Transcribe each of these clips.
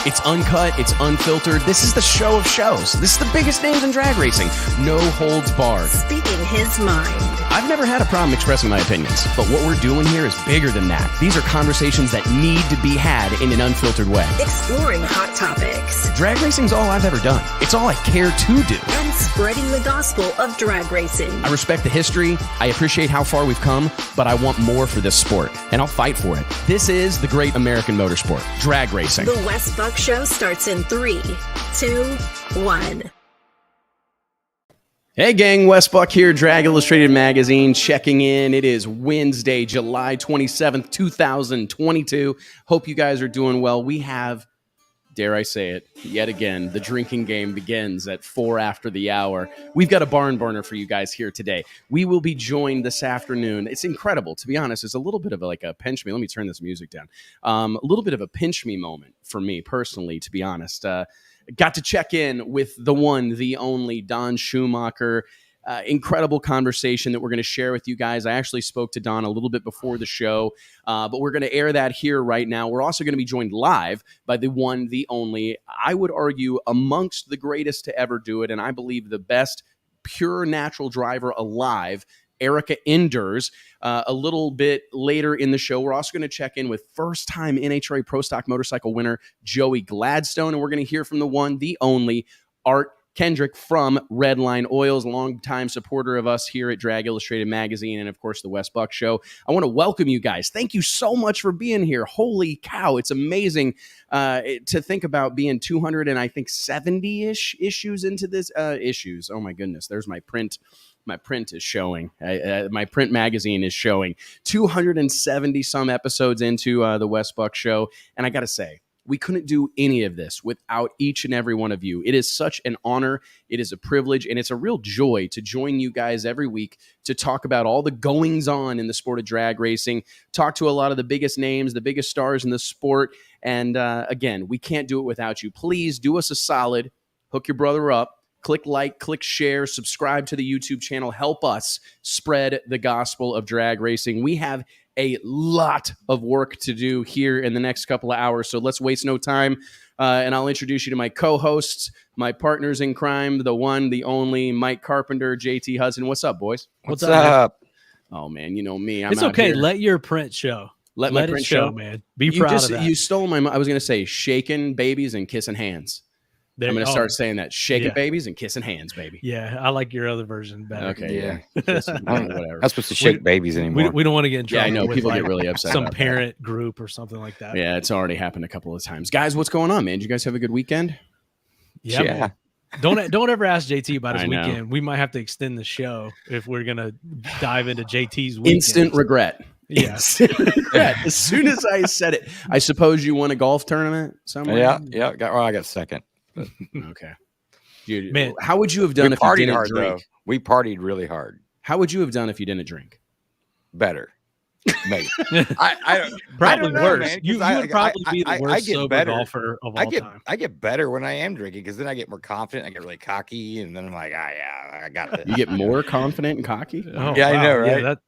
It's uncut, it's unfiltered. This is the show of shows. This is the biggest names in drag racing. No holds barred. Speaking speaking his mind. I've never had a problem expressing my opinions, but what we're doing here is bigger than that. These are conversations that need to be had in an unfiltered way. Exploring hot topics. Drag racing's all I've ever done. It's all I care to do. And spreading the gospel of drag racing. I respect the history. I appreciate how far we've come, but I want more for this sport, and I'll fight for it. This is the great American motorsport, drag racing. The Wes Buck Show starts in 3, 2, 1. Hey gang, Wes Buck here, Drag Illustrated Magazine, checking in. It is Wednesday, July 27th, 2022. Hope you guys are doing well. We have, dare I say it, yet again, the drinking game begins at 4 after the hour. We've got a barn burner for you guys here today. We will be joined this afternoon. It's incredible, to be honest. It's a little bit of a pinch me. Let me turn this music down. A little bit of a pinch me moment for me personally, to be honest. Got to check in with the one, the only Don Schumacher. Incredible conversation that we're going to share with you guys. I actually spoke to Don a little bit before the show, but we're going to air that here right now. We're also going to be joined live by the one, the only, I would argue, amongst the greatest to ever do it, and I believe the best pure natural driver alive, Erica Enders. A little bit later in the show, we're also going to check in with first-time NHRA Pro Stock Motorcycle winner Joey Gladstone, and we're going to hear from the one, the only, Art Kendrick from Redline Oil's longtime supporter of us here at Drag Illustrated Magazine and, of course, the Wes Buck Show. I want to welcome you guys. Thank you so much for being here. Holy cow, it's amazing to think about being 200 and I think 70-ish issues into this. Issues. Oh, my goodness. There's my print. My print is showing. My print magazine is showing 270 some episodes into the Wes Buck Show. And I got to say, we couldn't do any of this without each and every one of you. It is such an honor. It is a privilege, and it's a real joy to join you guys every week to talk about all the goings on in the sport of drag racing, talk to a lot of the biggest names, the biggest stars in the sport. And again, we can't do it without you. Please do us a solid. Hook your brother up. Click like, click share, subscribe to the YouTube channel. Help us spread the gospel of drag racing. We have a lot of work to do here in the next couple of hours, so let's waste no time. And I'll introduce you to my co-hosts, my partners in crime, the one, the only, Mike Carpenter, JT Hudson. What's up, boys? What's up? Oh, man, you know me. It's okay. Let your print show. Let my print show, man. Be proud of that. You stole my. I was going to say shaking babies and kissing hands. I'm going to start saying that. Shaking babies and kissing hands, baby. Yeah, I like your other version better. Okay, yeah. Whatever. Not supposed to shake babies anymore. We don't want to get in trouble. Yeah, I know. People get really upset some about parent group or something like that. Yeah, it's already happened a couple of times. Guys, what's going on, man? Did you guys have a good weekend? Yeah. Don't ever ask JT about his weekend. We might have to extend the show if we're going to dive into JT's weekend. Instant regret. Yes. As soon as I said it, I suppose you won a golf tournament somewhere? Yeah. I got second. Okay. Dude, man, how would you have done if you didn't drink? Though. We partied really hard. How would you have done if you didn't drink? Better. Maybe. Probably worse. Man, you would probably be the worst sober golfer of all time. I get better when I am drinking because then I get more confident. I get really cocky, and then I'm like, yeah, I got this. You get more confident and cocky? Oh, yeah, wow. I know, right?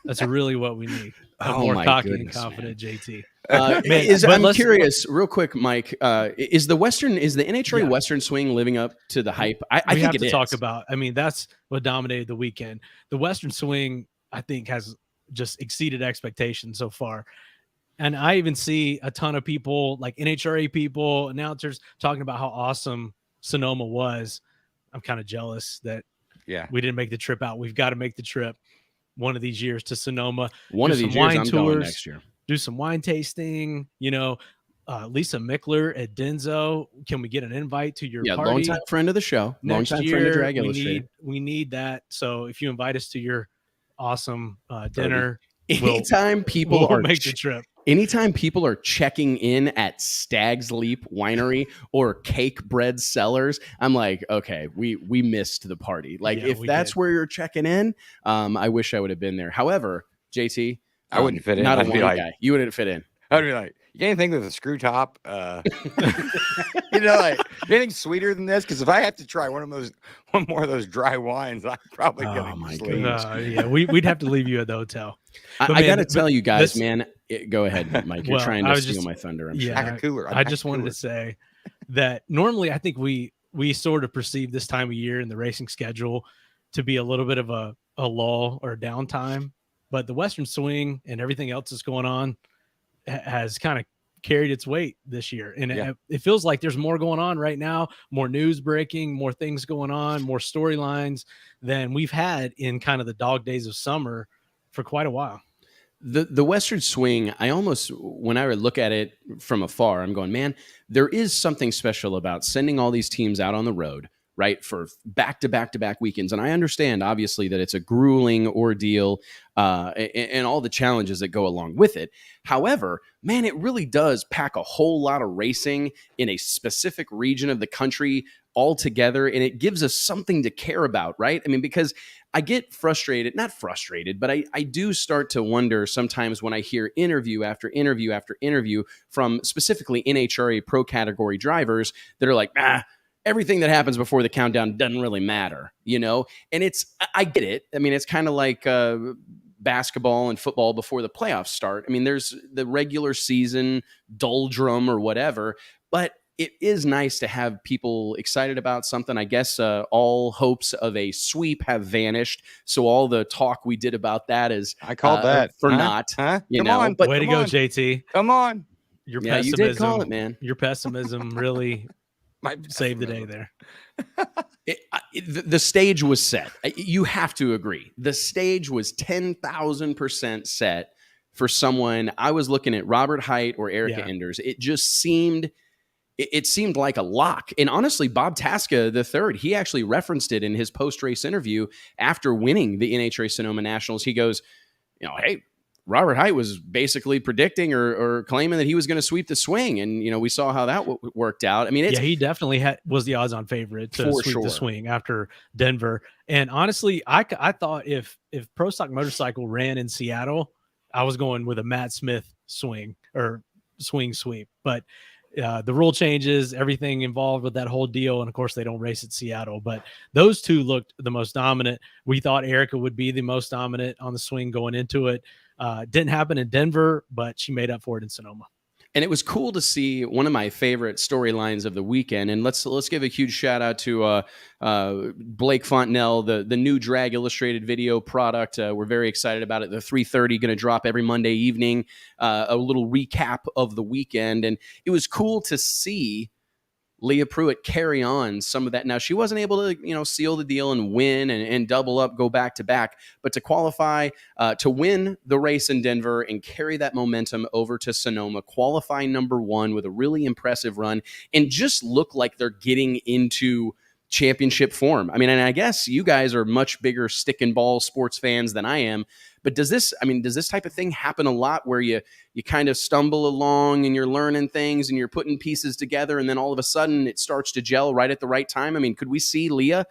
That's really what we need. A more cocky and confident man. JT. I'm curious, real quick, Mike. Is the NHRA Western Swing living up to the hype? I think have it to is. talk about. I mean, that's what dominated the weekend. The Western Swing, I think, has just exceeded expectations so far. And I even see a ton of people, like NHRA people, announcers, talking about how awesome Sonoma was. I'm kind of jealous that we didn't make the trip out. We've got to make the trip one of these years to Sonoma. One of these years, I'm going next year. Do some wine tasting, Lisa Mickler at Denzo. Can we get an invite to your party? Longtime friend of the show. Longtime friend of Drag Illustrated. We need that. So if you invite us to your awesome dinner, anytime people we'll make the trip. Anytime people are checking in at Stag's Leap Winery or Cake Bread Cellars, I'm like, okay, we missed the party. Like, if that's where you're checking in, I wish I would have been there. However, JT, I wouldn't fit in. Not a wine guy. You wouldn't fit in. I'd be like, you got anything with a screw top? Anything sweeter than this? Because if I have to try one more of those dry wines, I'm probably gonna sleep. We'd have to leave you at the hotel. I got to tell you guys, go ahead, Mike. You're trying to steal my thunder. I'm sure. I just wanted to say that normally I think we sort of perceive this time of year in the racing schedule to be a little bit of a lull or downtime, but the Western Swing and everything else that's going on has kind of carried its weight this year. And it feels like there's more going on right now, more news breaking, more things going on, more storylines than we've had in kind of the dog days of summer for quite a while. The Western Swing, I almost, when I look at it from afar, I'm going, man, there is something special about sending all these teams out on the road, right, for back-to-back-to-back weekends. And I understand, obviously, that it's a grueling ordeal and all the challenges that go along with it. However, man, it really does pack a whole lot of racing in a specific region of the country all together, and it gives us something to care about, right? I mean, because I get frustrated, not frustrated, but I do start to wonder sometimes when I hear interview after interview after interview from specifically NHRA pro category drivers that are like, everything that happens before the countdown doesn't really matter, you know? And I get it. I mean, it's kind of like basketball and football before the playoffs start. I mean, there's the regular season doldrum or whatever, but it is nice to have people excited about something. I guess all hopes of a sweep have vanished. So all the talk we did about that is I called that for naught. You come know, on, but way to go, JT. Come on. Your yeah, pessimism, you did call it, man. Your pessimism really saved the day there. The stage was set. You have to agree. The stage was 10,000% set for someone. I was looking at Robert Hight or Erica Enders. It just seemed. It seemed like a lock. And honestly, Bob Tasca III, he actually referenced it in his post-race interview after winning the NHRA Sonoma Nationals. He goes, hey, Robert Hight was basically predicting or claiming that he was going to sweep the swing. And, we saw how that worked out. I mean, he definitely was the odds-on favorite to sweep the swing after Denver. And honestly, I thought if Pro Stock Motorcycle ran in Seattle, I was going with a Matt Smith swing or swing sweep. But the rule changes, everything involved with that whole deal. And of course they don't race at Seattle, but those two looked the most dominant. We thought Erica would be the most dominant on the swing going into it. Didn't happen in Denver, but she made up for it in Sonoma. And it was cool to see one of my favorite storylines of the weekend. And let's give a huge shout out to Blake Fontenelle, the new Drag Illustrated video product. We're very excited about it. The 3:30 going to drop every Monday evening. A little recap of the weekend, and it was cool to see Leah Pruitt carry on some of that. Now, she wasn't able to, seal the deal and win and double up, go back to back, but to qualify, to win the race in Denver and carry that momentum over to Sonoma, qualify number one with a really impressive run and just look like they're getting into championship form. I mean, and I guess you guys are much bigger stick and ball sports fans than I am, but does this type of thing happen a lot where you kind of stumble along and you're learning things and you're putting pieces together and then all of a sudden it starts to gel right at the right time? I mean, could we see Leah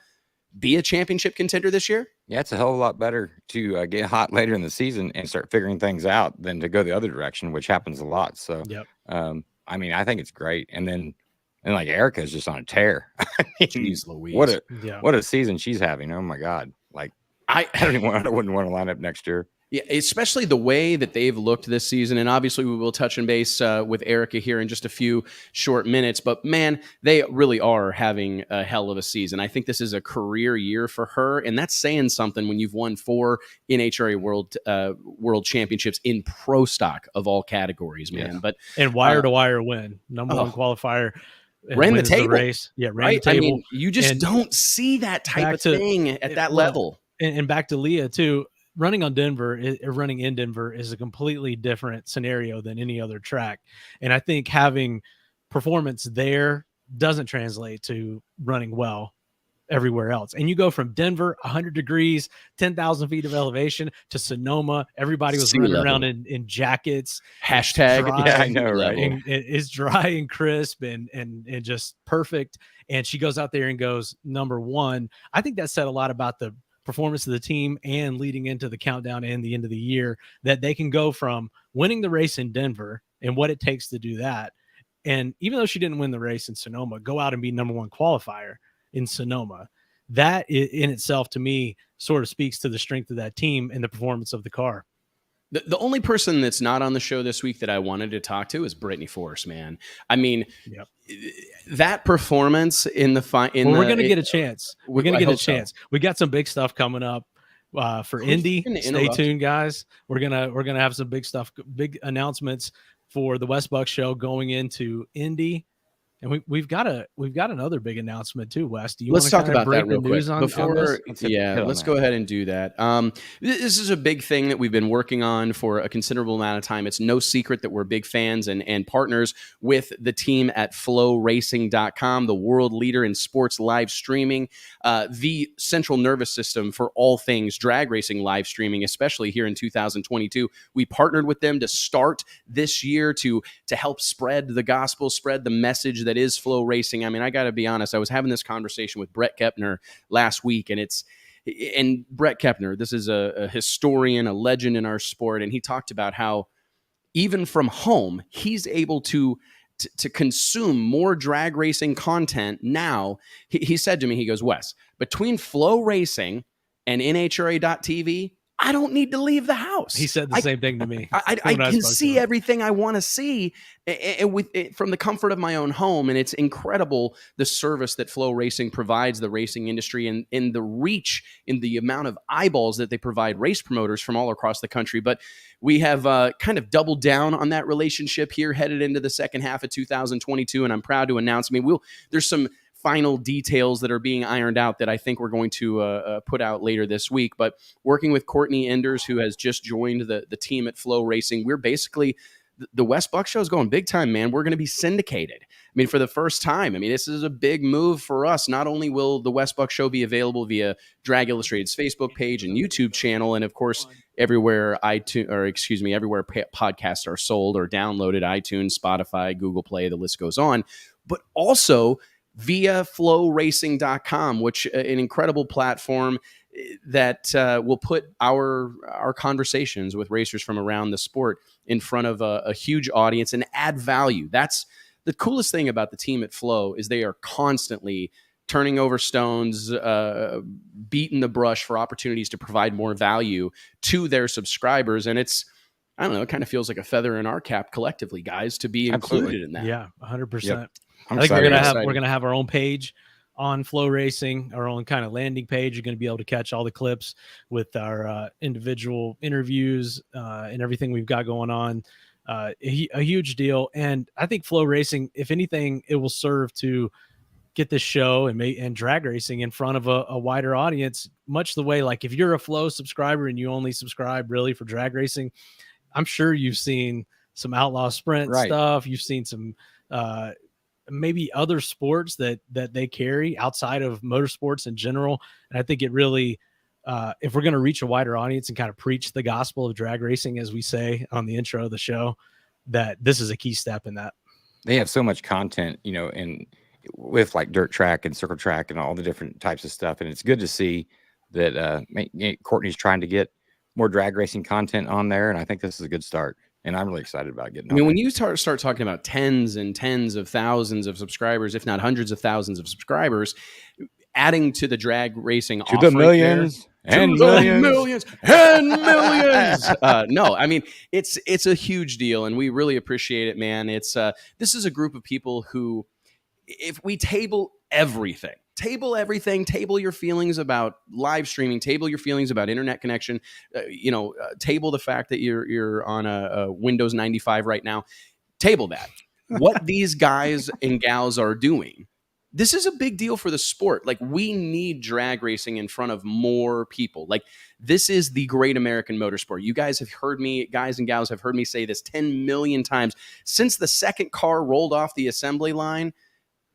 be a championship contender this year? Yeah, it's a hell of a lot better to get hot later in the season and start figuring things out than to go the other direction, which happens a lot. So, I mean, I think it's great. And like Erica is just on a tear. Jeez Louise. What a season she's having. Oh my God. Like I wouldn't want to line up next year. Yeah, especially the way that they've looked this season. And obviously we will touch on base with Erica here in just a few short minutes. But man, they really are having a hell of a season. I think this is a career year for her. And that's saying something when you've won 4 NHRA world championships in pro stock of all categories, man. Yeah. But and wire to wire win. Number one qualifier. Ran the table. Race. Yeah, ran right? the table. I mean, you just don't see that type of thing at that level. And back to Leah, too. Running in Denver is a completely different scenario than any other track. And I think having performance there doesn't translate to running well everywhere else. And you go from Denver, 100 degrees, 10,000 feet of elevation, to Sonoma. Everybody was running around in jackets. Hashtag. Yeah, I know, right? It's dry and crisp and just perfect. And she goes out there and goes number one. I think that said a lot about the performance of the team and leading into the countdown and the end of the year, that they can go from winning the race in Denver and what it takes to do that. And even though she didn't win the race in Sonoma, go out and be number one qualifier in Sonoma. That in itself, to me, sort of speaks to the strength of that team and the performance of the car. The only person that's not on the show this week that I wanted to talk to is Brittany Force, man. I mean, that performance in the we're going to get a chance. We're going to get a chance. So. We got some big stuff coming up for Indy. Stay tuned, guys. We're gonna have some big stuff, big announcements for the Wes Buck show going into Indy. And we've got another big announcement too, Wes. Do you let's talk about that real quick before? Let's go ahead and do that. This is a big thing that we've been working on for a considerable amount of time. It's no secret that we're big fans and partners with the team at flowracing.com, the world leader in sports live streaming, the central nervous system for all things drag racing live streaming, especially here in 2022. We partnered with them to start this year to help spread the gospel, spread the message that is Flow Racing. I mean, I got to be honest. I was having this conversation with Brett Kepner last week, and Brett Kepner, this is a historian, a legend in our sport, and he talked about how even from home, he's able to consume more drag racing content now. He said to me, he goes, Wes, between Flow Racing and NHRA.TV, I don't need to leave the house. He said the same thing to me. I can see everything I want to see from the comfort of my own home. And it's incredible the service that Flow Racing provides the racing industry and in the reach, in the amount of eyeballs that they provide race promoters from all across the country. But we have kind of doubled down on that relationship here headed into the second half of 2022. And I'm proud to announce, there's some final details that are being ironed out that I think we're going to put out later this week. But working with Courtney Enders, who has just joined the team at Flow Racing, we're basically, the Wes Buck show is going big time, man. We're going to be syndicated. I mean, for the first time. I mean, this is a big move for us. Not only will the Wes Buck show be available via Drag Illustrated's Facebook page and YouTube channel, and of course, everywhere everywhere podcasts are sold or downloaded, iTunes, Spotify, Google Play, the list goes on, but also via flowracing.com, which an incredible platform that will put our conversations with racers from around the sport in front of a huge audience and add value. That's the coolest thing about the team at Flow, is they are constantly turning over stones, beating the brush for opportunities to provide more value to their subscribers. And it's, I don't know, it kind of feels like a feather in our cap collectively, guys, to be included in that. Yeah, 100%. Yep. I think we're gonna have our own page on Flow Racing, our own kind of landing page. You're going to be able to catch all the clips with our individual interviews and everything we've got going on. A huge deal. And I think Flow Racing, if anything, it will serve to get this show and drag racing in front of a wider audience, much the way, like if you're a Flow subscriber and you only subscribe really for drag racing, I'm sure you've seen some outlaw sprint stuff. You've seen some maybe other sports that they carry outside of motorsports in general. And I think it really, if we're going to reach a wider audience and kind of preach the gospel of drag racing, as we say on the intro of the show, that this is a key step in that. They have so much content, and with like dirt track and circle track and all the different types of stuff. And it's good to see that Courtney's trying to get more drag racing content on there. And I think this is a good start. And I'm really excited about getting on. When you start talking about tens and tens of thousands of subscribers, if not hundreds of thousands of subscribers, adding to the drag racing to the millions and millions. No, I mean, it's a huge deal, and we really appreciate it, man. It's this is a group of people who, if we table everything, table your feelings about live streaming, table your feelings about internet connection, table the fact that you're on a Windows 95 right now, table that. What these guys and gals are doing, this is a big deal for the sport. Like, we need drag racing in front of more people. Like, this is the great American motorsport. You guys have heard me, guys and gals have heard me say this 10 million times. Since the second car rolled off the assembly line,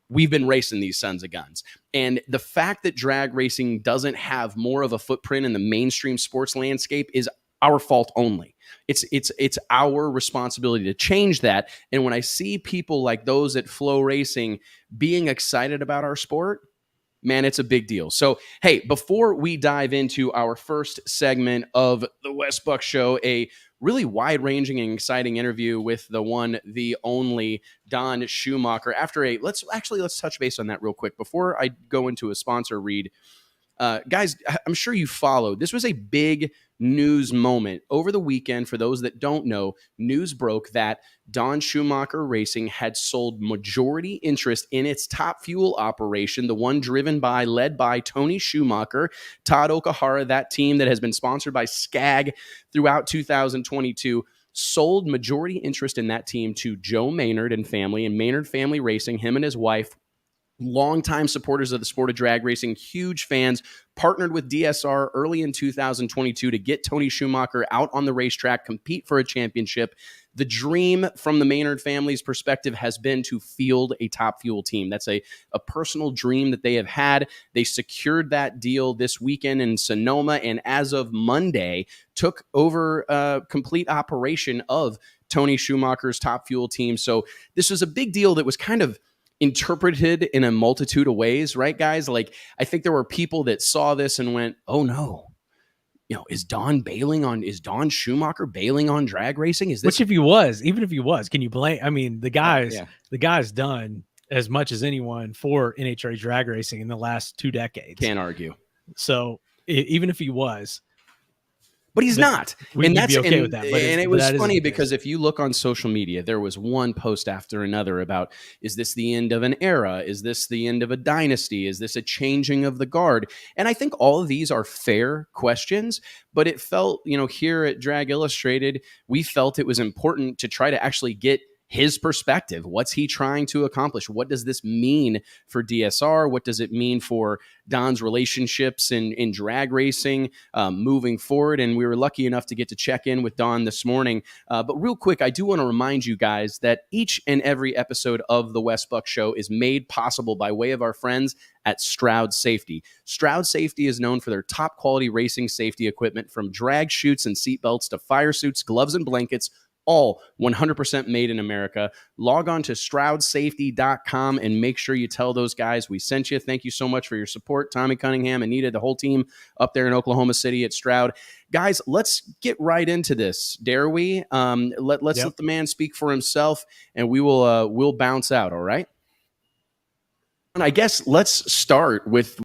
we've been racing these sons of guns. And the fact that drag racing doesn't have more of a footprint in the mainstream sports landscape is our fault only. It's our responsibility to change that. And when I see people like those at Flow Racing being excited about our sport, man, it's a big deal. So, hey, before we dive into our first segment of the Wes Buck Show, a really wide-ranging and exciting interview with the one, the only Don Schumacher. Let's touch base on that real quick before I go into a sponsor read. Guys, I'm sure you followed. This was a big news moment. Over the weekend, for those that don't know, news broke that Don Schumacher Racing had sold majority interest in its Top Fuel operation, the one led by Tony Schumacher, Todd Okahara, that team that has been sponsored by Skag throughout 2022, sold majority interest in that team to Joe Maynard and family, and Maynard Family Racing, him and his wife, longtime supporters of the sport of drag racing, huge fans, partnered with DSR early in 2022 to get Tony Schumacher out on the racetrack, compete for a championship. The dream from the Maynard family's perspective has been to field a Top Fuel team. That's a personal dream that they have had. They secured that deal this weekend in Sonoma, and as of Monday, took over complete operation of Tony Schumacher's Top Fuel team. So this was a big deal that was kind of interpreted in a multitude of ways, right, guys? Like, I think there were people that saw this and went, oh no, is Don Schumacher bailing on drag racing? Is this? Which even if he was, can you blame? I mean, the guy's done as much as anyone for NHRA drag racing in the last 2 decades. Can't argue. So even if he was, but he's not. And that's okay with that. And it was funny because if you look on social media, there was one post after another about, is this the end of an era? Is this the end of a dynasty? Is this a changing of the guard? And I think all of these are fair questions, but it felt, here at Drag Illustrated, we felt it was important to try to actually get his perspective. What's he trying to accomplish? What does this mean for DSR? What does it mean for Don's relationships in drag racing moving forward? And we were lucky enough to get to check in with Don this morning. But real quick, I do want to remind you guys that each and every episode of the Wes Buck Show is made possible by way of our friends at Stroud Safety. Stroud Safety is known for their top quality racing safety equipment, from drag chutes and seatbelts to fire suits, gloves, and blankets, all 100% made in America. Log on to StroudSafety.com and make sure you tell those guys we sent you. Thank you so much for your support, Tommy Cunningham, Anita, the whole team up there in Oklahoma City at Stroud. Guys, let's get right into this, dare we? Let's let the man speak for himself, and we'll bounce out, all right? And I guess let's start with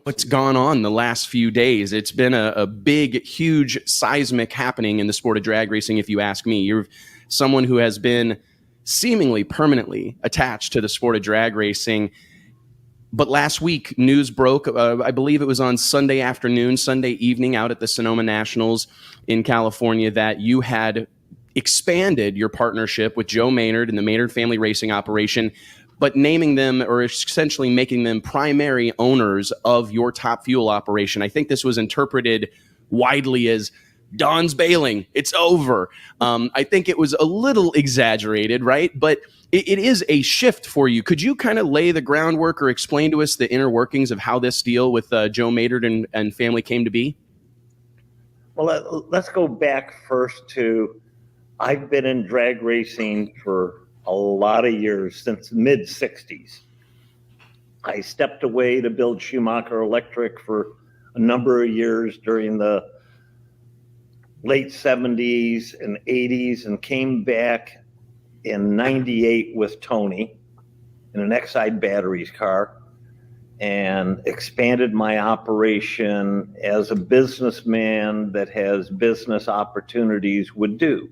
what's gone on the last few days. It's been a big, huge, seismic happening in the sport of drag racing, if you ask me. You're someone who has been seemingly permanently attached to the sport of drag racing. But last week, news broke, I believe it was on Sunday evening out at the Sonoma Nationals in California, that you had expanded your partnership with Joe Maynard and the Maynard Family Racing operation, but naming them, or essentially making them, primary owners of your Top Fuel operation. I think this was interpreted widely as Don's bailing, it's over. I think it was a little exaggerated, right? But it is a shift for you. Could you kind of lay the groundwork or explain to us the inner workings of how this deal with Joe Maynard and family came to be? Well, let's go back first to, I've been in drag racing for a lot of years, since mid-60s. I stepped away to build Schumacher Electric for a number of years during the late 70s and 80s, and came back in 98 with Tony in an Exide Batteries car, and expanded my operation as a businessman that has business opportunities would do,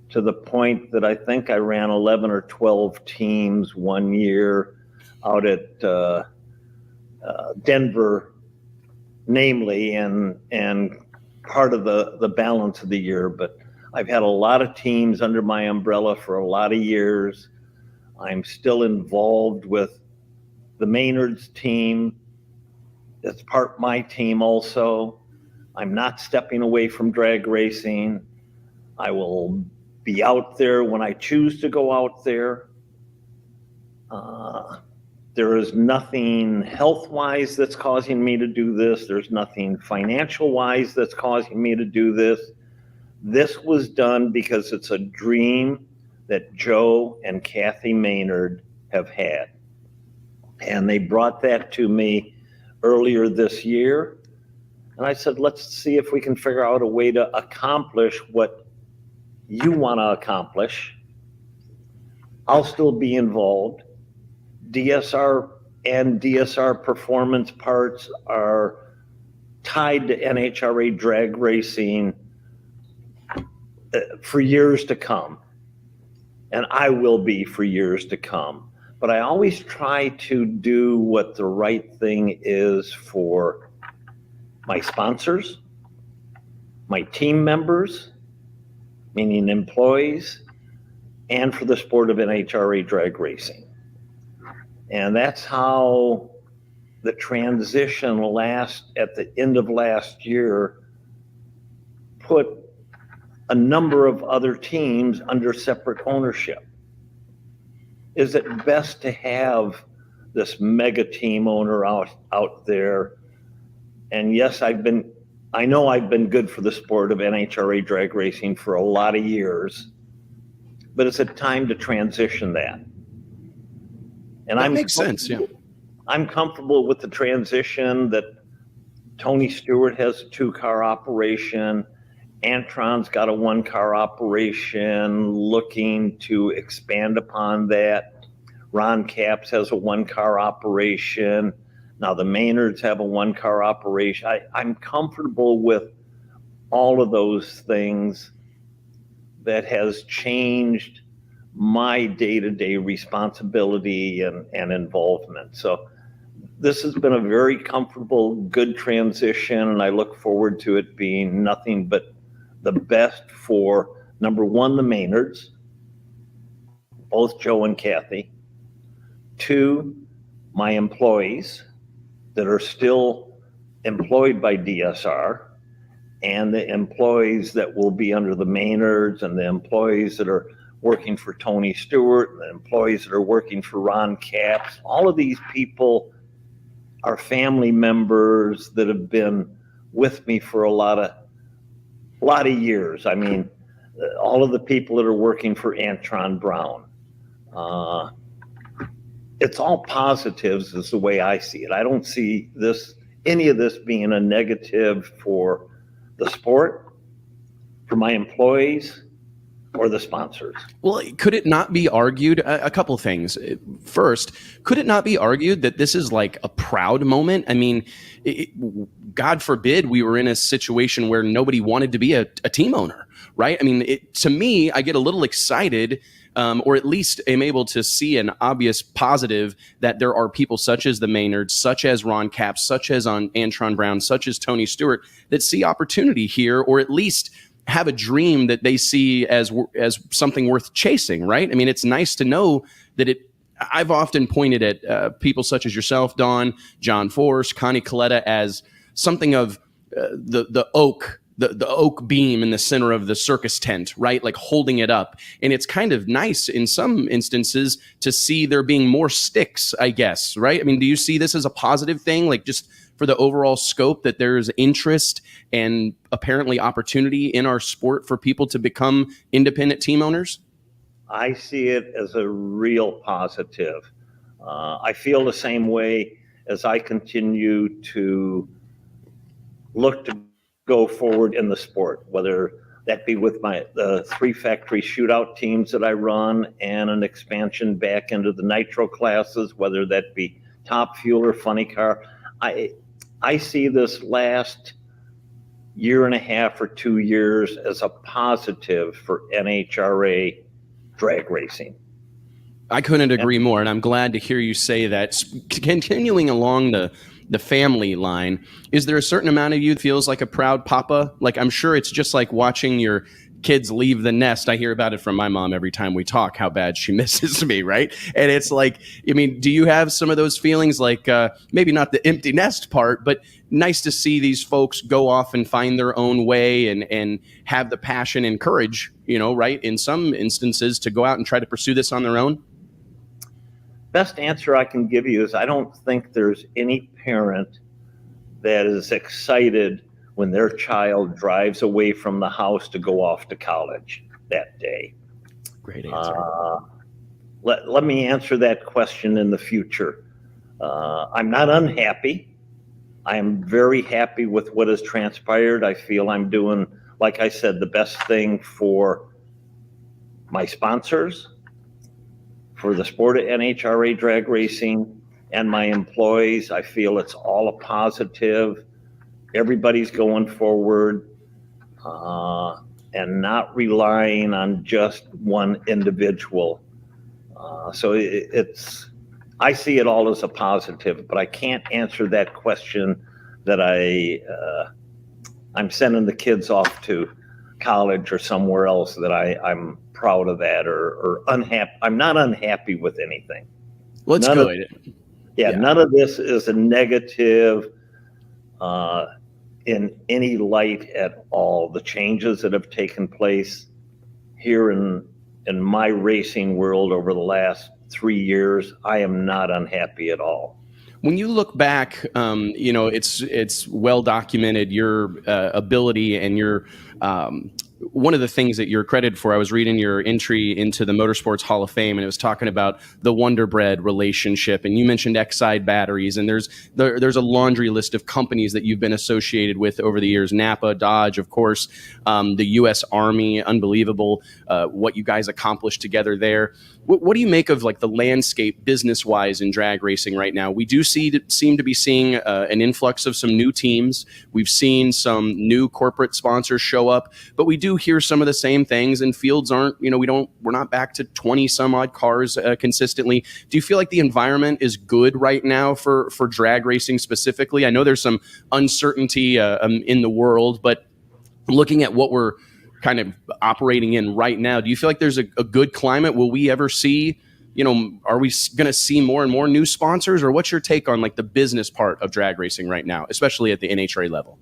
to the point that I think I ran 11 or 12 teams one year out at Denver, namely, and part of the balance of the year. But I've had a lot of teams under my umbrella for a lot of years. I'm still involved with the Maynard's team. That's part my team also. I'm not stepping away from drag racing. I will be out there when I choose to go out there. There is nothing health-wise that's causing me to do this. There's nothing financial-wise that's causing me to do this. This was done because it's a dream that Joe and Kathy Maynard have had. And they brought that to me earlier this year. And I said, let's see if we can figure out a way to accomplish what you want to accomplish. I'll still be involved. DSR and DSR Performance Parts are tied to NHRA drag racing for years to come. And I will be for years to come. But I always try to do what the right thing is for my sponsors, my team members, meaning employees, and for the sport of NHRA drag racing. And that's how the transition at the end of last year put a number of other teams under separate ownership. Is it best to have this mega team owner out there? And yes, I know I've been good for the sport of NHRA drag racing for a lot of years, but it's a time to transition that. And that makes sense, yeah. I'm comfortable with the transition that Tony Stewart has a 2-car operation. Antron's got a 1-car operation, looking to expand upon that. Ron Capps has a 1-car operation. Now the Maynards have a 1-car operation. I'm comfortable with all of those things that has changed my day-to-day responsibility and involvement. So this has been a very comfortable, good transition, and I look forward to it being nothing but the best for, number one, the Maynards, both Joe and Kathy. 2, my employees that are still employed by DSR, and the employees that will be under the Maynards, and the employees that are working for Tony Stewart, and the employees that are working for Ron Capps. All of these people are family members that have been with me for a lot of years. I mean, all of the people that are working for Antron Brown. It's all positives is the way I see it. I don't see any of this being a negative for the sport, for my employees, or the sponsors. Well, could it not be argued, a couple things. First, could it not be argued that this is like a proud moment? I mean, God forbid we were in a situation where nobody wanted to be a team owner, right? I mean, to me, I get a little excited, or at least am able to see an obvious positive that there are people such as the Maynards, such as Ron Capps, such as Antron Brown, such as Tony Stewart, that see opportunity here, or at least have a dream that they see as something worth chasing, right? I mean, it's nice to know that I've often pointed at people such as yourself, Dawn, John Force, Connie Coletta, as something of the oak beam in the center of the circus tent, right? Like holding it up. And it's kind of nice in some instances to see there being more sticks, I guess, right? I mean, do you see this as a positive thing? Like just for the overall scope that there's interest and apparently opportunity in our sport for people to become independent team owners? I see it as a real positive. I feel the same way as I continue to look to go forward in the sport, whether that be with the 3 factory shootout teams that I run and an expansion back into the nitro classes, whether that be Top Fuel or Funny Car. I see this last year and a half or 2 years as a positive for NHRA drag racing. I couldn't agree more, and I'm glad to hear you say that. Continuing along the family line, is there a certain amount of you that feels like a proud papa? Like, I'm sure it's just like watching your kids leave the nest. I hear about it from my mom every time we talk, how bad she misses me, right? And it's like, I mean, do you have some of those feelings, like maybe not the empty nest part, but nice to see these folks go off and find their own way and have the passion and courage, right, in some instances to go out and try to pursue this on their own? Best answer I can give you is I don't think there's any parent that is excited when their child drives away from the house to go off to college that day. Great answer. Let me answer that question in the future. I'm not unhappy. I am very happy with what has transpired. I feel I'm doing, like I said, the best thing for my sponsors, for the sport of NHRA drag racing, and my employees. I feel it's all a positive. everybody's going forward and not relying on just one individual. So I see it all as a positive, but I can't answer that question that I'm sending the kids off to college or somewhere else that I'm proud of that or unhappy. I'm not unhappy with anything. Well, it's good. None of this is a negative in any light at all. The changes that have taken place here in my racing world over the last 3 years, I am not unhappy at all. When you look back, it's well documented your ability and your one of the things that you're credited for. I was reading your entry into the Motorsports Hall of Fame, and it was talking about the Wonder Bread relationship, and you mentioned Exide batteries, and there's a laundry list of companies that you've been associated with over the years. Napa, Dodge, of course, the U.S. Army, unbelievable what you guys accomplished together there. What do you make of like the landscape business-wise in drag racing right now? We do seem to be seeing an influx of some new teams. We've seen some new corporate sponsors show up, but we do hear some of the same things, and fields aren't, we're not back to 20 some odd cars consistently. Do you feel like the environment is good right now for drag racing specifically? I know there's some uncertainty in the world, but looking at what we're kind of operating in right now, do you feel like there's a good climate? Will we ever see, are we going to see more and more new sponsors, or what's your take on like the business part of drag racing right now, especially at the NHRA level?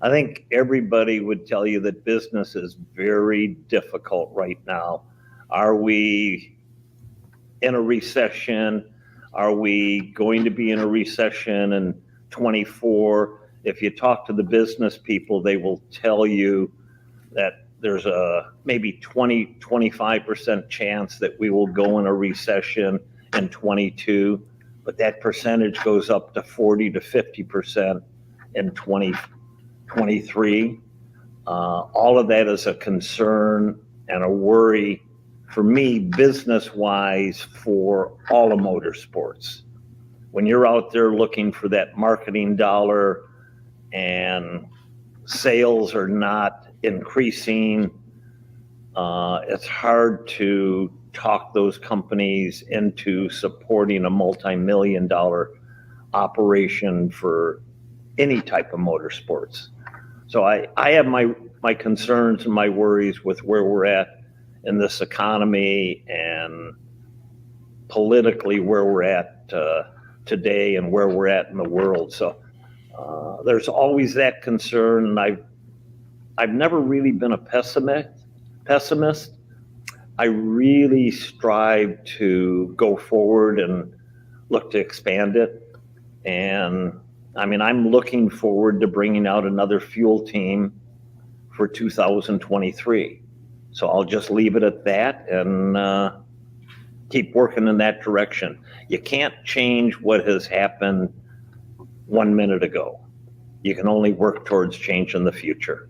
I think everybody would tell you that business is very difficult right now. Are we in a recession? Are we going to be in a recession in 24? If you talk to the business people, they will tell you that there's a maybe 25% chance that we will go in a recession in 22, but that percentage goes up to 40 to 50% in 2023. All of that is a concern and a worry for me, business-wise, for all of motorsports. When you're out there looking for that marketing dollar and sales are not increasing, it's hard to talk those companies into supporting a multi-million-dollar operation for any type of motorsports. So I have my concerns and my worries with where we're at in this economy and politically where we're at today and where we're at in the world. So there's always that concern, and I've never really been a pessimist. I really strive to go forward and look to expand it. And I mean, I'm looking forward to bringing out another fuel team for 2023. So I'll just leave it at that and keep working in that direction. You can't change what has happened 1 minute ago. You can only work towards changing the future.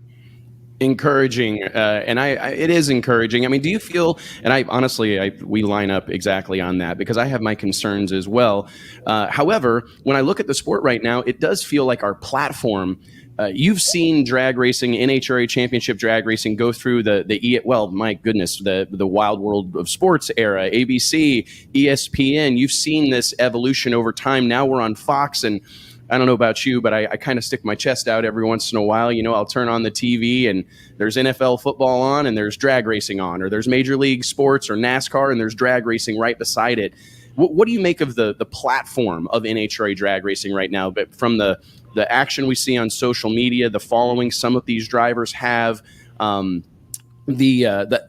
Encouraging, and it is encouraging. I mean, do you feel, and I honestly, we line up exactly on that because I have my concerns as well. However, when I look at the sport right now, it does feel like our platform, you've seen drag racing, NHRA championship drag racing go through my goodness, the Wild World of Sports era, ABC, ESPN. You've seen this evolution over time. Now we're on Fox, and I don't know about you, but I kind of stick my chest out every once in a while. I'll turn on the TV and there's NFL football on and there's drag racing on, or there's Major League Sports or NASCAR and there's drag racing right beside it. What do you make of the platform of NHRA drag racing right now? But from the action we see on social media, the following some of these drivers have, the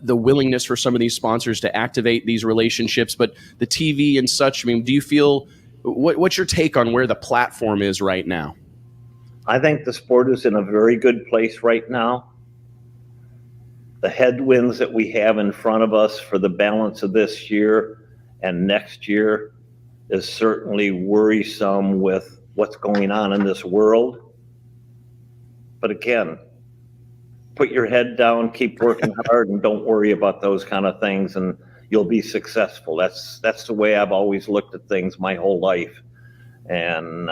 willingness for some of these sponsors to activate these relationships, but the TV and such. I mean, do you feel? What's your take on where the platform is right now? I think the sport is in a very good place right now. The headwinds that we have in front of us for the balance of this year and next year is certainly worrisome with what's going on in this world. But again, put your head down, keep working hard, and don't worry about those kind of things, and you'll be successful. That's the way I've always looked at things my whole life. And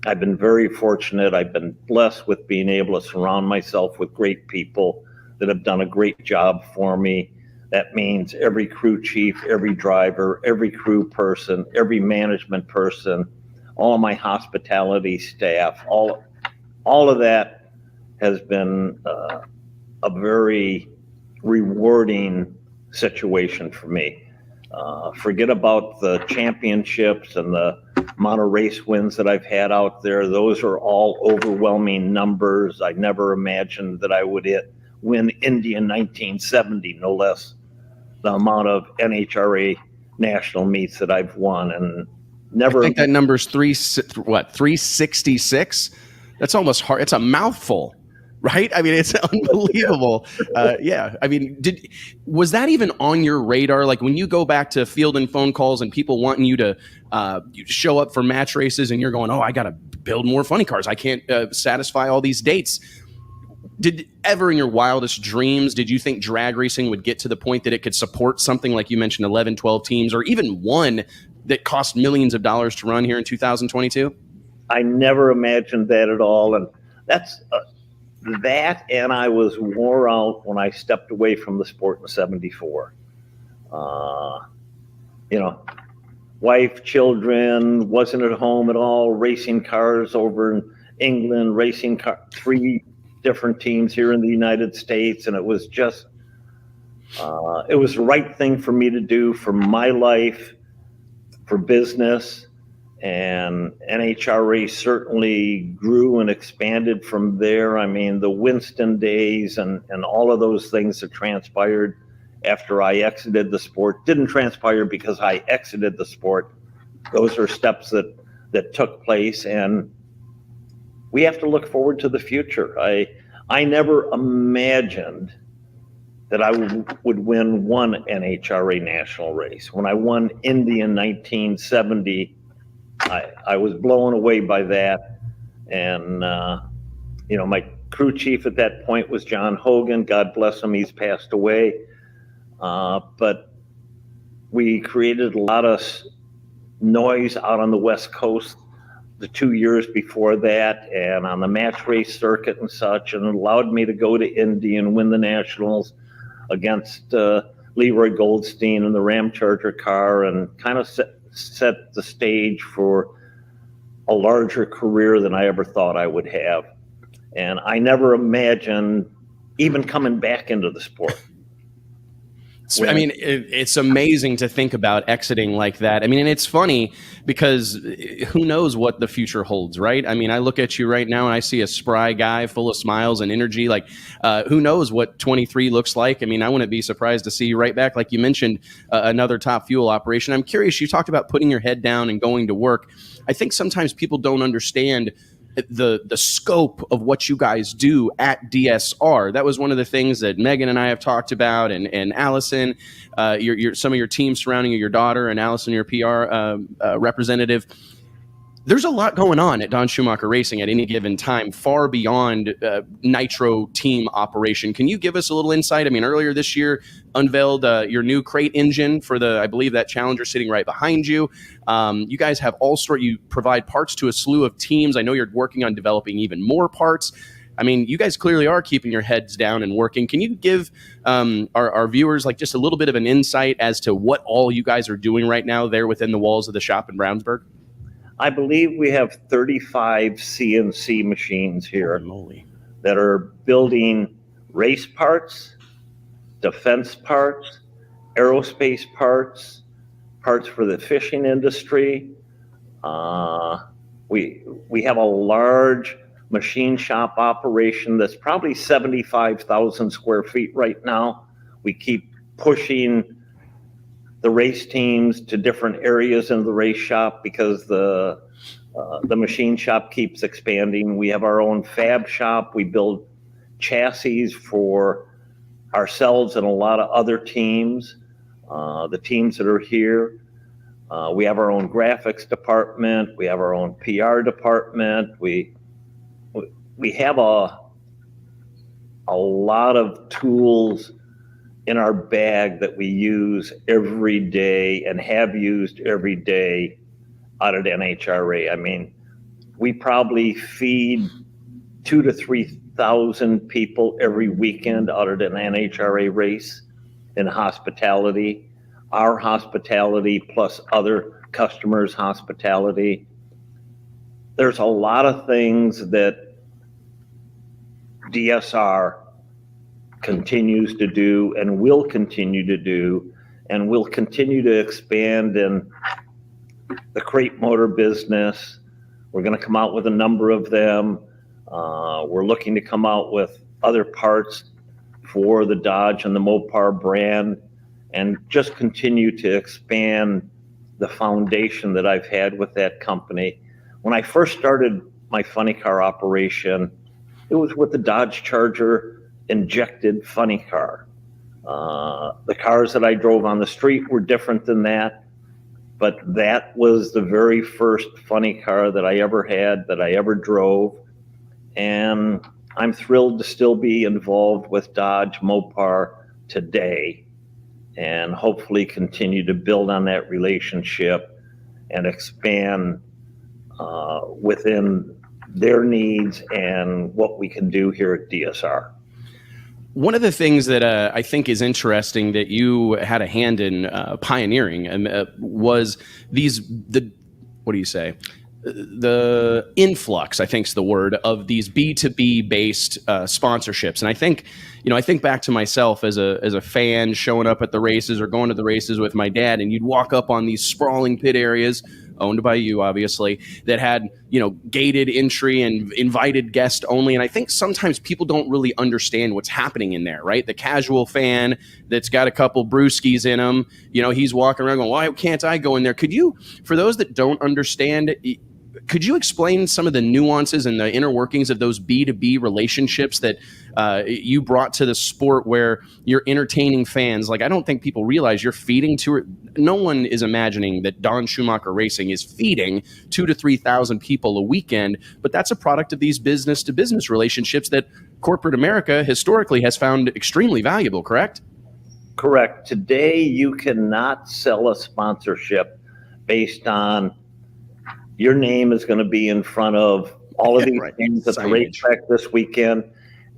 I've been very fortunate. I've been blessed with being able to surround myself with great people that have done a great job for me. That means every crew chief, every driver, every crew person, every management person, all of my hospitality staff, all of that has been a very rewarding situation for me. Forget about the championships and the amount of race wins that I've had out there. Those are all overwhelming numbers. I never imagined that I would win Indy in 1970, no less the amount of NHRA national meets that I've won. And never. I think that number's 366? That's almost hard. It's a mouthful. Right? I mean, it's unbelievable. Yeah. I mean, was that even on your radar? Like when you go back to field and phone calls and people wanting you to show up for match races and you're going, oh, I got to build more funny cars. I can't satisfy all these dates. Did ever in your wildest dreams, did you think drag racing would get to the point that it could support something like you mentioned, 11, 12 teams, or even one that cost millions of dollars to run here in 2022? I never imagined that at all. And that's... that, and I was wore out when I stepped away from the sport in '74. Wife, children, wasn't at home at all, racing cars over in England, racing 3 different teams here in the United States. And it was just, it was the right thing for me to do for my life, for business. And NHRA certainly grew and expanded from there. I mean, the Winston days and all of those things that transpired after I exited the sport didn't transpire because I exited the sport. Those are steps that took place, and we have to look forward to the future. I never imagined that I would win one NHRA national race. When I won Indy in 1970, I was blown away by that. And, my crew chief at that point was John Hogan. God bless him, he's passed away. But we created a lot of noise out on the West Coast the 2 years before that and on the match race circuit and such, and it allowed me to go to Indy and win the Nationals against Leroy Goldstein in the Ram Charger car, and kind of set the stage for a larger career than I ever thought I would have. And I never imagined even coming back into the sport. I mean, it's amazing to think about exiting like that. I mean, and it's funny because who knows what the future holds, right? I mean, I look at you right now and I see a spry guy full of smiles and energy. Like, who knows what 23 looks like? I mean, I wouldn't be surprised to see you right back. Like you mentioned, another Top Fuel operation. I'm curious, you talked about putting your head down and going to work. I think sometimes people don't understand the scope of what you guys do at DSR. That was one of the things that Megan and I have talked about, and Allison, some of your team surrounding your daughter, and Allison, your PR representative. There's a lot going on at Don Schumacher Racing at any given time, far beyond nitro team operation. Can you give us a little insight? I mean, earlier this year, unveiled your new crate engine for I believe that Challenger sitting right behind you. You guys have you provide parts to a slew of teams. I know you're working on developing even more parts. I mean, you guys clearly are keeping your heads down and working. Can you give our viewers like just a little bit of an insight as to what all you guys are doing right now there within the walls of the shop in Brownsburg? I believe we have 35 CNC machines here that are building race parts, defense parts, aerospace parts, parts for the fishing industry. We have a large machine shop operation that's probably 75,000 square feet right now. We keep pushing the race teams to different areas in the race shop because the machine shop keeps expanding. We have our own fab shop. We build chassis for ourselves and a lot of other teams, the teams that are here. We have our own graphics department. We have our own PR department. We have a lot of tools in our bag that we use every day and have used every day out at NHRA. I mean, We probably feed 2,000 to 3,000 people every weekend out at an NHRA race in hospitality. Our hospitality plus other customers' hospitality. There's a lot of things that DSR continues to do and will continue to do, and will continue to expand in the crate motor business. We're going to come out with a number of them. We're looking to come out with other parts for the Dodge and the Mopar brand, and just continue to expand the foundation that I've had with that company. When I first started my funny car operation, it was with the Dodge Charger injected funny car. The cars that I drove on the street were different than that, but that was the very first funny car that I ever had, that I ever drove. And I'm thrilled to still be involved with Dodge Mopar today, and hopefully continue to build on that relationship and expand within their needs and what we can do here at DSR. One of the things that I think is interesting that you had a hand in pioneering was what do you say? The influx, I think is the word, of these B2B based sponsorships. And I think back to myself as a fan showing up at the races or going to the races with my dad, and you'd walk up on these sprawling pit areas owned by you, obviously, that had, gated entry and invited guest only. And I think sometimes people don't really understand what's happening in there, right? The casual fan that's got a couple brewskis in him, he's walking around going, why can't I go in there? Could you, for those that don't understand, could you explain some of the nuances and the inner workings of those B2B relationships that you brought to the sport, where you're entertaining fans? Like, I don't think people realize you're feeding no one is imagining that Don Schumacher Racing is feeding 2,000 to 3,000 people a weekend, but that's a product of these business to business relationships that corporate America historically has found extremely valuable, correct? Correct. Today, you cannot sell a sponsorship based on your name is going to be in front of all of these things at the racetrack this weekend,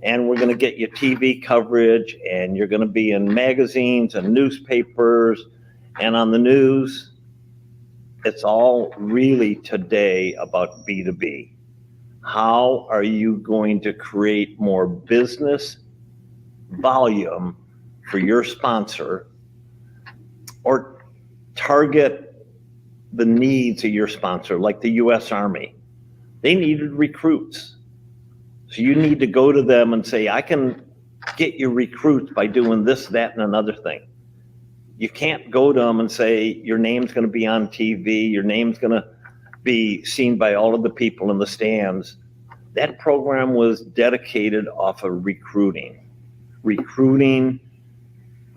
and we're going to get you TV coverage, and you're going to be in magazines and newspapers and on the news. It's all really today about B2B. How are you going to create more business volume for your sponsor, or target the needs of your sponsor? Like the U.S. Army, they needed recruits. So you need to go to them and say, I can get you recruits by doing this, that, and another thing. You can't go to them and say, your name's going to be on TV, your name's going to be seen by all of the people in the stands. That program was dedicated off of recruiting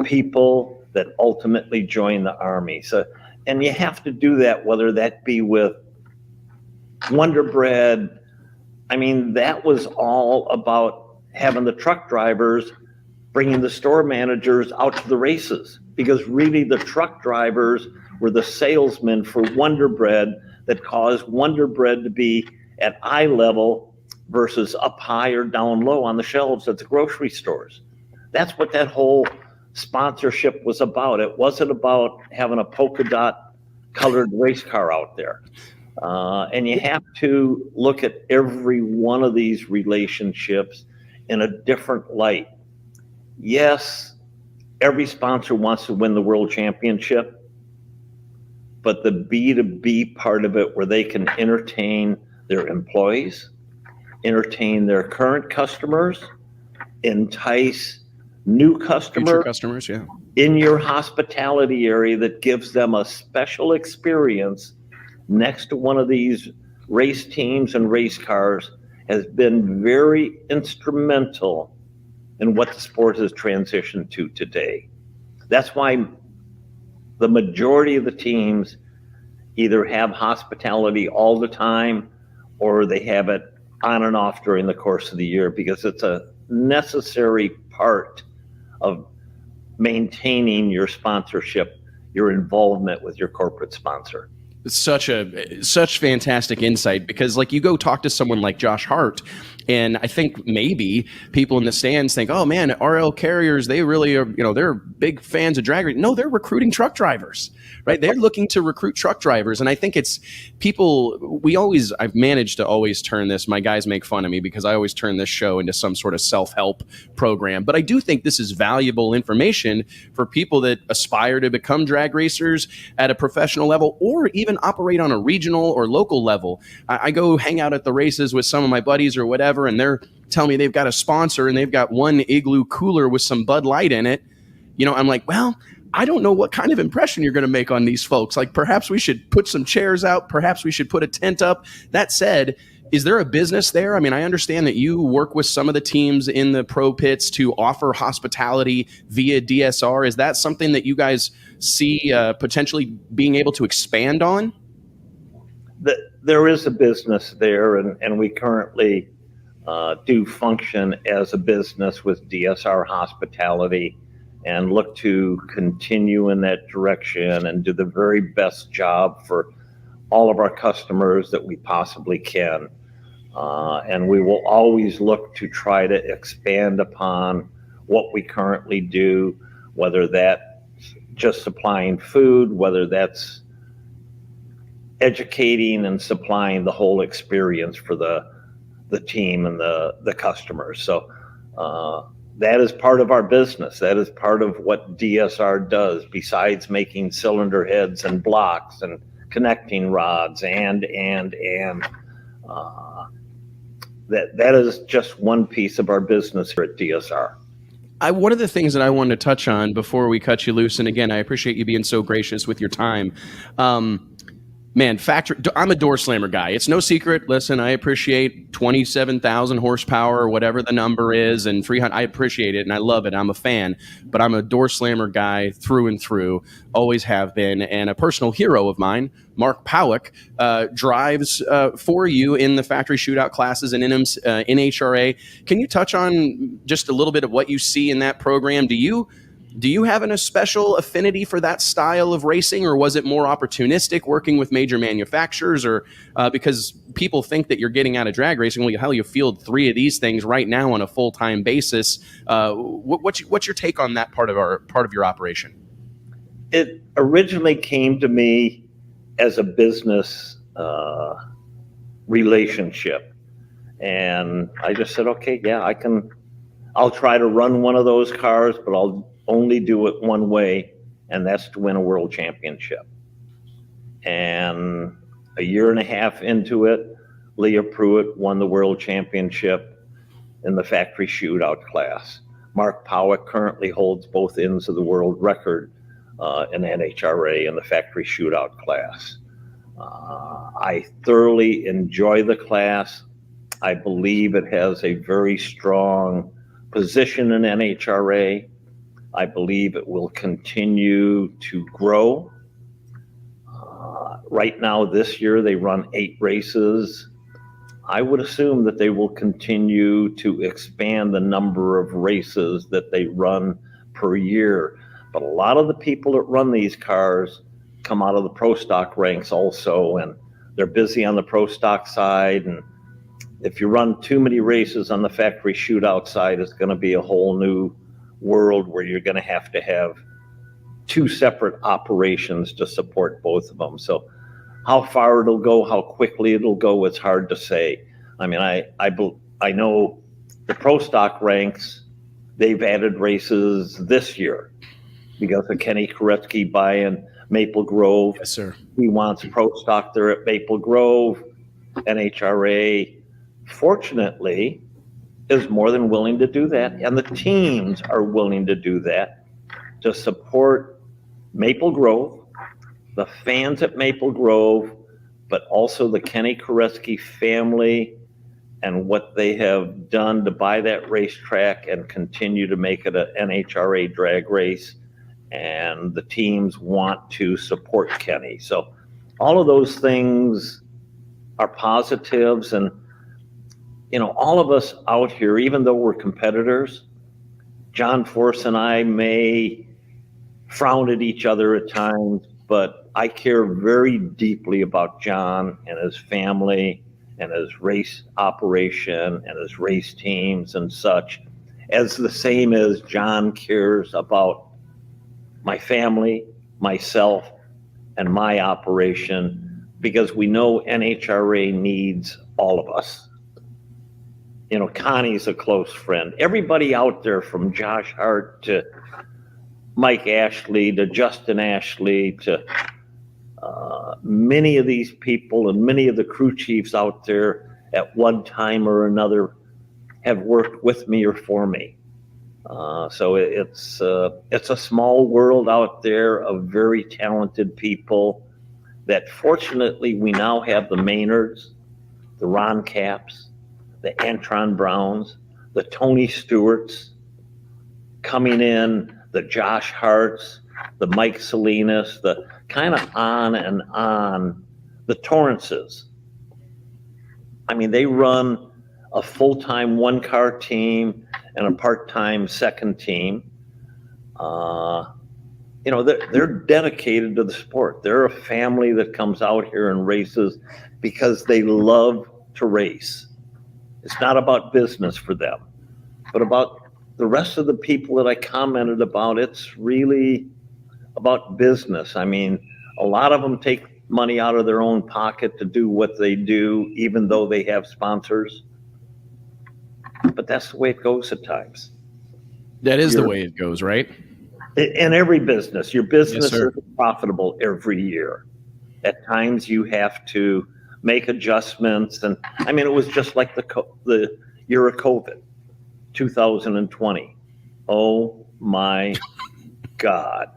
people that ultimately join the Army. So, and you have to do that, whether that be with Wonder Bread. I mean, that was all about having the truck drivers bringing the store managers out to the races, because really the truck drivers were the salesmen for Wonder Bread that caused Wonder Bread to be at eye level versus up high or down low on the shelves at the grocery stores. That's what that whole sponsorship was about. It wasn't about having a polka dot colored race car out there. And you have to look at every one of these relationships in a different light. Yes, every sponsor wants to win the world championship, but the B2B part of it, where they can entertain their employees, entertain their current customers, entice new customers, yeah, in your hospitality area, that gives them a special experience next to one of these race teams and race cars, has been very instrumental in what the sport has transitioned to today. That's why the majority of the teams either have hospitality all the time, or they have it on and off during the course of the year, because it's a necessary part of maintaining your sponsorship, your involvement with your corporate sponsor. such fantastic insight, because like you go talk to someone like Josh Hart, and I think maybe people in the stands think, oh man, RL Carriers, they really are, they're big fans of drag racing. No, they're recruiting truck drivers, right? They're looking to recruit truck drivers. And I think it's people, I've managed to always turn this, my guys make fun of me because I always turn this show into some sort of self-help program. But I do think this is valuable information for people that aspire to become drag racers at a professional level, or even operate on a regional or local level. I go hang out at the races with some of my buddies or whatever, and they're telling me they've got a sponsor and they've got one Igloo cooler with some Bud Light in it. I'm like, well, I don't know what kind of impression you're going to make on these folks. Like, perhaps we should put some chairs out. Perhaps we should put a tent up. That said, is there a business there? I mean, I understand that you work with some of the teams in the pro pits to offer hospitality via DSR. Is that something that you guys see potentially being able to expand on? There is a business there, and we currently do function as a business with DSR Hospitality, and look to continue in that direction and do the very best job for all of our customers that we possibly can. And we will always look to try to expand upon what we currently do, whether that's just supplying food, whether that's educating and supplying the whole experience for the team and the customers. So that is part of our business. That is part of what DSR does, besides making cylinder heads and blocks and connecting rods and that is just one piece of our business here at DSR. One of the things that I wanted to touch on before we cut you loose, and again, I appreciate you being so gracious with your time. Man, I'm a door slammer guy. It's no secret. Listen, I appreciate 27,000 horsepower or whatever the number is, and 300. I appreciate it and I love it. I'm a fan, but I'm a door slammer guy through and through. Always have been, and a personal hero of mine, Mark Powick, drives for you in the factory shootout classes and in NHRA. Can you touch on just a little bit of what you see in that program? Do you have a special affinity for that style of racing, or was it more opportunistic working with major manufacturers, or because people think that you're getting out of drag racing? Well, hell, you field 3 of these things right now on a full-time basis. What's your take on that part of your operation? It originally came to me as a business relationship, and I just said, okay, yeah, I'll try to run one of those cars, but I'll only do it one way, and that's to win a world championship. And a year and a half into it, Leah Pruitt won the world championship in the factory shootout class. Mark Powick currently holds both ends of the world record in NHRA in the factory shootout class. I thoroughly enjoy the class. I believe it has a very strong position in NHRA. I believe it will continue to grow. Right now, this year, they run 8 races. I would assume that they will continue to expand the number of races that they run per year. But a lot of the people that run these cars come out of the pro stock ranks also, and they're busy on the pro stock side. And if you run too many races on the factory shootout side, it's going to be a whole new world where you're going to have 2 separate operations to support both of them. So how far it'll go, how quickly it'll go, it's hard to say. I mean, I know the pro stock ranks, they've added races this year because of Kenny Koretsky buying Maple Grove. Yes, sir. He wants pro stock there at Maple Grove. NHRA, fortunately, is more than willing to do that, and the teams are willing to do that to support Maple Grove, the fans at Maple Grove, but also the Kenny Koretsky family and what they have done to buy that racetrack and continue to make it an NHRA drag race. And the teams want to support Kenny. So all of those things are positives. And all of us out here, even though we're competitors, John Force and I may frown at each other at times, but I care very deeply about John and his family and his race operation and his race teams and such, as the same as John cares about my family, myself, and my operation, because we know NHRA needs all of us. You know, Connie's a close friend. Everybody out there, from Josh Hart to Mike Ashley to Justin Ashley to many of these people and many of the crew chiefs out there at one time or another have worked with me or for me. So it's a small world out there of very talented people that fortunately we now have the Maynards, the Ron Capps, the Antron Browns, the Tony Stewarts coming in, the Josh Harts, the Mike Salinas, the kind of on and on, the Torrances. I mean, they run a full-time one-car team and a part-time second team. You know, they're dedicated to the sport. They're a family that comes out here and races because they love to race. It's not about business for them, but about the rest of the people that I commented about. It's really about business. I mean, a lot of them take money out of their own pocket to do what they do, even though they have sponsors. But that's the way it goes at times. That is the way it goes, right? In every business, your business Yes, sir. isn't profitable every year. At times you have to make adjustments. And I mean, it was just like the year of COVID, 2020. Oh my God.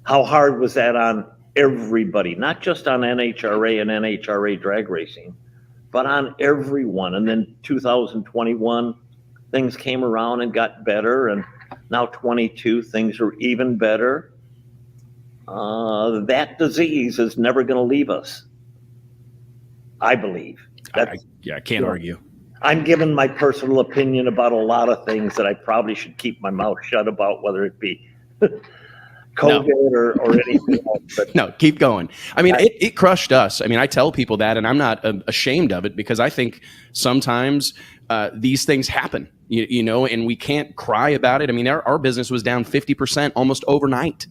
How hard was that on everybody? Not just on NHRA and NHRA drag racing, but on everyone. And then 2021, things came around and got better. And now 22, things are even better. That disease is never going to leave us, I believe. I can't argue. I'm giving my personal opinion about a lot of things that I probably should keep my mouth shut about, whether it be COVID or anything else. But no, keep going. I mean, it crushed us. I mean, I tell people that, and I'm not ashamed of it, because I think sometimes these things happen, you know, and we can't cry about it. I mean, our business was down 50% almost overnight,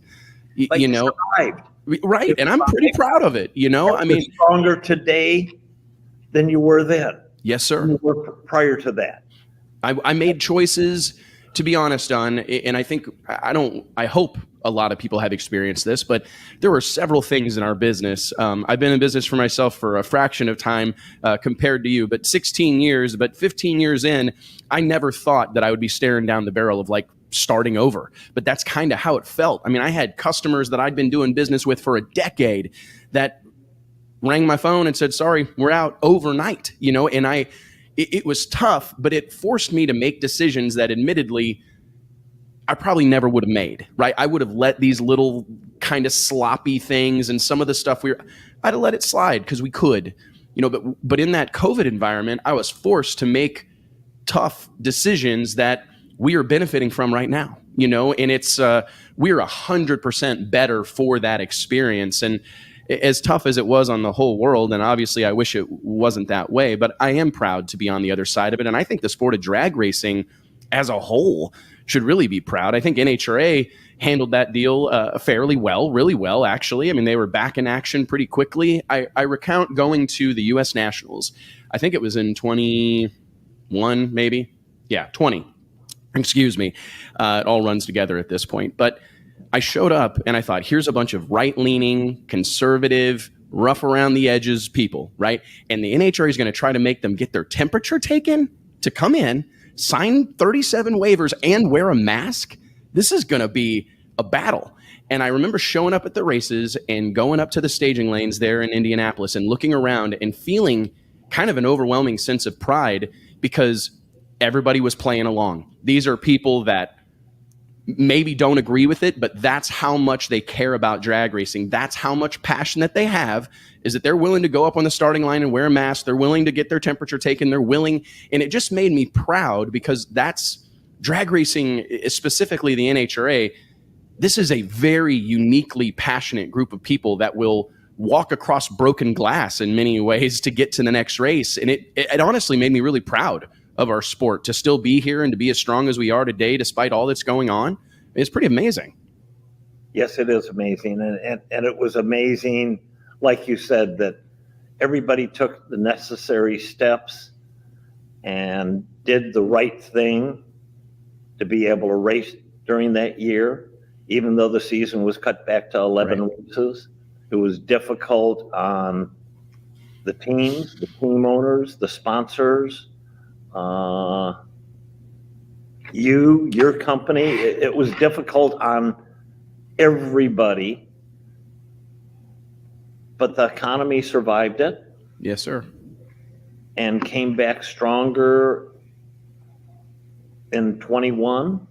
you know, survived. Right. And I'm pretty proud of it. You know, I mean, stronger today than you were then. Yes, sir. You were prior to that. I made choices, to be honest, on, and I think I hope a lot of people have experienced this, but there were several things in our business. I've been in business for myself for a fraction of time compared to you, but 16 years, but 15 years in, I never thought that I would be staring down the barrel of like starting over, but that's kind of how it felt. I mean, I had customers that I'd been doing business with for a decade that rang my phone and said, sorry, we're out overnight, you know, and it was tough, but it forced me to make decisions that admittedly I probably never would have made, right? I would have let these little kind of sloppy things and some of the stuff I'd have let it slide because we could, you know, but in that COVID environment, I was forced to make tough decisions that we are benefiting from right now, you know, and it's, we're 100% better for that experience. And as tough as it was on the whole world, and obviously I wish it wasn't that way, but I am proud to be on the other side of it. And I think the sport of drag racing as a whole should really be proud. I think NHRA handled that deal fairly well, really well, actually. I mean, they were back in action pretty quickly. I recount going to the U.S. Nationals. I think it was in 21, maybe. Yeah, 20. Excuse me. It all runs together at this point. But I showed up and I thought, here's a bunch of right-leaning, conservative, rough around the edges people, right? And the NHRA is going to try to make them get their temperature taken to come in, sign 37 waivers, and wear a mask. This is going to be a battle. And I remember showing up at the races and going up to the staging lanes there in Indianapolis and looking around and feeling kind of an overwhelming sense of pride because everybody was playing along. These are people that maybe don't agree with it, but that's how much they care about drag racing. That's how much passion that they have, is that they're willing to go up on the starting line and wear a mask. They're willing to get their temperature taken. They're willing. And it just made me proud because that's drag racing, specifically the NHRA. this is a very uniquely passionate group of people that will walk across broken glass in many ways to get to the next race. And it honestly made me really proud of our sport to still be here and to be as strong as we are today, despite all that's going on. It's pretty amazing. Yes, it is amazing. And it was amazing, like you said, that everybody took the necessary steps and did the right thing to be able to race during that year, even though the season was cut back to 11 races. It was difficult on the teams, the team owners, the sponsors, your company. It was difficult on everybody, but the economy survived it. Yes, sir. And came back stronger in 21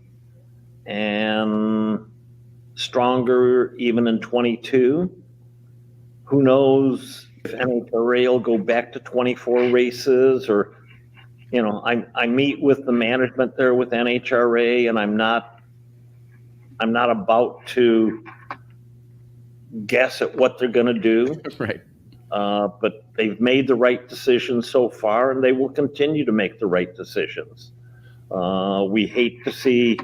and stronger even in 22. Who knows if NHRA will go back to 24 races, or, you know, I meet with the management there with NHRA, and I'm not about to guess at what they're going to do. Right. But they've made the right decisions so far, and they will continue to make the right decisions. We hate to see,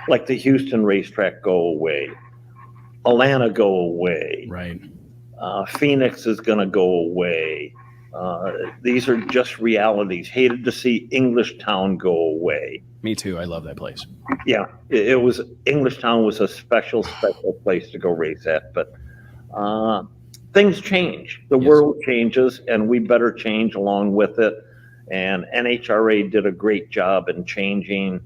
like, the Houston racetrack go away, Atlanta go away. Right. Phoenix is going to go away. These are just realities. Hated to see Englishtown go away. Me too. I love that place. Yeah, it was, Englishtown was a special place to go race at. But things change. The world changes, and we better change along with it. And NHRA did a great job in changing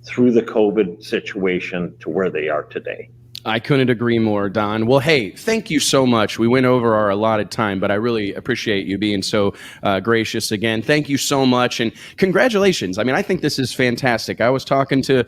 through the COVID situation to where they are today. I couldn't agree more, Don. Well, hey, thank you so much. We went over our allotted time, but I really appreciate you being so gracious again. Thank you so much, and congratulations. I mean, I think this is fantastic. I was talking to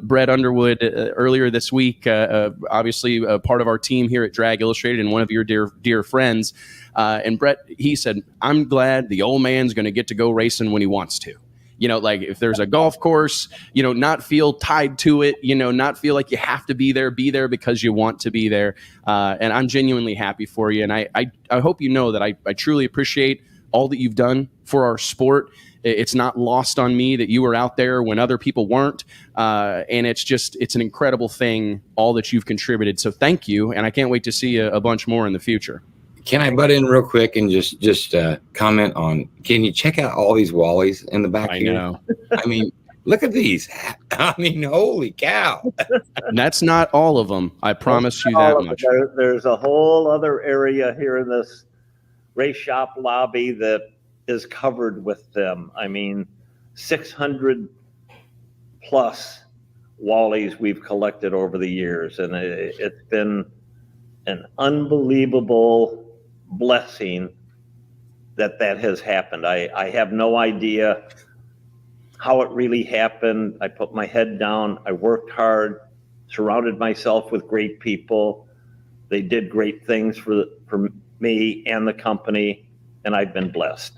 Brett Underwood earlier this week, obviously a part of our team here at Drag Illustrated and one of your dear friends. And Brett, he said, I'm glad the old man's going to get to go racing when he wants to. You know, like if there's a golf course, you know, not feel tied to it, you know, not feel like you have to be there because you want to be there. And I'm genuinely happy for you. And I hope you know that I truly appreciate all that you've done for our sport. It's not lost on me that you were out there when other people weren't. And it's an incredible thing, all that you've contributed. So thank you. And I can't wait to see a bunch more in the future. Can I butt in real quick and just comment on, can you check out all these Wallies in the back here? I know. I mean, look at these. I mean, holy cow. That's not all of them. I promise you that much. There's a whole other area here in this race shop lobby that is covered with them. I mean, 600 plus Wallies we've collected over the years. And it's been an unbelievable blessing that has happened. I have no idea how it really happened. I put my head down. I worked hard, surrounded myself with great people. They did great things for me and the company, and I've been blessed.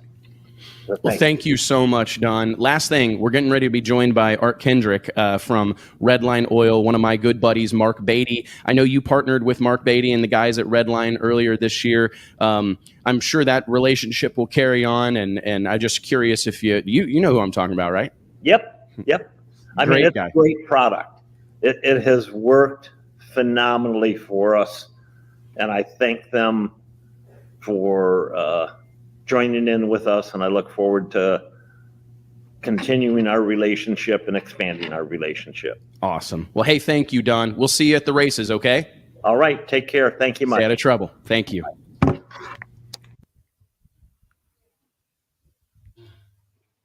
Well, thank you so much, Don. Last thing, we're getting ready to be joined by Art Kendrick from Redline Oil, one of my good buddies, Mark Beatty. I know you partnered with Mark Beatty and the guys at Redline earlier this year. I'm sure that relationship will carry on, and I'm just curious if you know who I'm talking about, right? Yep. I mean, it's a great product. It has worked phenomenally for us, and I thank them for joining in with us, and I look forward to continuing our relationship and expanding our relationship. Awesome. Well, hey, thank you, Don. We'll see you at the races, okay? All right. Take care. Thank you, Mike. Stay out of trouble. Thank you.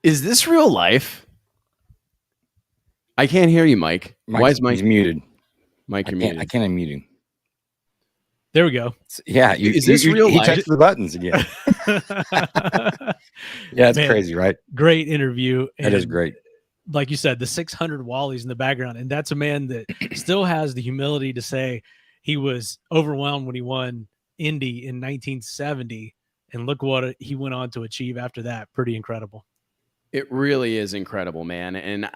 Is this real life? I can't hear you, Mike. Why is Mike muted? Mike, you're muted. I can't unmute him. There we go. Yeah, is this real life? He touched the buttons again. Yeah, it's crazy, right? Great interview. It is great. Like you said, the 600 Wallies in the background, and that's a man that still has the humility to say he was overwhelmed when he won Indy in 1970, and look what he went on to achieve after that. Pretty incredible. It really is incredible, man. And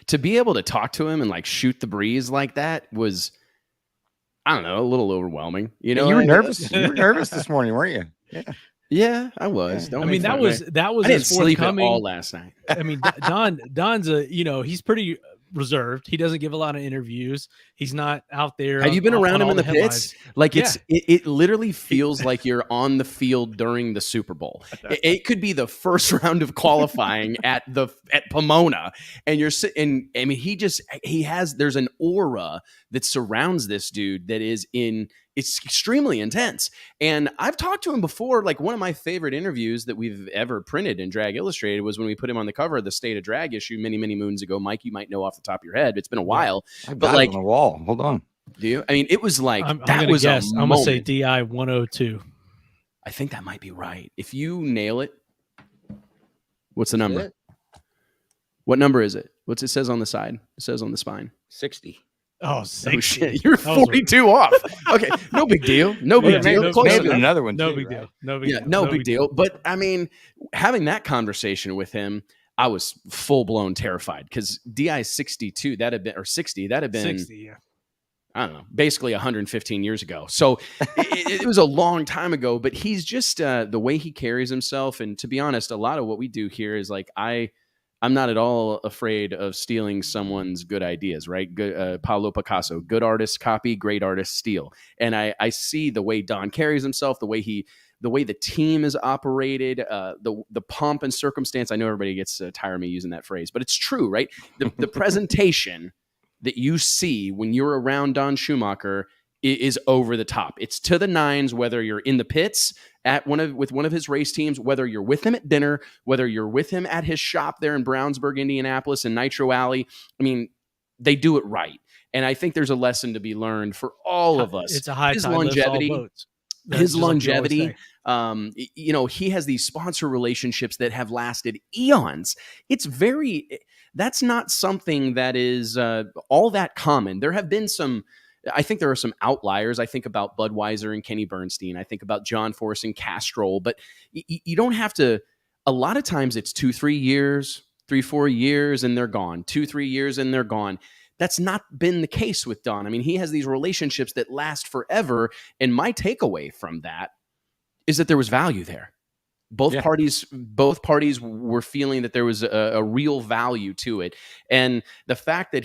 to be able to talk to him and like shoot the breeze like that was, I don't know, a little overwhelming. You know, you were nervous. You were nervous this morning, weren't you? Yeah. Yeah, I was. I mean, that was I didn't sleep at all last night. I mean, Don's he's pretty reserved. He doesn't give a lot of interviews. He's not out there. Have you been around him in the pits? Like it literally feels like you're on the field during the Super Bowl. It could be the first round of qualifying at Pomona, and you're sitting. I mean, there's an aura that surrounds this dude that is it's extremely intense. And I've talked to him before. Like one of my favorite interviews that we've ever printed in Drag Illustrated was when we put him on the cover of the State of Drag issue many, many moons ago. Mike, you might know off the top of your head. It's been a while. I've got it on the wall. Hold on. Do you? I mean, it was like I'm going to say DI 102. I think that might be right. If you nail it, what's the number? What number is it? What's it says on the side? It says on the spine. 60. Oh, 60. Oh shit! You're 42 off. Okay, no big deal. No big deal. Maybe another one. No too, big right? deal. No big deal. No big deal. But I mean, having that conversation with him, I was full blown terrified because DI 62. That had been 60. That had been 60. Yeah. I don't know, basically 115 years ago. So it was a long time ago. But he's just the way he carries himself, and to be honest, a lot of what we do here is like I'm not at all afraid of stealing someone's good ideas, right? Good, Pablo Picasso, good artist copy, great artist steal. And I see the way Don carries himself, the way the team is operated, the pomp and circumstance. I know everybody gets tired of me using that phrase, but it's true, right? The presentation that you see when you're around Don Schumacher is over the top. It's to the nines, whether you're in the pits with one of his race teams, whether you're with him at dinner, whether you're with him at his shop there in Brownsburg, Indianapolis, and Nitro Alley. I mean, they do it right. And I think there's a lesson to be learned for all of us. It's a high his tide longevity. lifts all boats. His longevity, he has these sponsor relationships that have lasted eons. That's not something that is all that common. There have been I think there are some outliers. I think about Budweiser and Kenny Bernstein. I think about John Force and Castrol, but you don't have to, a lot of times it's 2-3 years, 3-4 years, and they're gone. 2-3 years and they're gone. That's not been the case with Don. I mean, he has these relationships that last forever. And my takeaway from that is that there was value there. Both parties were feeling that there was a real value to it. And the fact that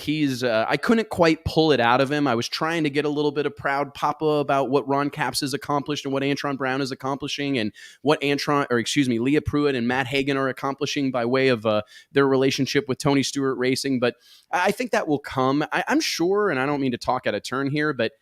I couldn't quite pull it out of him. I was trying to get a little bit of proud papa about what Ron Capps has accomplished and what Antron Brown is accomplishing and what Leah Pruitt and Matt Hagan are accomplishing by way of their relationship with Tony Stewart Racing. But I think that will come. I'm sure, and I don't mean to talk out of turn here, but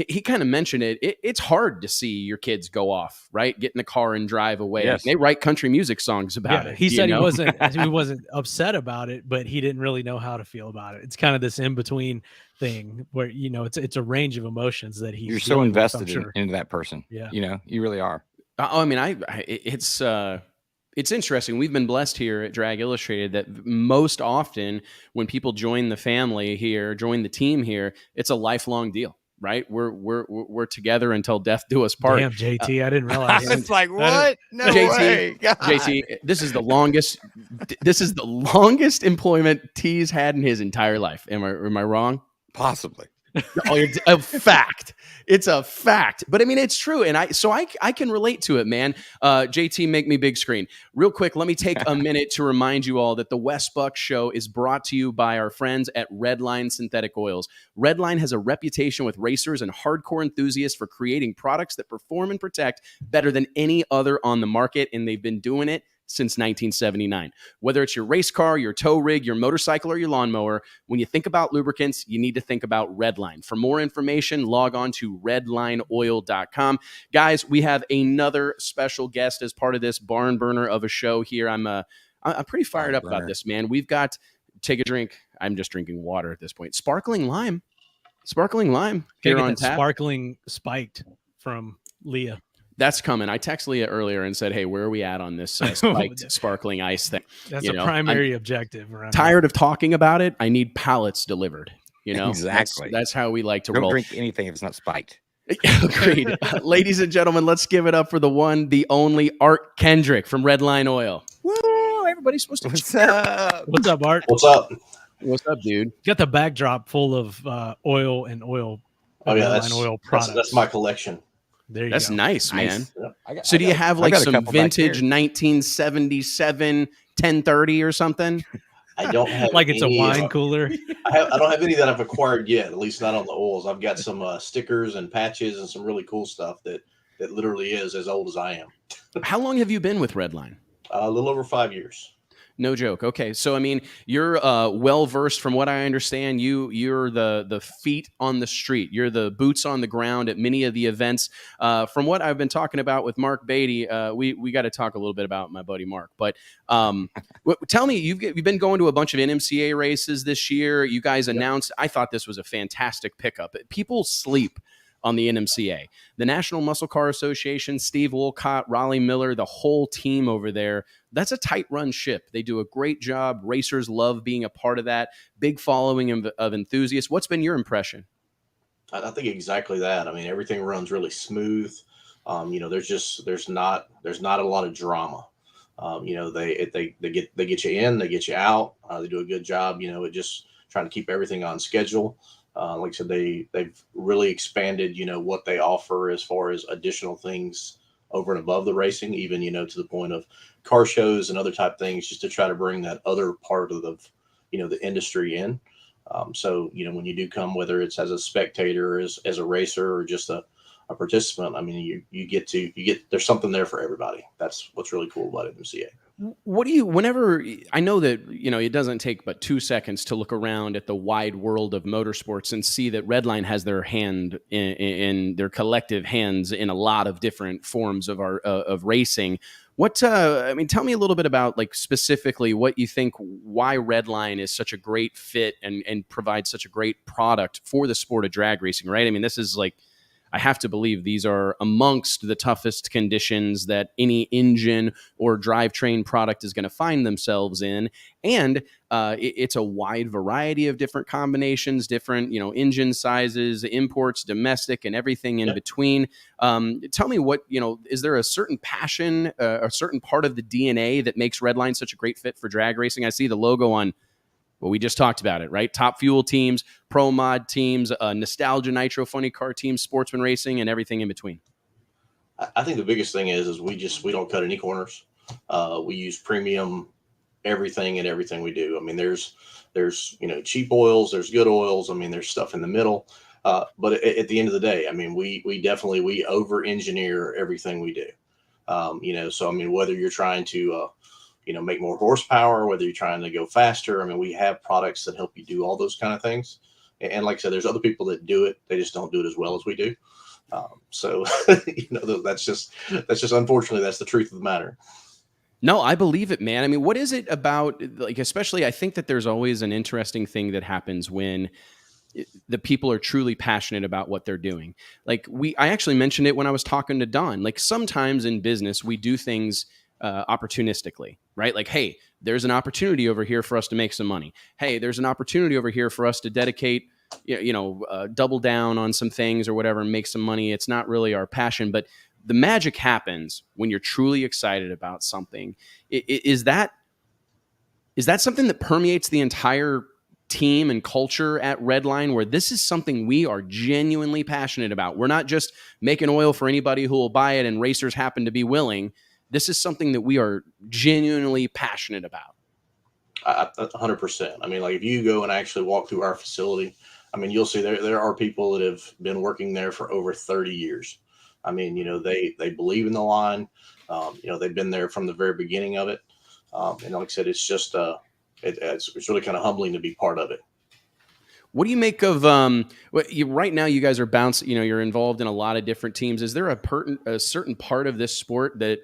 he kind of mentioned it. It's hard to see your kids go off, right? Get in the car and drive away. Yes. They write country music songs about it. He said he wasn't upset about it, but he didn't really know how to feel about it. It's kind of this in between thing where it's a range of emotions that you're so invested into that person. Yeah, you really are. I mean, it's interesting. We've been blessed here at Drag Illustrated that most often when people join the family here, join the team here, it's a lifelong deal. Right, we're together until death do us part. Damn, JT, I didn't realize. It's like what? No JT, way, God. JT. This is the longest. This is the longest employment T's had in his entire life. Am I wrong? Possibly. A fact. It's a fact. But I mean, it's true. And I can relate to it, man. JT, make me big screen. Real quick, let me take a minute to remind you all that the Wes Buck Show is brought to you by our friends at Redline Synthetic Oils. Redline has a reputation with racers and hardcore enthusiasts for creating products that perform and protect better than any other on the market, and they've been doing it since 1979. Whether it's your race car, your tow rig, your motorcycle, or your lawnmower, when you think about lubricants, you need to think about Redline. For more information, log on to redlineoil.com. Guys, we have another special guest as part of this barn burner of a show here. I'm pretty fired up about this, man. We've got, take a drink. I'm just drinking water at this point. Sparkling lime here on tap. Sparkling spiked from Leah. That's coming. I texted Leah earlier and said, hey, where are we at on this spiked sparkling ice thing? That's primary objective. Tired of talking about it. I need pallets delivered. Exactly. That's how we like to Don't roll. drink anything if it's not spiked. Agreed. Ladies and gentlemen, let's give it up for the one, the only Art Kendrick from Redline Oil. Woo! everybody's supposed to. What's up? What's up, Art? What's up? What's up, dude? Got the backdrop full of oil and oil. Oh yeah, Redline Oil products. That's my collection. There you That's go. nice, man. So Do you have like some vintage here. 1977 1030 or something? I don't have Like it's a any, wine cooler. I don't have any that I've acquired yet. At least not on the oils. I've got some stickers and patches and some really cool stuff that literally is as old as I am. How long have you been with Redline? A little over 5 years. No joke. Okay, so I mean, you're well versed. From what I understand, you're the feet on the street. You're the boots on the ground at many of the events. From what I've been talking about with Mark Beatty, we got to talk a little bit about my buddy Mark. But tell me, you've been going to a bunch of NMCA races this year. You guys announced. I thought this was a fantastic pickup. People sleep on the NMCA, the National Muscle Car Association, Steve Wolcott, Raleigh Miller, the whole team over there. That's a tight run ship. They do a great job. Racers love being a part of that. Big following of enthusiasts. What's been your impression? I think exactly that. I mean, everything runs really smooth. There's not a lot of drama. They get you in, they get you out. They do a good job. At just trying to keep everything on schedule. Like I said, they've really expanded, what they offer as far as additional things over and above the racing, even, to the point of car shows and other type things, just to try to bring that other part of the industry in. So, when you do come, whether it's as a spectator, as a racer, or just a participant, I mean, there's something there for everybody. That's what's really cool about MCA. Whenever I know that, it doesn't take but 2 seconds to look around at the wide world of motorsports and see that Redline has their hand in their collective hands in a lot of different forms of racing. Tell me a little bit about, like, specifically what you think, why Redline is such a great fit and provides such a great product for the sport of drag racing, right? I mean, this is like, I have to believe these are amongst the toughest conditions that any engine or drivetrain product is going to find themselves in. And it's a wide variety of different combinations, different, engine sizes, imports, domestic, and everything in between. Tell me is there a certain passion, a certain part of the DNA that makes Redline such a great fit for drag racing? I see the logo on. Well, we just talked about it, right? Top Fuel teams, Pro Mod teams, Nostalgia Nitro Funny Car teams, Sportsman Racing, and everything in between. I think the biggest thing is we don't cut any corners. We use premium everything we do. I mean, there's cheap oils, there's good oils. I mean, there's stuff in the middle. But at the end of the day, I mean, we over engineer everything we do. So I mean, whether you're trying to make more horsepower, whether you're trying to go faster. I mean, we have products that help you do all those kind of things. And like I said, there's other people that do it. They just don't do it as well as we do. So that's just unfortunately, that's the truth of the matter. No, I believe it, man. I mean, what is it about, like, especially I think that there's always an interesting thing that happens when the people are truly passionate about what they're doing. Like I actually mentioned it when I was talking to Don. Like, sometimes in business, we do things opportunistically, right? Like, hey, there's an opportunity over here for us to make some money. Hey, there's an opportunity over here for us to dedicate, double down on some things or whatever and make some money. It's not really our passion, but the magic happens when you're truly excited about something. Is that something that permeates the entire team and culture at Redline, where this is something we are genuinely passionate about? We're not just making oil for anybody who will buy it and racers happen to be willing. This is something that we are genuinely passionate about. 100%. I mean, like, if you go and actually walk through our facility, I mean, you'll see there are people that have been working there for over 30 years. I mean, they believe in the line. They've been there from the very beginning of it. And like I said, it's just it's really kind of humbling to be part of it. What do you make of right now? You guys are bouncing. You're involved in a lot of different teams. Is there a certain part of this sport that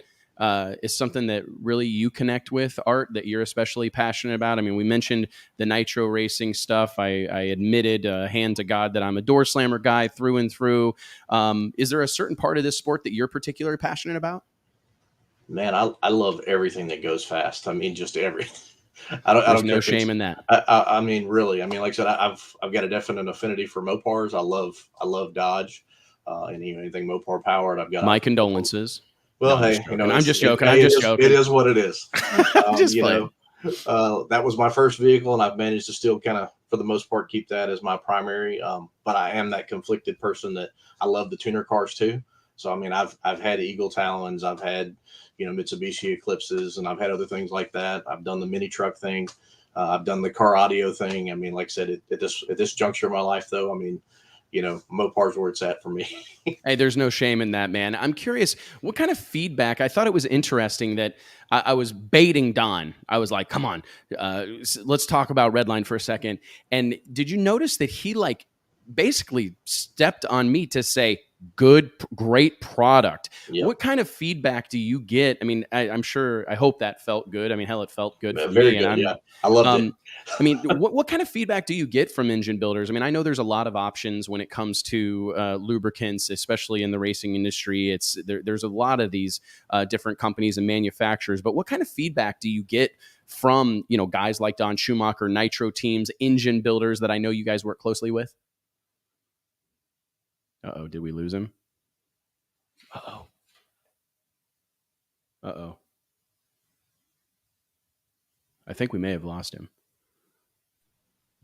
is something that really you connect with, Art, that you're especially passionate about? I mean, we mentioned the nitro racing stuff. I admitted, hand to God, that I'm a door slammer guy through and through. Is there a certain part of this sport that you're particularly passionate about? Man, I love everything that goes fast. I mean, just everything. There's no shame in that. I mean, really. I mean, like I said, I've got a definite affinity for Mopars. I love Dodge, and anything Mopar powered. I've got my condolences. Well, No, hey, I'm just joking. It is what it is. Just you playing. know, that was my first vehicle, and I've managed to still kind of, for the most part, keep that as my primary. But I am that conflicted person that I love the tuner cars too. So I mean, I've had Eagle Talons, I've had Mitsubishi Eclipses, and I've had other things like that. I've done the mini truck thing, I've done the car audio thing. I mean, like I said, at this juncture of my life, though, I mean, Mopar's where it's at for me. Hey, there's no shame in that, man. I'm curious, what kind of feedback? I thought it was interesting that I was baiting Don. I was like, come on, let's talk about Redline for a second. And did you notice that he basically stepped on me to say, great product. Yep. What kind of feedback do you get? I mean, I'm sure, I hope that felt good. I mean, hell, it felt good for very me. Good, and yeah. I loved it. I mean, what kind of feedback do you get from engine builders? I mean, I know there's a lot of options when it comes to lubricants, especially in the racing industry. There's a lot of these different companies and manufacturers, but what kind of feedback do you get from, guys like Don Schumacher, Nitro teams, engine builders that I know you guys work closely with? Uh-oh, did we lose him? Uh-oh. I think we may have lost him.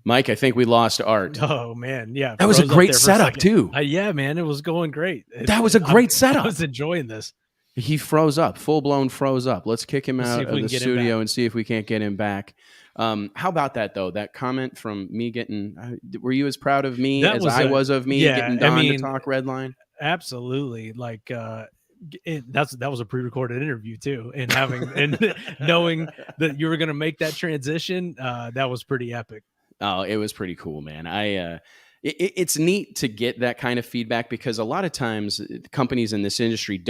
Mike, I think we lost Art. Oh, man. Yeah. That was a great setup, too. Yeah, man. It was going great. That was a great setup. I was enjoying this. He froze up, full-blown froze up. Let's kick him out of the studio and see if we can't get him back. How about that, though? That comment from me getting... were you as proud of me as I was of me getting Don to talk Redline? Absolutely. Like, that was a pre-recorded interview, too. And and knowing that you were going to make that transition, that was pretty epic. Oh, it was pretty cool, man. It's neat to get that kind of feedback because a lot of times companies in this industry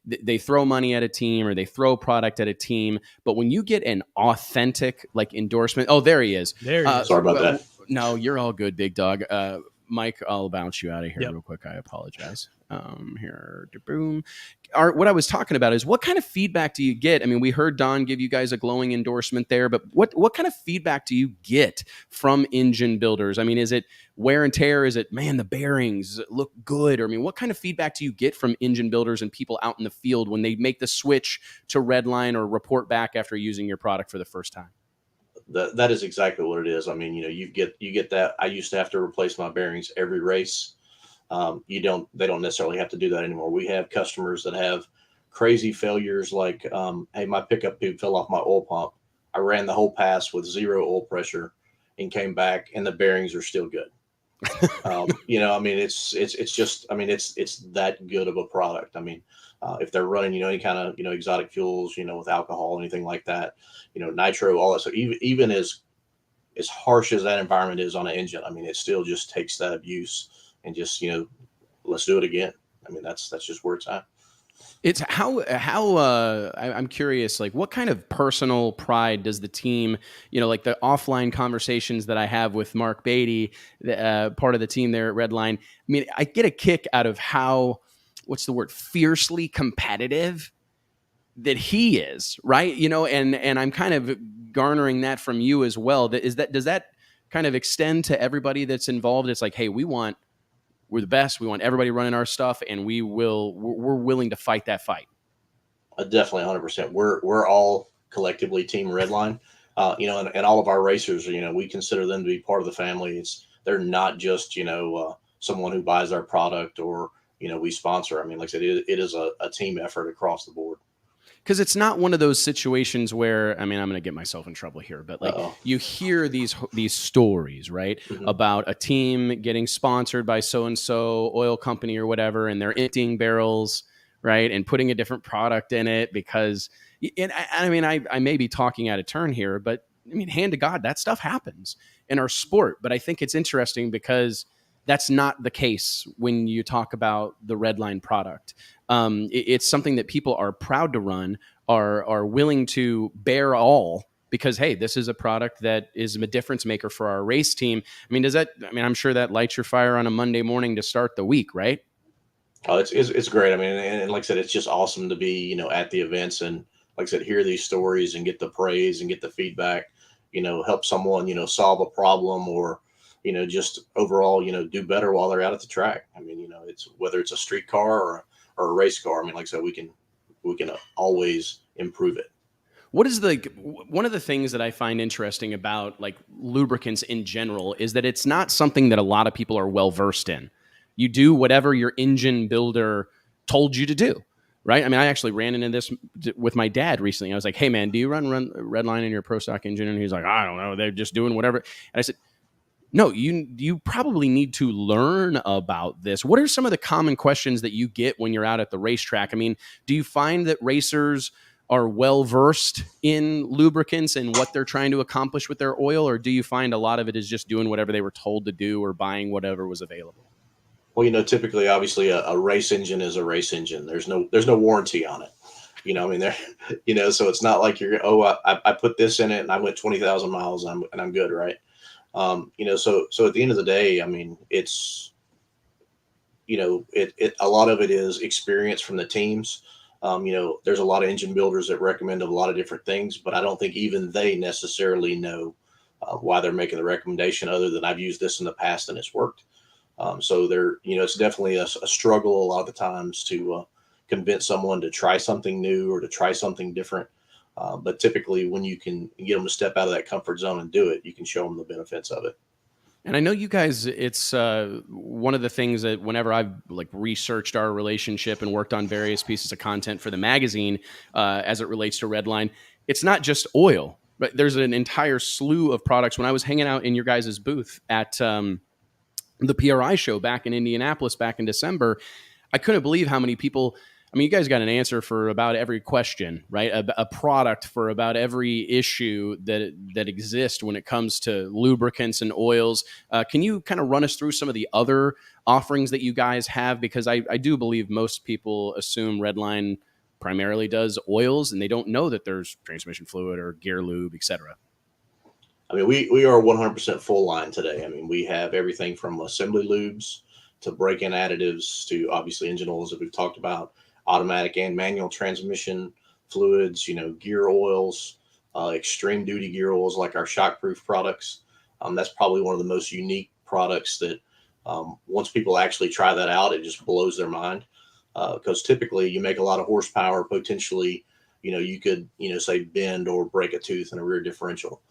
they throw money at a team or they throw product at a team. But when you get an authentic endorsement, oh, there he is. There he is. Sorry about that. No, you're all good, big dog. Mike, I'll bounce you out of here real quick. I apologize. Here, boom. Art, what I was talking about is what kind of feedback do you get? I mean, we heard Don give you guys a glowing endorsement there, but what kind of feedback do you get from engine builders? I mean, is it wear and tear? Is it, man, the bearings look good? Or I mean, what kind of feedback do you get from engine builders and people out in the field when they make the switch to Redline or report back after using your product for the first time? That is exactly what it is. I mean, you get that. I used to have to replace my bearings every race. They don't necessarily have to do that anymore. We have customers that have crazy failures like, hey, my pickup tube fell off my oil pump. I ran the whole pass with 0 oil pressure and came back and the bearings are still good. I mean, it's just, I mean, it's that good of a product. I mean, if they're running, any kind of, exotic fuels, with alcohol, anything like that, nitro, all that. So even as harsh as that environment is on an engine, I mean, it still just takes that abuse and just, let's do it again. I mean, that's just where it's at. It's how I'm curious, like what kind of personal pride does the team, like the offline conversations that I have with Mark Beatty, part of the team there at Redline. I mean, I get a kick out of how, what's the word, fiercely competitive that he is, right? And I'm kind of garnering that from you as well. Does that kind of extend to everybody that's involved? It's like, hey, we're the best. We want everybody running our stuff, and we're willing to fight that fight. Definitely 100%. We're all collectively Team Redline, and all of our racers, we consider them to be part of the family. They're not just, someone who buys our product or, we sponsor. I mean, like I said, it is a team effort across the board. Because it's not one of those situations where, I mean, I'm going to get myself in trouble here, but you hear these stories, right? Mm-hmm. About a team getting sponsored by so-and-so oil company or whatever, and they're emptying barrels, right? And putting a different product in it because, I mean, I may be talking out of turn here, but I mean, hand to God, that stuff happens in our sport. But I think it's interesting because that's not the case when you talk about the Redline product. It's something that people are proud to run, are willing to bear all because, hey, this is a product that is a difference maker for our race team. I mean, I'm sure that lights your fire on a Monday morning to start the week, right? Oh, it's great. I mean, and like I said, it's just awesome to be, at the events and like I said, hear these stories and get the praise and get the feedback, help someone, solve a problem or, just overall, do better while they're out at the track. I mean, it's whether it's a street car or a race car. I mean, like I said, we can always improve it. What is one of the things that I find interesting about like lubricants in general is that it's not something that a lot of people are well versed in. You do whatever your engine builder told you to do, right? I mean, I actually ran into this with my dad recently. I was like, "Hey, man, do you run Redline in your Pro Stock engine?" And he's like, "I don't know. They're just doing whatever." And I said, "No, you probably need to learn about this. What are some of the common questions that you get when you're out at the racetrack? I mean, do you find that racers are well versed in lubricants and what they're trying to accomplish with their oil, or do you find a lot of it is just doing whatever they were told to do or buying whatever was available?" Well, typically, obviously, a race engine is a race engine. There's no warranty on it. I mean, so it's not like I put this in it and I went 20,000 miles and I'm good, right? So at the end of the day, I mean, it's, a lot of it is experience from the teams. There's a lot of engine builders that recommend a lot of different things, but I don't think even they necessarily know why they're making the recommendation other than I've used this in the past and it's worked. So it's definitely a struggle a lot of the times to convince someone to try something new or to try something different. But typically when you can get them to step out of that comfort zone and do it, you can show them the benefits of it. And I know you guys, it's one of the things that whenever I've like researched our relationship and worked on various pieces of content for the magazine as it relates to Redline, it's not just oil, but there's an entire slew of products. When I was hanging out in your guys' booth at the PRI show back in Indianapolis back in December, I couldn't believe how many people, I mean, you guys got an answer for about every question, right? A product for about every issue that exists when it comes to lubricants and oils. Can you kind of run us through some of the other offerings that you guys have? Because I do believe most people assume Redline primarily does oils, and they don't know that there's transmission fluid or gear lube, etc. I mean, we are 100% full line today. I mean, we have everything from assembly lubes to break-in additives to obviously engine oils that we've talked about, automatic and manual transmission fluids, gear oils, extreme duty gear oils like our shockproof products. That's probably one of the most unique products that once people actually try that out, it just blows their mind. Because typically you make a lot of horsepower, potentially, you could, say bend or break a tooth in a rear differential.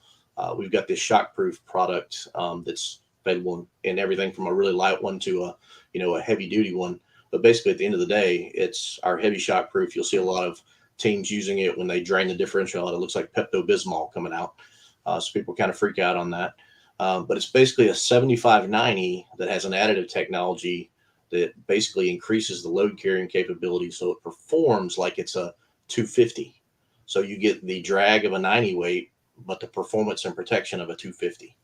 We've got this shockproof product that's available in everything from a really light one to a heavy duty one. But basically, at the end of the day, it's our heavy shockproof. You'll see a lot of teams using it when they drain the differential out. It looks like Pepto-Bismol coming out. So people kind of freak out on that. But it's basically a 7590 that has an additive technology that basically increases the load carrying capability. So it performs like it's a 250. So you get the drag of a 90 weight, but the performance and protection of a 250.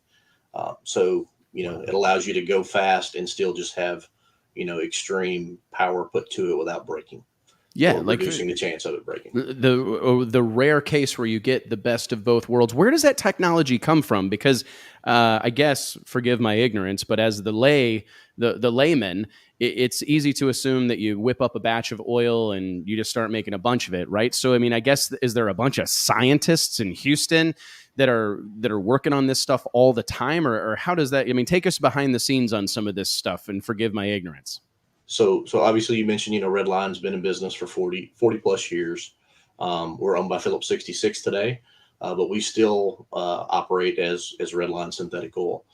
So, it allows you to go fast and still just have, extreme power put to it without breaking. Yeah, like reducing the chance of it breaking. The rare case where you get the best of both worlds. Where does that technology come from? Because I guess, forgive my ignorance, but as the layman, it's easy to assume that you whip up a batch of oil and you just start making a bunch of it, right? So, I mean, I guess, is there a bunch of scientists in Houston that are working on this stuff all the time, or how does that? I mean, take us behind the scenes on some of this stuff, and forgive my ignorance. So obviously you mentioned, Redline's been in business for 40 plus years. We're owned by Phillips 66 today, but we still operate as Redline Synthetic Oil.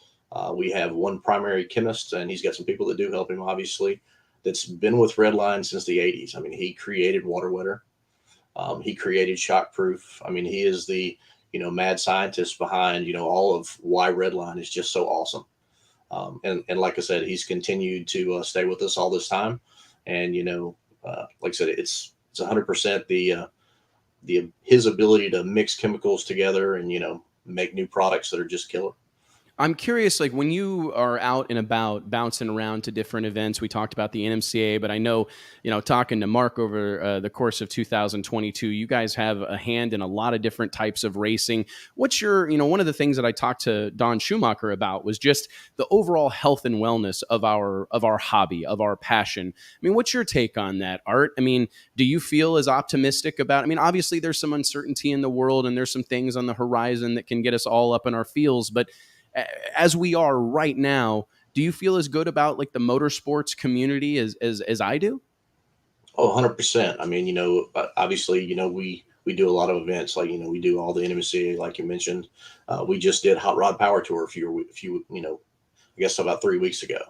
We have one primary chemist, and he's got some people that do help him, obviously, that's been with Redline since the 80s. I mean, he created Water Wetter. He created Shockproof. I mean, he is the, mad scientist behind, all of why Redline is just so awesome. And like I said, he's continued to stay with us all this time. And, like I said, it's 100% his ability to mix chemicals together and, make new products that are just killer. I'm curious, like when you are out and about bouncing around to different events, we talked about the NMCA, but I know, talking to Mark over the course of 2022, you guys have a hand in a lot of different types of racing. What's your, one of the things that I talked to Don Schumacher about was just the overall health and wellness of our hobby, of our passion. I mean, what's your take on that, Art? I mean, do you feel as optimistic about, I mean, obviously there's some uncertainty in the world and there's some things on the horizon that can get us all up in our feels, but as we are right now, do you feel as good about like the motorsports community as I do? Oh, 100%. I mean, obviously, we do a lot of events, like, we do all the NMCA, like you mentioned. We just did Hot Rod Power Tour a few, I guess about 3 weeks ago.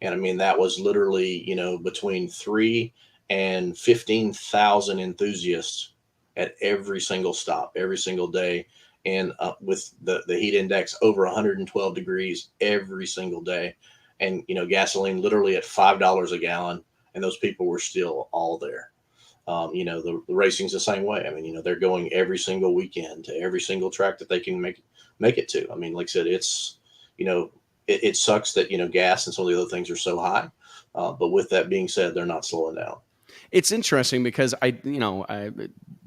And I mean, that was literally, between 3 and 15,000 enthusiasts at every single stop, every single day. And with the heat index over 112 degrees every single day. And, gasoline literally at $5 a gallon. And those people were still all there. The racing's the same way. I mean, they're going every single weekend to every single track that they can make it to. I mean, like I said, it's, it sucks that, gas and some of the other things are so high. But with that being said, they're not slowing down. It's interesting because I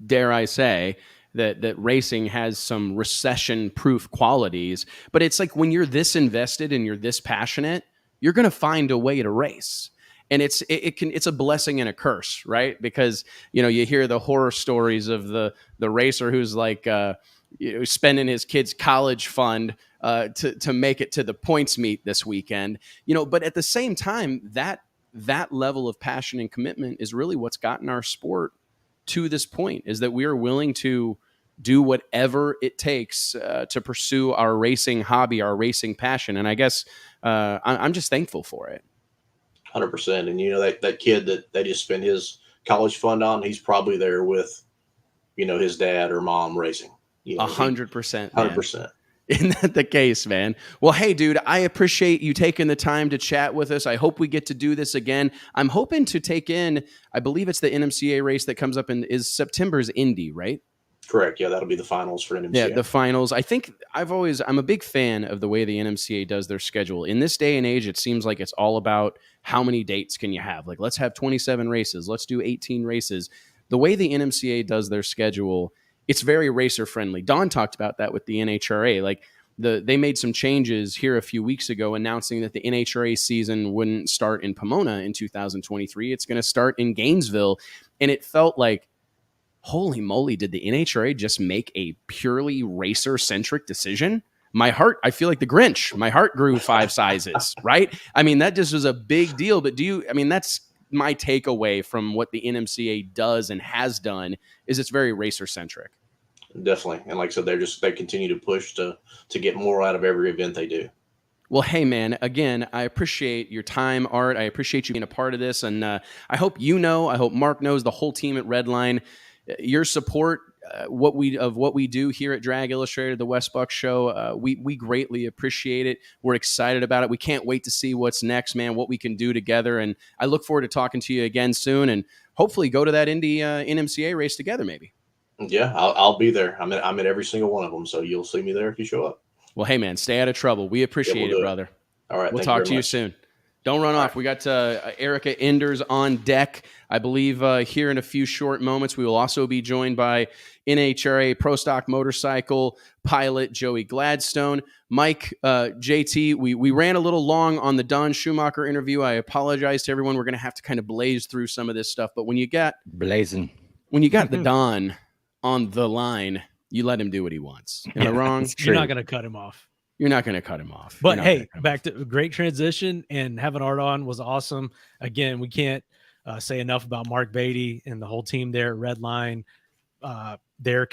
dare I say that racing has some recession-proof qualities, but it's like when you're this invested and you're this passionate, you're going to find a way to race. And it's a blessing and a curse, right? Because, you hear the horror stories of the racer who's like, spending his kid's college fund to make it to the points meet this weekend, but at the same time, that level of passion and commitment is really what's gotten our sport to this point, is that we are willing to do whatever it takes to pursue our racing hobby, our racing passion. And I guess I'm just thankful for it. 100%. And that kid that they just spent his college fund on, he's probably there with, his dad or mom racing. 100%. 100%. Isn't that the case, man? Well, hey, dude, I appreciate you taking the time to chat with us. I hope we get to do this again. I'm hoping to take in, I believe it's the NMCA race that comes up is September's Indy, right? Correct. Yeah, that'll be the finals for NMCA. Yeah, the finals. I think I'm a big fan of the way the NMCA does their schedule. In this day and age, it seems like it's all about how many dates can you have. Like, let's have 27 races. Let's do 18 races. The way the NMCA does their schedule, it's very racer friendly. Don talked about that with the NHRA. Like, they made some changes here a few weeks ago announcing that the NHRA season wouldn't start in Pomona in 2023. It's going to start in Gainesville. And it felt like, holy moly, did the NHRA just make a purely racer-centric decision? I feel like the Grinch. My heart grew 5 sizes, right? I mean, that just was a big deal. But that's my takeaway from what the NMCA does and has done, is it's very racer-centric. Definitely. And like I said, they continue to push to get more out of every event they do. Well, hey, man, again, I appreciate your time, Art. I appreciate you being a part of this. And I hope I hope Mark knows, the whole team at Redline, your support, what we do here at Drag Illustrated, the Wes Buck Show, we greatly appreciate it. We're excited about it. We can't wait to see what's next, man, what we can do together. And I look forward to talking to you again soon, and hopefully go to that Indy NMCA race together, maybe. Yeah, I'll be there. I'm at every single one of them, so you'll see me there if you show up. Well, hey, man, stay out of trouble. We appreciate it, brother. All right, we'll talk to you soon. Don't run off. We got Erica Enders on deck. I believe here in a few short moments, we will also be joined by NHRA Pro Stock Motorcycle pilot Joey Gladstone. Mike, JT, we ran a little long on the Don Schumacher interview. I apologize to everyone. We're going to have to kind of blaze through some of this stuff. But when you got the Don on the line, you let him do what he wants. Am I wrong? You're not going to cut him off. You're not going to cut him off. But hey, back to great transition, and having Art on was awesome. Again, we can't say enough about Mark Beatty and the whole team there at Redline. They're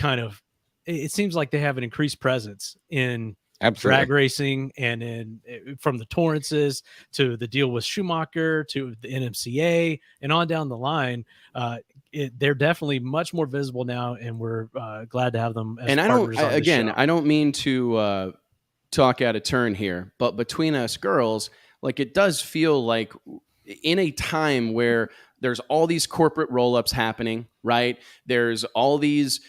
it seems like they have an increased presence in drag racing, and from the Torrances to the deal with Schumacher to the NMCA and on down the line. They're definitely much more visible now, and we're glad to have them as partners on the show. I don't mean to talk out of turn here, but between us girls, like, it does feel like in a time where there's all these corporate roll-ups happening, right? There's all these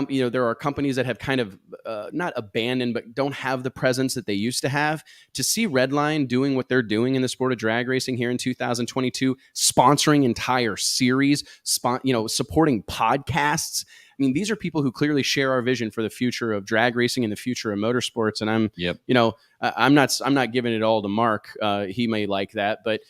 there are companies that have kind of not abandoned, but don't have the presence that they used to have. To see Redline doing what they're doing in the sport of drag racing here in 2022, sponsoring entire series, supporting podcasts. I mean, these are people who clearly share our vision for the future of drag racing and the future of motorsports. And I'm, I'm not giving it all to Mark. He may like that, but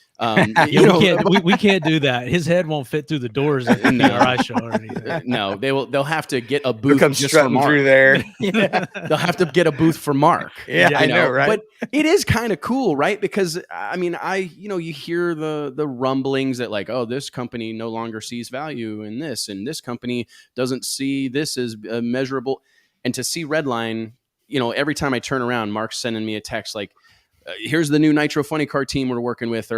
we can't do that. His head won't fit through the doors at the PRI show or anything. No, they'll have to get a booth come just for Mark. through there. They'll have to get a booth for Mark. Yeah, I know, right? But it is kind of cool, right? Because I mean, you hear the rumblings that like, oh, this company no longer sees value in this, and this company doesn't see this as measurable. And to see Redline, every time I turn around, Mark's sending me a text like, here's the new Nitro Funny Car team we're working with,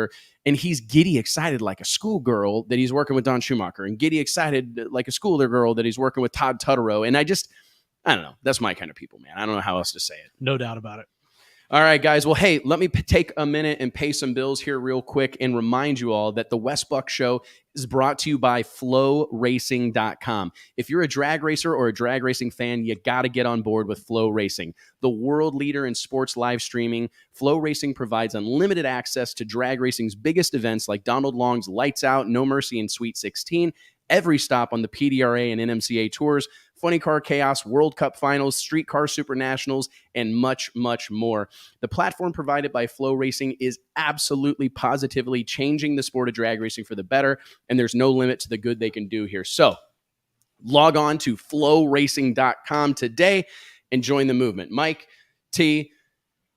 and he's giddy excited like a schoolgirl that he's working with Don Schumacher, and giddy excited like a schoolgirl that he's working with Todd Tutterow. And I don't know. That's my kind of people, man. I don't know how else to say it. No doubt about it. All right, guys. Well, hey, let me take a minute and pay some bills here real quick and remind you all that the Wes Buck Show is brought to you by FlowRacing.com. If you're a drag racer or a drag racing fan, you got to get on board with Flow Racing. The world leader in sports live streaming, Flow Racing provides unlimited access to drag racing's biggest events like Donald Long's Lights Out, No Mercy, and Sweet 16, every stop on the PDRA and NMCA tours, Funny Car Chaos, World Cup Finals, Streetcar Super Nationals, and much, much more. The platform provided by Flow Racing is absolutely positively changing the sport of drag racing for the better, and there's no limit to the good they can do here. So log on to flowracing.com today and join the movement. Mike, T,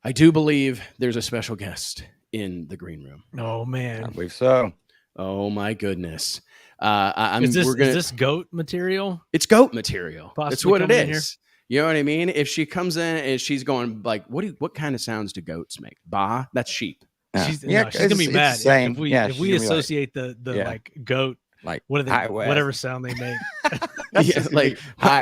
I do believe there's a special guest in the green room. Oh, man. I believe so. Oh, my goodness. Is this goat material? It's goat material. That's what it is. Here? You know what I mean? If she comes in and she's going like, what kind of sounds do goats make? Bah, that's sheep. She's gonna be mad if we associate the like goat, like whatever sound they make.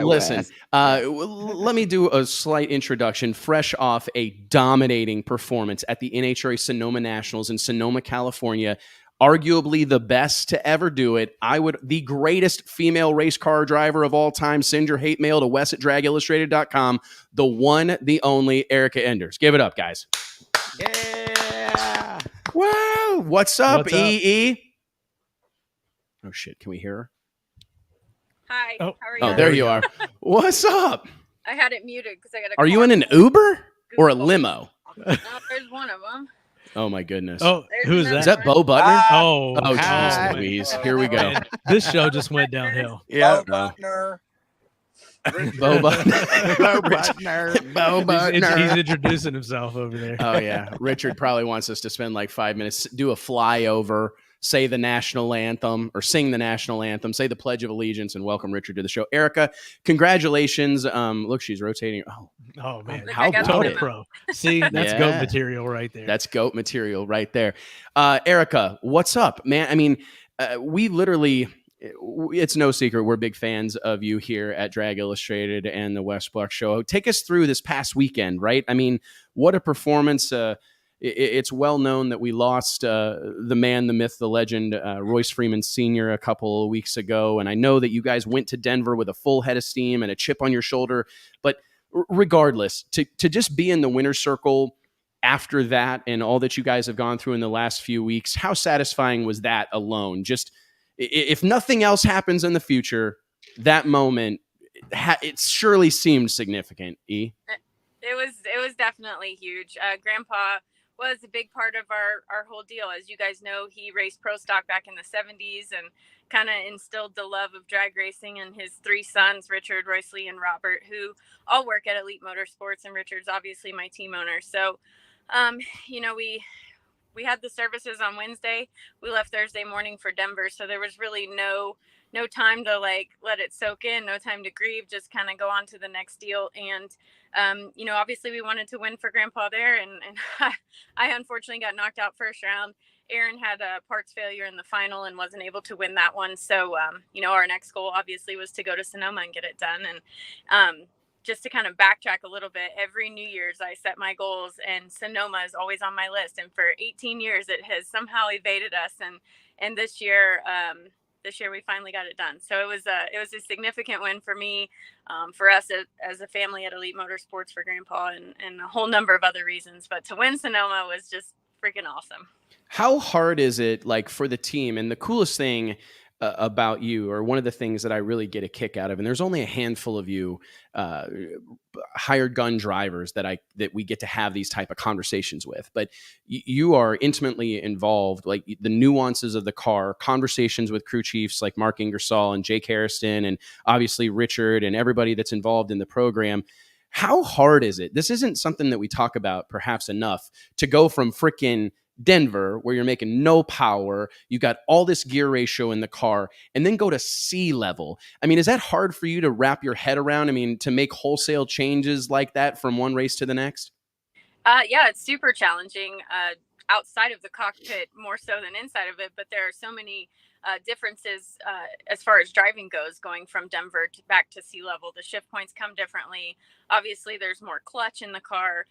Listen, let me do a slight introduction. Fresh off a dominating performance at the NHRA Sonoma Nationals in Sonoma, California. Arguably the best to ever do it. The greatest female race car driver of all time. Send your hate mail to Wes at dragillustrated.com. The one, the only Erica Enders. Give it up, guys. Yeah. Wow. What's up, EE? Oh, shit. Can we hear her? Hi. Oh, how are you? Oh, there you are. What's up? I had it muted because I got a Are you in an Uber or a limo? There's one of them. Oh, my goodness. Oh, who is that? Is that Bo Butner? Oh, jeez Louise. Here we go. This show just went downhill. Yeah. Bo Butner. Bo Butner. Bo Butner. He's introducing himself over there. Oh, yeah. Richard probably wants us to spend like 5 minutes, do a flyover, say the national anthem or sing the national anthem, say the Pledge of Allegiance, and welcome Richard to the show. Erica, congratulations. Look, she's rotating. Oh man. How about it? Pro. See, that's goat material right there. That's goat material right there. Erica, what's up, man? I mean, we literally, it's no secret, we're big fans of you here at Drag Illustrated and the Wes Buck Show. Take us through this past weekend, right? I mean, what a performance. It's well known that we lost the man, the myth, the legend, Royce Freeman Sr. a couple of weeks ago. And I know that you guys went to Denver with a full head of steam and a chip on your shoulder. But regardless, to just be in the winner's circle after that and all that you guys have gone through in the last few weeks, how satisfying was that alone? Just if nothing else happens in the future, that moment, it surely seemed significant, E. It was definitely huge. Grandpa was a big part of our whole deal. As you guys know, he raced pro stock back in the 70s and kind of instilled the love of drag racing in his three sons, Richard, Royce Lee, and Robert, who all work at Elite Motorsports, and Richard's obviously my team owner. So, we had the services on Wednesday. We left Thursday morning for Denver. So there was really no time to let it soak in, no time to grieve, just kind of go on to the next deal. And, obviously we wanted to win for Grandpa there. And I unfortunately got knocked out first round. Aaron had a parts failure in the final and wasn't able to win that one. So, our next goal obviously was to go to Sonoma and get it done. And, just to kind of backtrack a little bit, every New Year's I set my goals and Sonoma is always on my list. And for 18 years, it has somehow evaded us. And this year we finally got it done. So it was a significant win for me, for us as a family at Elite Motorsports, for Grandpa, and a whole number of other reasons. But to win Sonoma was just freaking awesome. How hard is it for the team? And the coolest thing, about you, or one of the things that I really get a kick out of, and there's only a handful of you hired gun drivers that we get to have these type of conversations with, but you are intimately involved, like the nuances of the car, conversations with crew chiefs like Mark Ingersoll and Jake Harrison, and obviously Richard and everybody that's involved in the program. How hard is it? This isn't something that we talk about perhaps enough, to go from freaking Denver, where you're making no power, you got all this gear ratio in the car, and then go to sea level. I mean, is that hard for you to wrap your head around? I mean, to make wholesale changes like that from one race to the next? Yeah, it's super challenging outside of the cockpit more so than inside of it. But there are so many differences as far as driving goes, going from Denver back to sea level. The shift points come differently. Obviously, there's more clutch in the car.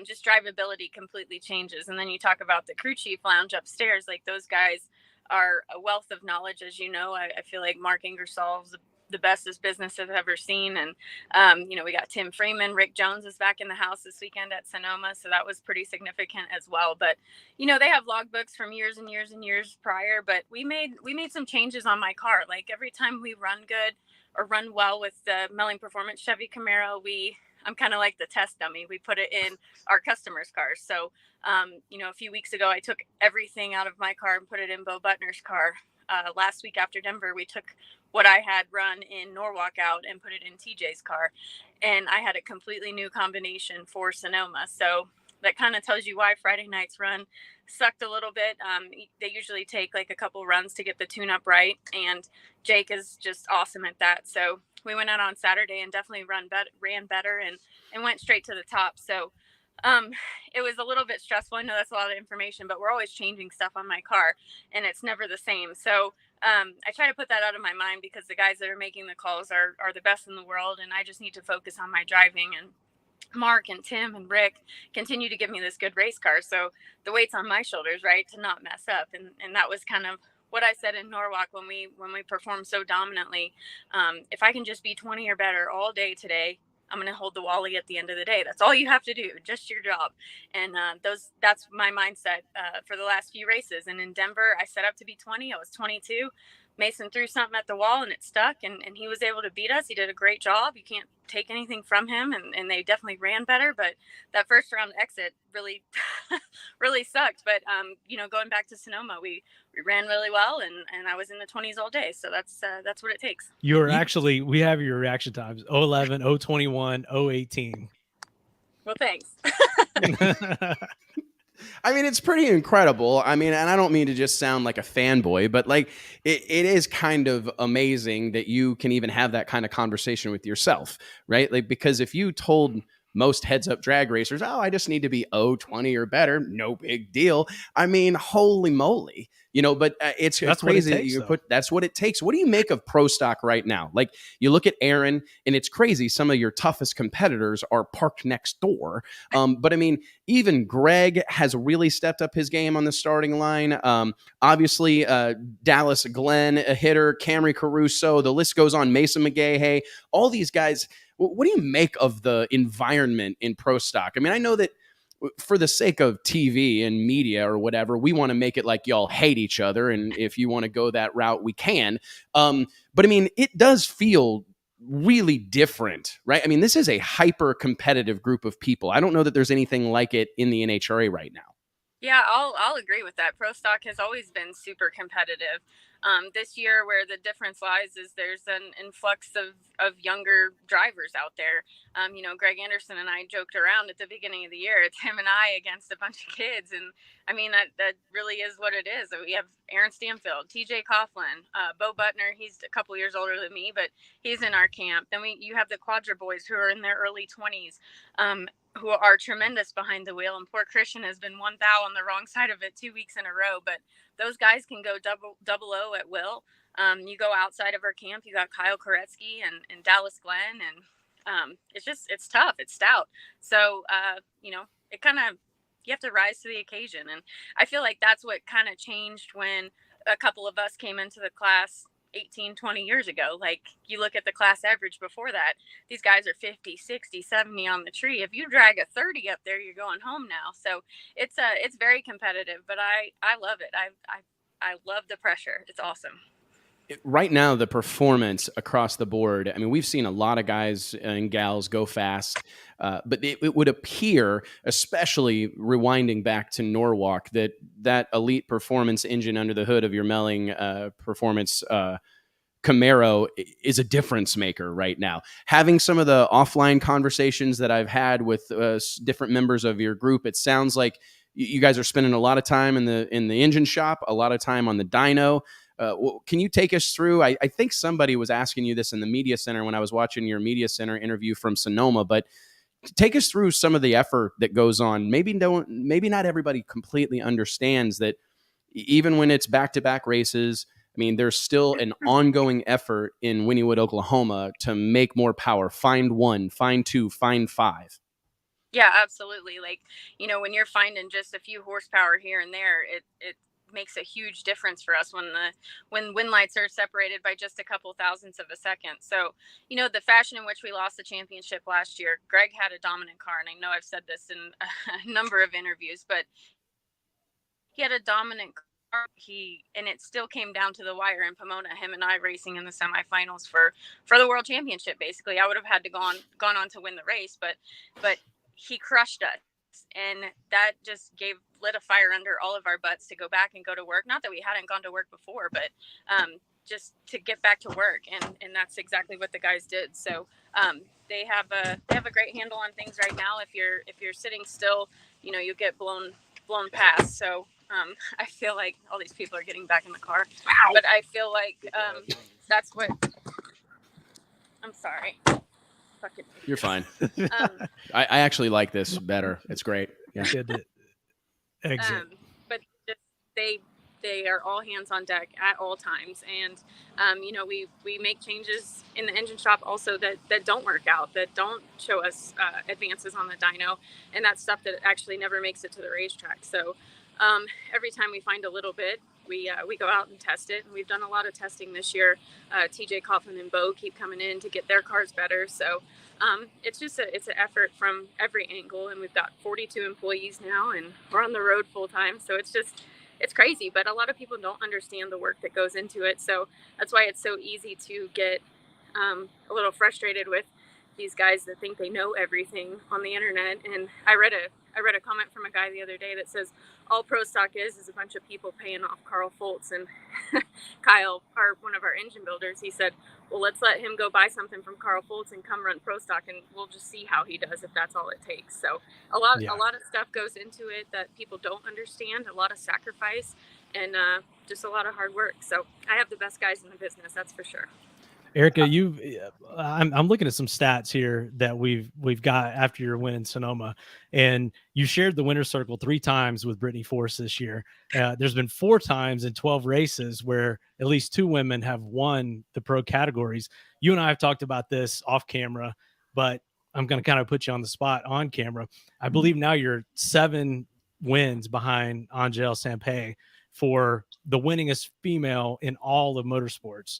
Just drivability completely changes. And then you talk about the crew chief lounge upstairs. Like, those guys are a wealth of knowledge, as you know. I feel like Mark Ingersoll's the best this business has ever seen. And, we got Tim Freeman. Rick Jones is back in the house this weekend at Sonoma. So that was pretty significant as well. But, they have logbooks from years and years and years prior. But we made some changes on my car. Like, every time we run good or run well with the Melling Performance Chevy Camaro, I'm kind of like the test dummy. We put it in our customers' cars. So, a few weeks ago, I took everything out of my car and put it in Bo Butner's car. Last week after Denver, we took what I had run in Norwalk out and put it in TJ's car. And I had a completely new combination for Sonoma. So that kind of tells you why Friday night's run sucked a little bit. They usually take like a couple runs to get the tune up right. And Jake is just awesome at that. So we went out on Saturday and definitely ran better and went straight to the top. So it was a little bit stressful. I know that's a lot of information, but we're always changing stuff on my car and it's never the same. So I try to put that out of my mind, because the guys that are making the calls are the best in the world. And I just need to focus on my driving. And Mark and Tim and Rick continue to give me this good race car. So the weight's on my shoulders, right, to not mess up. And that was kind of what I said in Norwalk when we performed so dominantly. If I can just be 20 or better all day today, I'm going to hold the Wally at the end of the day. That's all you have to do, just your job. And that's my mindset for the last few races. And in Denver, I set up to be 20. I was 22. Mason threw something at the wall and it stuck, and he was able to beat us. He did a great job. You can't take anything from him, and they definitely ran better. But that first round exit really, really sucked. But, going back to Sonoma, we ran really well, and I was in the 20s all day. So that's what it takes. We have your reaction times: 011, 021, 018. Well, thanks. I mean, it's pretty incredible. I mean, and I don't mean to just sound like a fanboy, but like it is kind of amazing that you can even have that kind of conversation with yourself, right? Like, because if you told most heads up drag racers, oh, I just need to be 020 or better, no big deal. I mean, holy moly, but it's crazy that you put, that's what it takes. What do you make of pro stock right now? Like, you look at Aaron and it's crazy. Some of your toughest competitors are parked next door. But I mean, even Greg has really stepped up his game on the starting line. Obviously, Dallas Glenn, a hitter, Camry Caruso, the list goes on, Mason McGahey, all these guys. What do you make of the environment in pro stock? I mean, I know that for the sake of TV and media or whatever, we want to make it like y'all hate each other. And if you want to go that route, we can. But I mean, it does feel really different, right? I mean, this is a hyper competitive group of people. I don't know that there's anything like it in the NHRA right now. Yeah, I'll agree with that. Pro stock has always been super competitive. This year, where the difference lies is there's an influx of younger drivers out there. Greg Anderson and I joked around at the beginning of the year. It's him and I against a bunch of kids. And I mean, that really is what it is. We have Aaron Stanfield, TJ Coughlin, Bo Butner. He's a couple years older than me, but he's in our camp. Then you have the Quadra boys who are in their early 20s. Who are tremendous behind the wheel. And poor Christian has been one thou on the wrong side of it 2 weeks in a row. But those guys can go double O at will. You go outside of our camp, you got Kyle Koretsky and Dallas Glenn. And it's tough. It's stout. So, it kind of, you have to rise to the occasion. And I feel like that's what kind of changed when a couple of us came into the class 18, 20 years ago. Like, you look at the class average before that, these guys are 50, 60, 70 on the tree. If you drag a 30 up there, you're going home now. So it's very competitive, but I love it. I love the pressure. It's awesome. Right now, the performance across the board, I mean, we've seen a lot of guys and gals go fast, but it would appear, especially rewinding back to Norwalk, that elite performance engine under the hood of your Melling performance Camaro is a difference maker right now. Having some of the offline conversations that I've had with different members of your group, it sounds like you guys are spending a lot of time in the engine shop, a lot of time on the dyno. Can you take us through? I think somebody was asking you this in the media center when I was watching your media center interview from Sonoma, but take us through some of the effort that goes on. Maybe not everybody completely understands that even when it's back-to-back races, I mean, there's still an ongoing effort in Wynnewood, Oklahoma to make more power, find one, find two, find five. Yeah, absolutely. Like, when you're finding just a few horsepower here and there, it makes a huge difference for us when wind lights are separated by just a couple thousandths of a second. So, the fashion in which we lost the championship last year, Greg had a dominant car, and I know I've said this in a number of interviews, but he had a dominant car. And it still came down to the wire in Pomona, him and I racing in the semifinals for the world championship. Basically, I would have had to gone on to win the race, but he crushed us. And that just lit a fire under all of our butts to go back and go to work. Not that we hadn't gone to work before, but just to get back to work. And that's exactly what the guys did. So they have a great handle on things right now. If you're sitting still, you get blown past. So I feel like all these people are getting back in the car, but I feel like that's what. I'm sorry. Fucking. You're fine. I actually like this better. It's great. Yeah. Exit. But just, they are all hands on deck at all times, and we make changes in the engine shop also that don't work out, that don't show us advances on the dyno, and that's stuff that actually never makes it to the racetrack. So every time we find a little bit, we go out and test it, and we've done a lot of testing this year. TJ Coughlin and Bo keep coming in to get their cars better. So it's just it's an effort from every angle, and we've got 42 employees now, and we're on the road full time. So it's crazy, but a lot of people don't understand the work that goes into it. So that's why it's so easy to get a little frustrated with these guys that think they know everything on the internet. And I read a comment from a guy the other day that says all Pro Stock is a bunch of people paying off Carl Foltz. And Kyle, one of our engine builders, he said, well, let's let him go buy something from Carl Foltz and come run Pro Stock, and we'll just see how he does if that's all it takes. So a lot of stuff goes into it that people don't understand, a lot of sacrifice, and just a lot of hard work. So I have the best guys in the business, that's for sure. Erica, I'm looking at some stats here that we've got after your win in Sonoma, and you shared the winner's circle 3 times with Brittany Force this year. There's been 4 times in 12 races where at least 2 women have won the pro categories. You and I have talked about this off camera, but I'm going to kind of put you on the spot on camera. I believe now you're 7 wins behind Angelle Sampey for the winningest female in all of motorsports.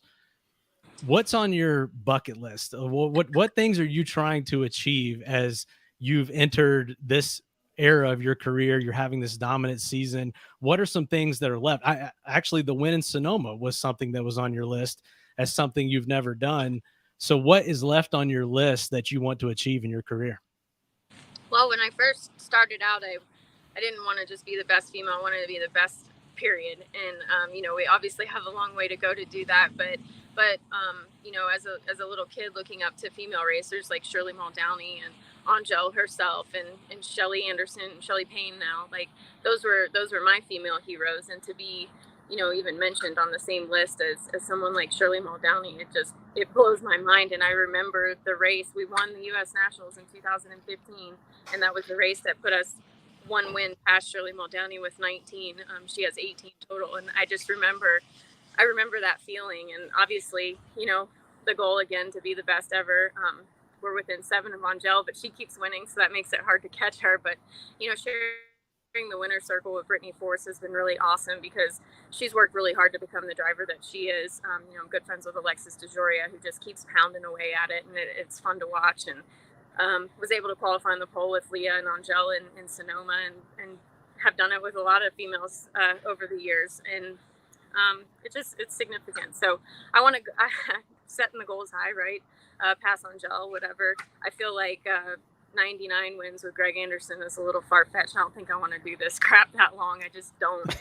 What's on your bucket list? What things are you trying to achieve as you've entered this era of your career? You're having this dominant season. What are some things that are left? Actually, the win in Sonoma was something that was on your list as something you've never done. So what is left on your list that you want to achieve in your career? Well, when I first started out, I didn't want to just be the best female. I wanted to be the best, period. And, we obviously have a long way to go to do that, but as a little kid looking up to female racers like Shirley Muldowney and Angelle herself and Shelly Anderson and Shelly Payne now, like those were my female heroes. And to be, even mentioned on the same list as someone like Shirley Muldowney, it blows my mind. And I remember the race, we won the U.S. Nationals in 2015. And that was the race that put us 1 win past Shirley Muldowney with 19. She has 18 total. And I remember that feeling. And obviously, the goal again to be the best ever. We're within 7 of Angelle, but she keeps winning, so that makes it hard to catch her. But, sharing the winner's circle with Brittany Force has been really awesome because she's worked really hard to become the driver that she is. I'm good friends with Alexis DeJoria, who just keeps pounding away at it, and it's fun to watch. And was able to qualify on the pole with Leah and Angelle in Sonoma, and have done it with a lot of females over the years. And It's significant. So I want to setting the goals high, right? Pass on gel, whatever. I feel like 99 wins with Greg Anderson is a little far-fetched. I don't think I want to do this crap that long. I just don't.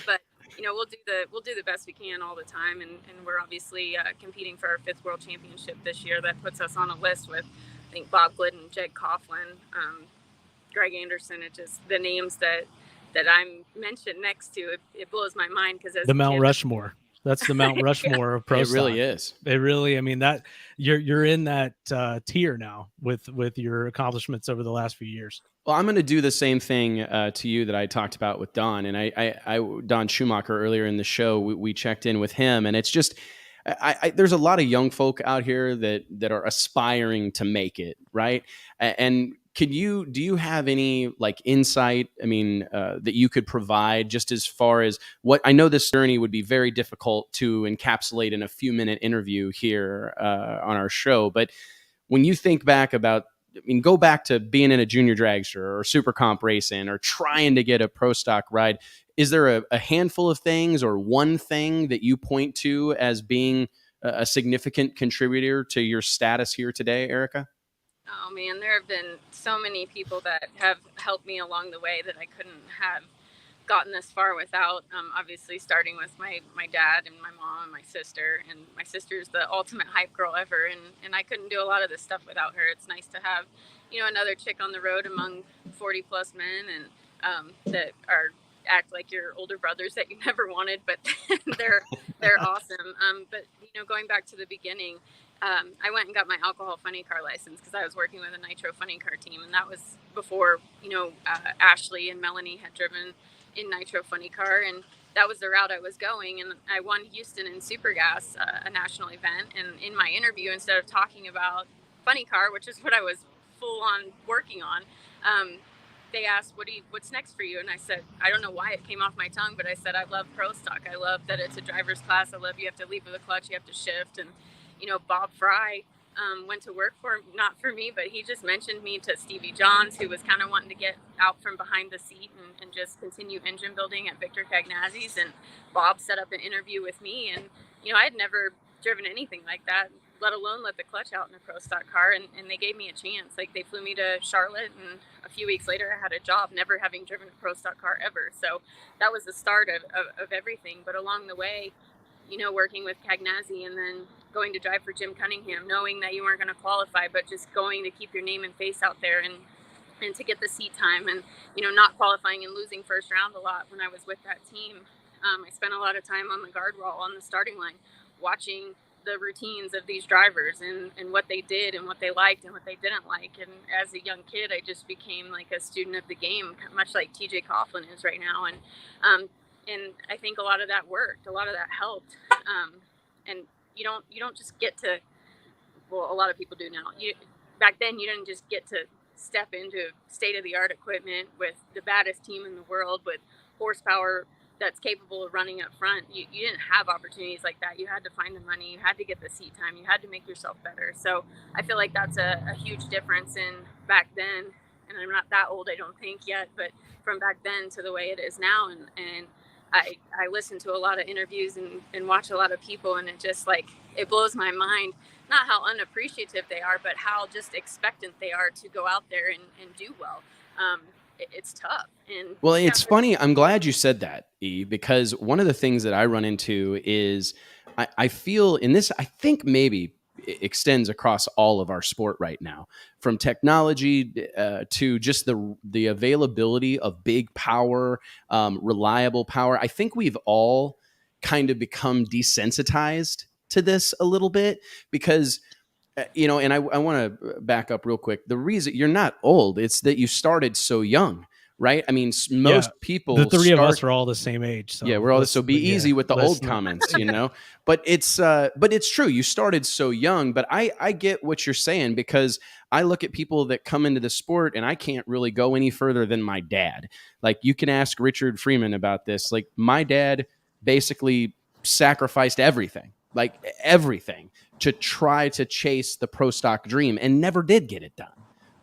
But we'll do the best we can all the time, and we're obviously competing for our 5th world championship this year. That puts us on a list with, I think, Bob Glidden, Jed Coughlin, Greg Anderson. It just, the names that I'm mentioned next to, it blows my mind, because as the Mount Rushmore. That's the Mount Rushmore of pro It stock. really is. It really, I mean, that you're in that tier now with your accomplishments over the last few years. Well, I'm going to do the same thing to you that I talked about with Don. And I Don Schumacher, earlier in the show, we checked in with him, and it's just, there's a lot of young folk out here that are aspiring to make it, right? And do you have any like insight, I mean, that you could provide, just as far as what, I know this journey would be very difficult to encapsulate in a few-minute interview here on our show, but when you think back about, I mean, go back to being in a junior dragster or super comp racing or trying to get a pro stock ride, is there a handful of things or one thing that you point to as being a significant contributor to your status here today, Erica? Oh man, there have been so many people that have helped me along the way that I couldn't have gotten this far without. Obviously, starting with my dad and my mom and my sister. And my sister's the ultimate hype girl ever, and I couldn't do a lot of this stuff without her. It's nice to have, another chick on the road among 40 plus men, and that act like your older brothers that you never wanted, but they're awesome. But going back to the beginning. I went and got my alcohol funny car license because I was working with a nitro funny car team, and that was before Ashley and Melanie had driven in nitro funny car, and that was the route I was going. And I won Houston in Super Gas, a national event, and in my interview, instead of talking about funny car, which is what I was full on working on, they asked, what's next for you? And I said, I don't know why it came off my tongue, but I said, I love pro stock. I love that it's a driver's class. I love you have to lead with a clutch, you have to shift. And Bob Fry went to work not for me, but he just mentioned me to Stevie Johns, who was kind of wanting to get out from behind the seat and just continue engine building at Victor Cagnazzi's. And Bob set up an interview with me, and I had never driven anything like that, let alone let the clutch out in a pro stock car, and they gave me a chance. Like, they flew me to Charlotte, and a few weeks later I had a job, never having driven a pro stock car ever. So that was the start of everything. But along the way, working with Cagnazzi, and then going to drive for Jim Cunningham, knowing that you weren't going to qualify, but just going to keep your name and face out there and to get the seat time, and not qualifying and losing first round a lot when I was with that team. I spent a lot of time on the guardrail on the starting line, watching the routines of these drivers and what they did and what they liked and what they didn't like. And as a young kid, I just became like a student of the game, much like TJ Coughlin is right now. And I think a lot of that worked, a lot of that helped. And you don't just get to, well, a lot of people do now. Back then, you didn't just get to step into state-of-the-art equipment with the baddest team in the world with horsepower that's capable of running up front. You didn't have opportunities like that. You had to find the money. You had to get the seat time. You had to make yourself better. So I feel like that's a huge difference in back then. And I'm not that old, I don't think yet, but from back then to the way it is now. And I listen to a lot of interviews and watch a lot of people, and it just it blows my mind, not how unappreciative they are, but how just expectant they are to go out there and do well. It's tough. And well, it's funny. I'm glad you said that, E, because one of the things that I run into is I feel in this, I think maybe it extends across all of our sport right now, from technology to just the availability of big power, reliable power. I think we've all kind of become desensitized to this a little bit because, and I want to back up real quick. The reason you're not old, it's that you started so young. Right. I mean, most people, the three of us are all the same age. So we're all so be easy with the old comments, but it's true. You started so young, but I get what you're saying, because I look at people that come into the sport and I can't really go any further than my dad. Like, you can ask Richard Freeman about this. Like, my dad basically sacrificed everything to try to chase the pro stock dream and never did get it done.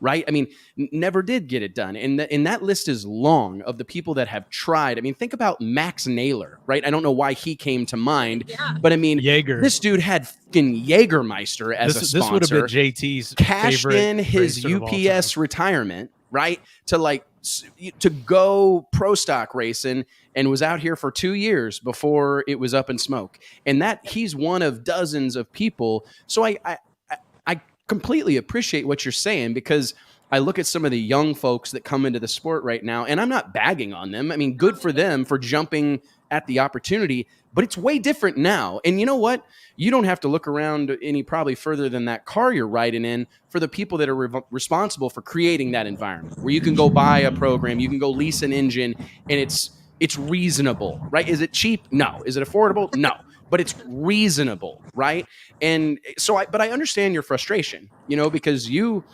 right? I mean, never did get it done. And that list is long of the people that have tried. I mean, think about Max Naylor, right? I don't know why he came to mind, but I mean, Jaeger. This dude had fucking Jägermeister as a sponsor. This would have been JT's cashed favorite in his UPS retirement, right? To go pro stock racing, and was out here for 2 years before it was up in smoke. And that he's one of dozens of people. So I completely appreciate what you're saying, because I look at some of the young folks that come into the sport right now, and I'm not bagging on them. I mean, good for them for jumping at the opportunity, but it's way different now. And you know what? You don't have to look around any probably further than that car you're riding in for the people that are responsible for creating that environment where you can go buy a program, you can go lease an engine, and it's reasonable, right? Is it cheap? No. Is it affordable? No. But it's reasonable, right? And so but I understand your frustration, because you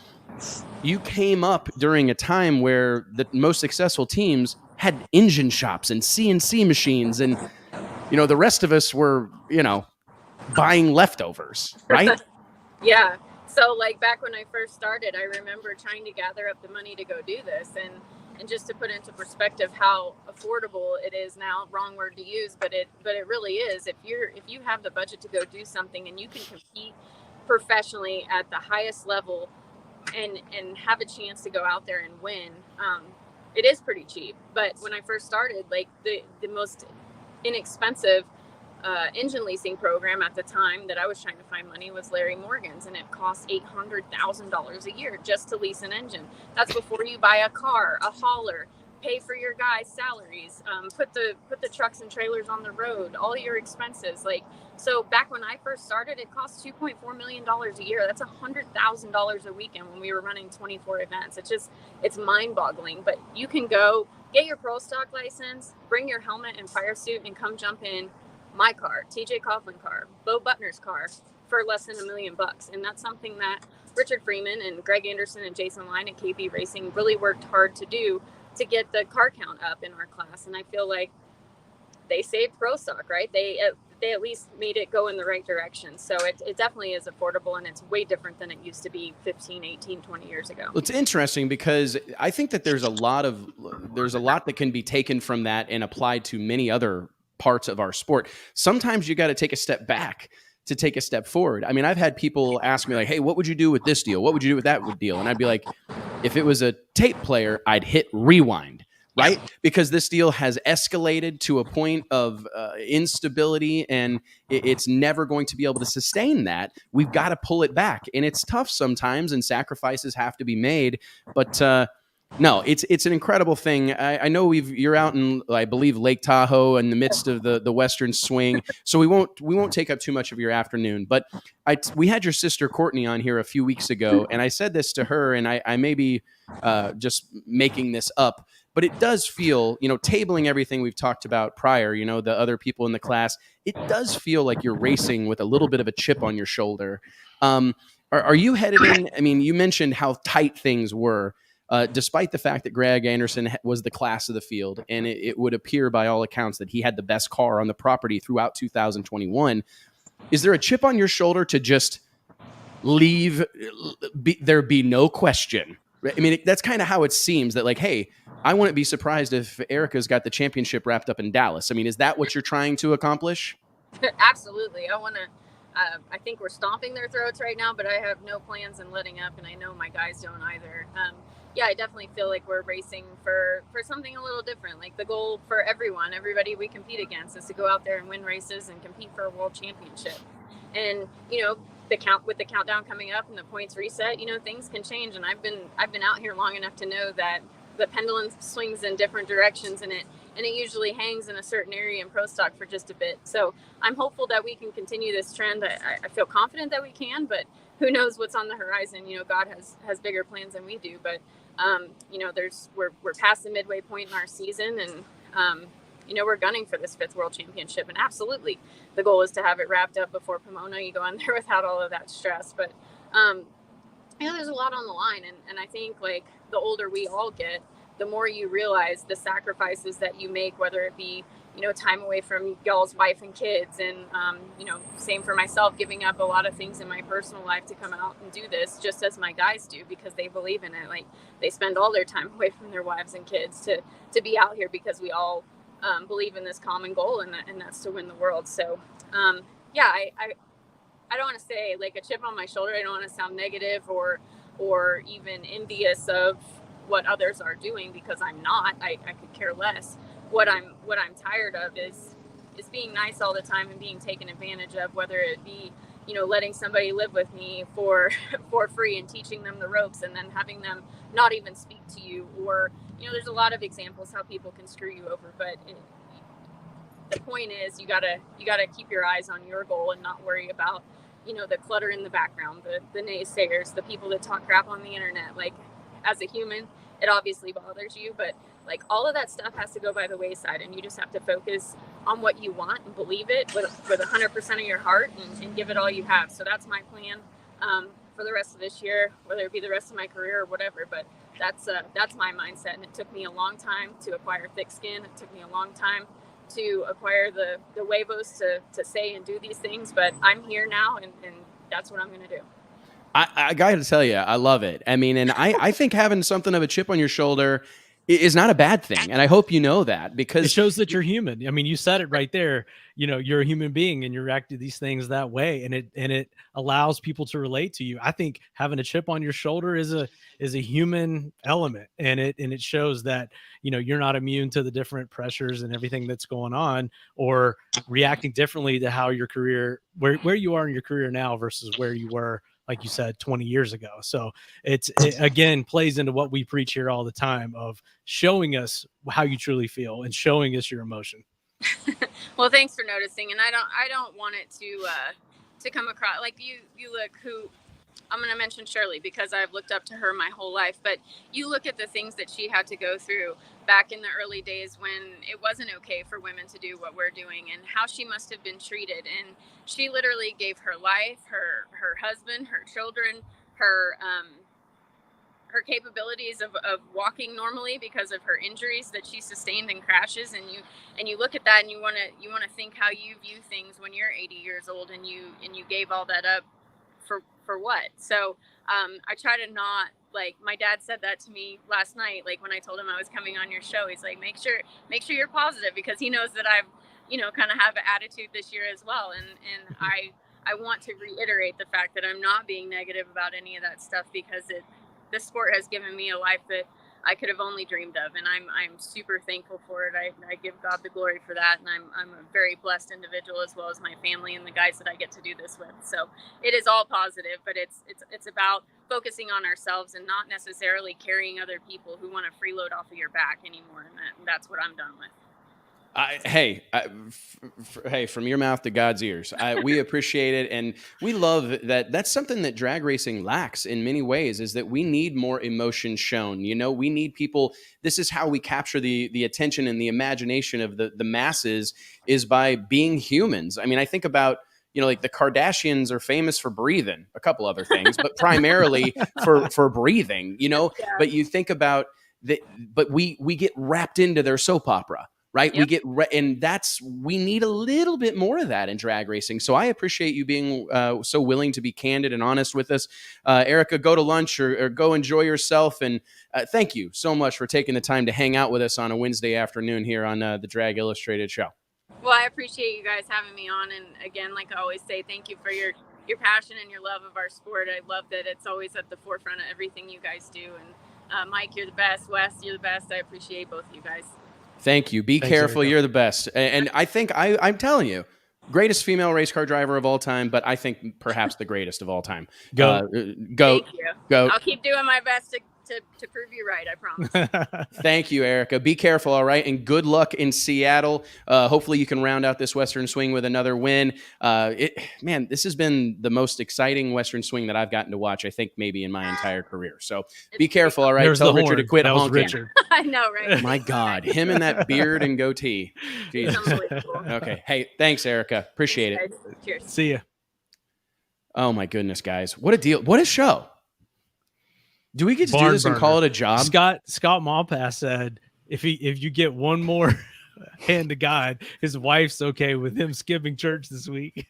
came up during a time where the most successful teams had engine shops and CNC machines, and the rest of us were buying leftovers, right? Yeah. So like back when I first started, I remember trying to gather up the money to go do this, and just to put into perspective how affordable it is now, wrong word to use, but it really is. If you have the budget to go do something and you can compete professionally at the highest level and have a chance to go out there and win, it is pretty cheap. But when I first started, like the most inexpensive engine leasing program at the time that I was trying to find money was Larry Morgan's, and it cost $800,000 a year just to lease an engine. That's before you buy a car, a hauler, pay for your guys' salaries, put the trucks and trailers on the road, all your expenses. Like, so back when I first started, it cost $2.4 million a year. That's $100,000 a weekend when we were running 24 events. It's mind-boggling. But you can go get your pro stock license, bring your helmet and fire suit, and come jump in my car, TJ Coughlin car, Bo Butner's car, for less than $1 million. And that's something that Richard Freeman and Greg Anderson and Jason Line at KB Racing really worked hard to do to get the car count up in our class. And I feel like they saved pro stock, right? They at least made it go in the right direction. So it definitely is affordable, and it's way different than it used to be 15, 18, 20 years ago. Well, it's interesting because I think that there's a lot that can be taken from that and applied to many other parts of our sport. Sometimes you got to take a step back to take a step forward. I mean, I've had people ask me like, hey, what would you do with this deal? What would you do with that deal? And I'd be like, if it was a tape player, I'd hit rewind, right? Because this deal has escalated to a point of instability, and it's never going to be able to sustain that. We've got to pull it back, and it's tough sometimes, and sacrifices have to be made. But no, it's an incredible thing. I know you're out in, I believe, Lake Tahoe in the midst of the Western Swing, so we won't take up too much of your afternoon. But we had your sister Courtney on here a few weeks ago, and I said this to her, and I may be just making this up, but it does feel, tabling everything we've talked about prior, the other people in the class, it does feel like you're racing with a little bit of a chip on your shoulder. Are you headed in? I mean, you mentioned how tight things were. Despite the fact that Greg Anderson was the class of the field, and it would appear by all accounts that he had the best car on the property throughout 2021, is there a chip on your shoulder to just leave, there be no question? I mean, that's kind of how it seems, that like, hey, I wouldn't be surprised if Erica's got the championship wrapped up in Dallas. I mean, is that what you're trying to accomplish? Absolutely. I think we're stomping their throats right now, but I have no plans in letting up, and I know my guys don't either. Yeah, I definitely feel like we're racing for something a little different. Like the goal for everybody we compete against, is to go out there and win races and compete for a world championship. And with the countdown coming up and the points reset, things can change. And I've been out here long enough to know that the pendulum swings in different directions, and it usually hangs in a certain area in pro stock for just a bit. So I'm hopeful that we can continue this trend. I feel confident that we can, but who knows what's on the horizon? God has bigger plans than we do. But we're past the midway point in our season, and we're gunning for this 5th world championship. And absolutely, the goal is to have it wrapped up before Pomona. You go in there without all of that stress. But there's a lot on the line, and I think like the older we all get, the more you realize the sacrifices that you make, whether it be time away from y'all's wife and kids. And, same for myself, giving up a lot of things in my personal life to come out and do this, just as my guys do, because they believe in it. Like, they spend all their time away from their wives and kids to be out here, because we all believe in this common goal, and that's to win the world. So, I don't want to say like a chip on my shoulder. I don't want to sound negative or even envious of what others are doing, because I'm not. I could care less. What I'm tired of is being nice all the time and being taken advantage of, whether it be, letting somebody live with me for free and teaching them the ropes, and then having them not even speak to you, or, there's a lot of examples how people can screw you over. But the point is, you gotta keep your eyes on your goal and not worry about, the clutter in the background, the naysayers, the people that talk crap on the internet. Like, as a human, it obviously bothers you, but like, all of that stuff has to go by the wayside, and you just have to focus on what you want and believe it with 100% of your heart, and give it all you have. So that's my plan for the rest of this year, whether it be the rest of my career or whatever. But that's my mindset, and it took me a long time to acquire thick skin. It took me a long time to acquire the huevos to say and do these things, but I'm here now, and that's what I'm going to do. I got to tell you, I love it. I mean, and I think having something of a chip on your shoulder is not a bad thing. And I hope you know that, because it shows that you're human. I mean, you said it right there. You're a human being, and you react to these things that way, and it allows people to relate to you. I think having a chip on your shoulder is a human element, and it shows that, you're not immune to the different pressures and everything that's going on, or reacting differently to how your career, where you are in your career now versus where you were, like you said, 20 years ago. So it again plays into what we preach here all the time, of showing us how you truly feel and showing us your emotion. Well, thanks for noticing. And I don't want it to come across like you look who I'm going to mention Shirley, because I've looked up to her my whole life, but you look at the things that she had to go through back in the early days when it wasn't okay for women to do what we're doing, and how she must have been treated. And she literally gave her life, her husband, her children, her capabilities of walking normally because of her injuries that she sustained in crashes. And you look at that, and you want to think how you view things when you're 80 years old, and you gave all that up for what? So I try to not, like, my dad said that to me last night, like when I told him I was coming on your show. He's like, make sure you're positive, because he knows that I've kind of have an attitude this year as well. And I want to reiterate the fact that I'm not being negative about any of that stuff, because the sport has given me a life that I could have only dreamed of, and I'm super thankful for it. I give God the glory for that, and I'm a very blessed individual, as well as my family and the guys that I get to do this with. So it is all positive, but it's about focusing on ourselves and not necessarily carrying other people who want to freeload off of your back anymore, and that's what I'm done with. Hey, from your mouth to God's ears. We appreciate it, and we love that. That's something that drag racing lacks in many ways, is that we need more emotion shown. We need people. This is how we capture the attention and the imagination of the masses, is by being humans. I mean, I think about, like the Kardashians are famous for breathing, a couple other things, but primarily for breathing, Yeah. But you think about that, but we get wrapped into their soap opera. Right. Yep. We need a little bit more of that in drag racing. So I appreciate you being so willing to be candid and honest with us. Erica, go to lunch or go enjoy yourself. And thank you so much for taking the time to hang out with us on a Wednesday afternoon here on the Drag Illustrated show. Well, I appreciate you guys having me on. And again, like I always say, thank you for your passion and your love of our sport. I love that it's always at the forefront of everything you guys do. And Mike, you're the best. Wes, you're the best. I appreciate both of you guys. Thank you. Thanks, careful. Erica. You're the best. And I think I'm telling you, greatest female race car driver of all time, but I think perhaps the greatest of all time. Go. Thank you. Go. I'll keep doing my best to prove you right, I promise. Thank you, Erica. Be careful, all right? And good luck in Seattle. Hopefully you can round out this Western Swing with another win. This has been the most exciting Western Swing that I've gotten to watch, I think, maybe in my entire career. So be careful, all right? There's Tell the Richard horn. to quit that was honking. Richard. I know, right? My God, him and that beard and goatee. Jesus. Okay. Hey, thanks, Erica. Appreciate it. Cheers. See ya. Oh, my goodness, guys. What a deal. What a show. Do we get to do this and call it a job? Scott Malpass said if you get one more hand to God, his wife's okay with him skipping church this week.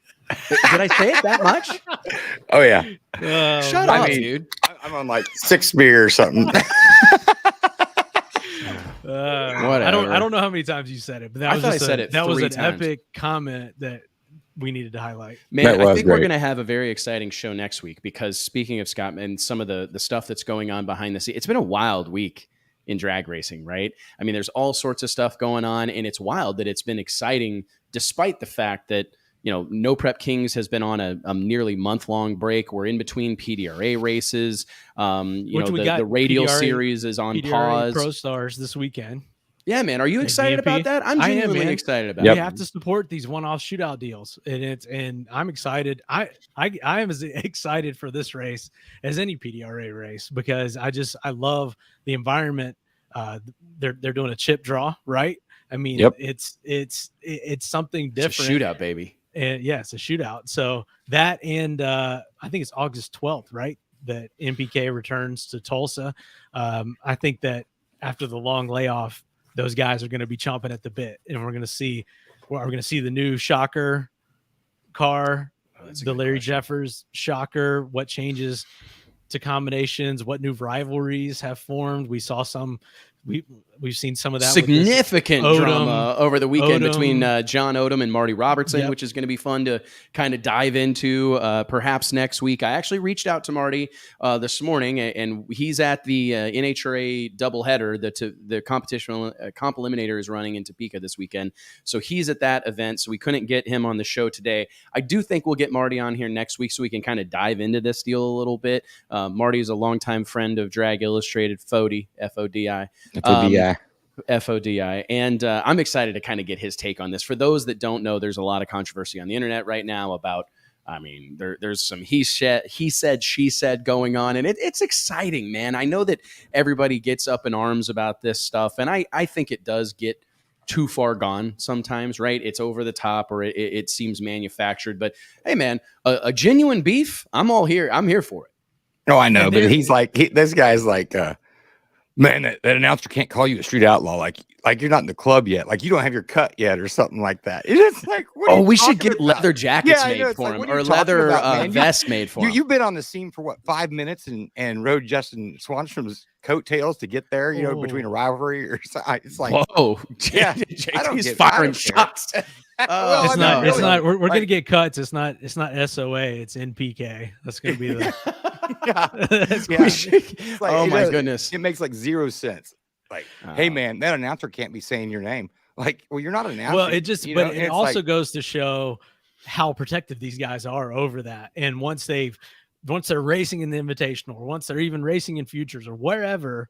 Did I say it that much? Oh yeah. Shut I up, mean, dude. I'm on like 6 beer or something. I don't know how many times you said it, but that was just that was an epic comment that we needed to highlight. Man, I think we're going to have a very exciting show next week because speaking of Scott and some of the stuff that's going on behind the scenes, it's been a wild week in drag racing, right? I mean, there's all sorts of stuff going on, and it's wild that it's been exciting despite the fact that, No Prep Kings has been on a nearly month-long break. We're in between PDRA races. The radial series is on pause. Pro Stars this weekend. Yeah, man. Are you excited about that? I'm genuinely excited about it. We have to support these one-off shootout deals, and I'm excited. I am as excited for this race as any PDRA race because I love the environment. They're doing a chip draw, right? I mean, it's something different. It's a shootout, baby. And yeah, it's a shootout. So that and I think it's August 12th, right? That NPK returns to Tulsa. I think that after the long layoff, those guys are going to be chomping at the bit, and we're going to see the new Shocker car, the Larry Jeffers Shocker. What changes to combinations? What new rivalries have formed? We saw some. We've seen some of that significant drama over the weekend between John Odom and Marty Robertson, which is going to be fun to kind of dive into perhaps next week. I actually reached out to Marty this morning, and he's at the NHRA doubleheader. The competition comp eliminator is running in Topeka this weekend, so he's at that event. So we couldn't get him on the show today. I do think we'll get Marty on here next week so we can kind of dive into this deal a little bit. Marty is a longtime friend of Drag Illustrated, FODI, FODI. FODI. And I'm excited to kind of get his take on this. For those that don't know, there's a lot of controversy on the internet right now about, there's some he said, she said going on. And it's exciting, man. I know that everybody gets up in arms about this stuff. And I think it does get too far gone sometimes, right? It's over the top or it seems manufactured. But hey, man, a genuine beef, I'm all here. I'm here for it. Oh, I know. But he's like, this guy's like, man, that announcer can't call you a street outlaw. Like you're not in the club yet. Like you don't have your cut yet or something like that. It's like, we should get leather jackets made for him or leather vests made for him. You've been on the scene for what, 5 minutes and rode Justin Swanstrom's coattails to get there, between a rivalry or something. It's like, whoa, yeah, he's firing shots. It's not. We're gonna get cuts. It's not SOA. It's NPK. That's gonna be the. Oh my goodness! It makes like 0 sense. Like, hey man, that announcer can't be saying your name. Like, well, you're not an announcer. Well, it also goes to show how protective these guys are over that. And once they're racing in the Invitational, or once they're even racing in Futures or wherever,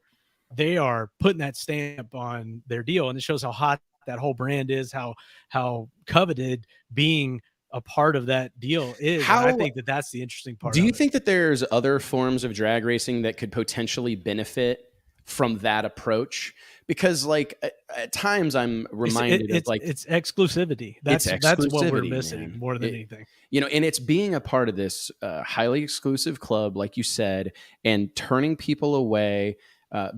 they are putting that stamp on their deal, and it shows how hot that whole brand is, how coveted being a part of that deal is. And I think that's the interesting part. Do you think that there's other forms of drag racing that could potentially benefit from that approach? Because like at times I'm reminded of it's exclusivity. That's what we're missing more than anything. And it's being a part of this highly exclusive club, like you said, and turning people away.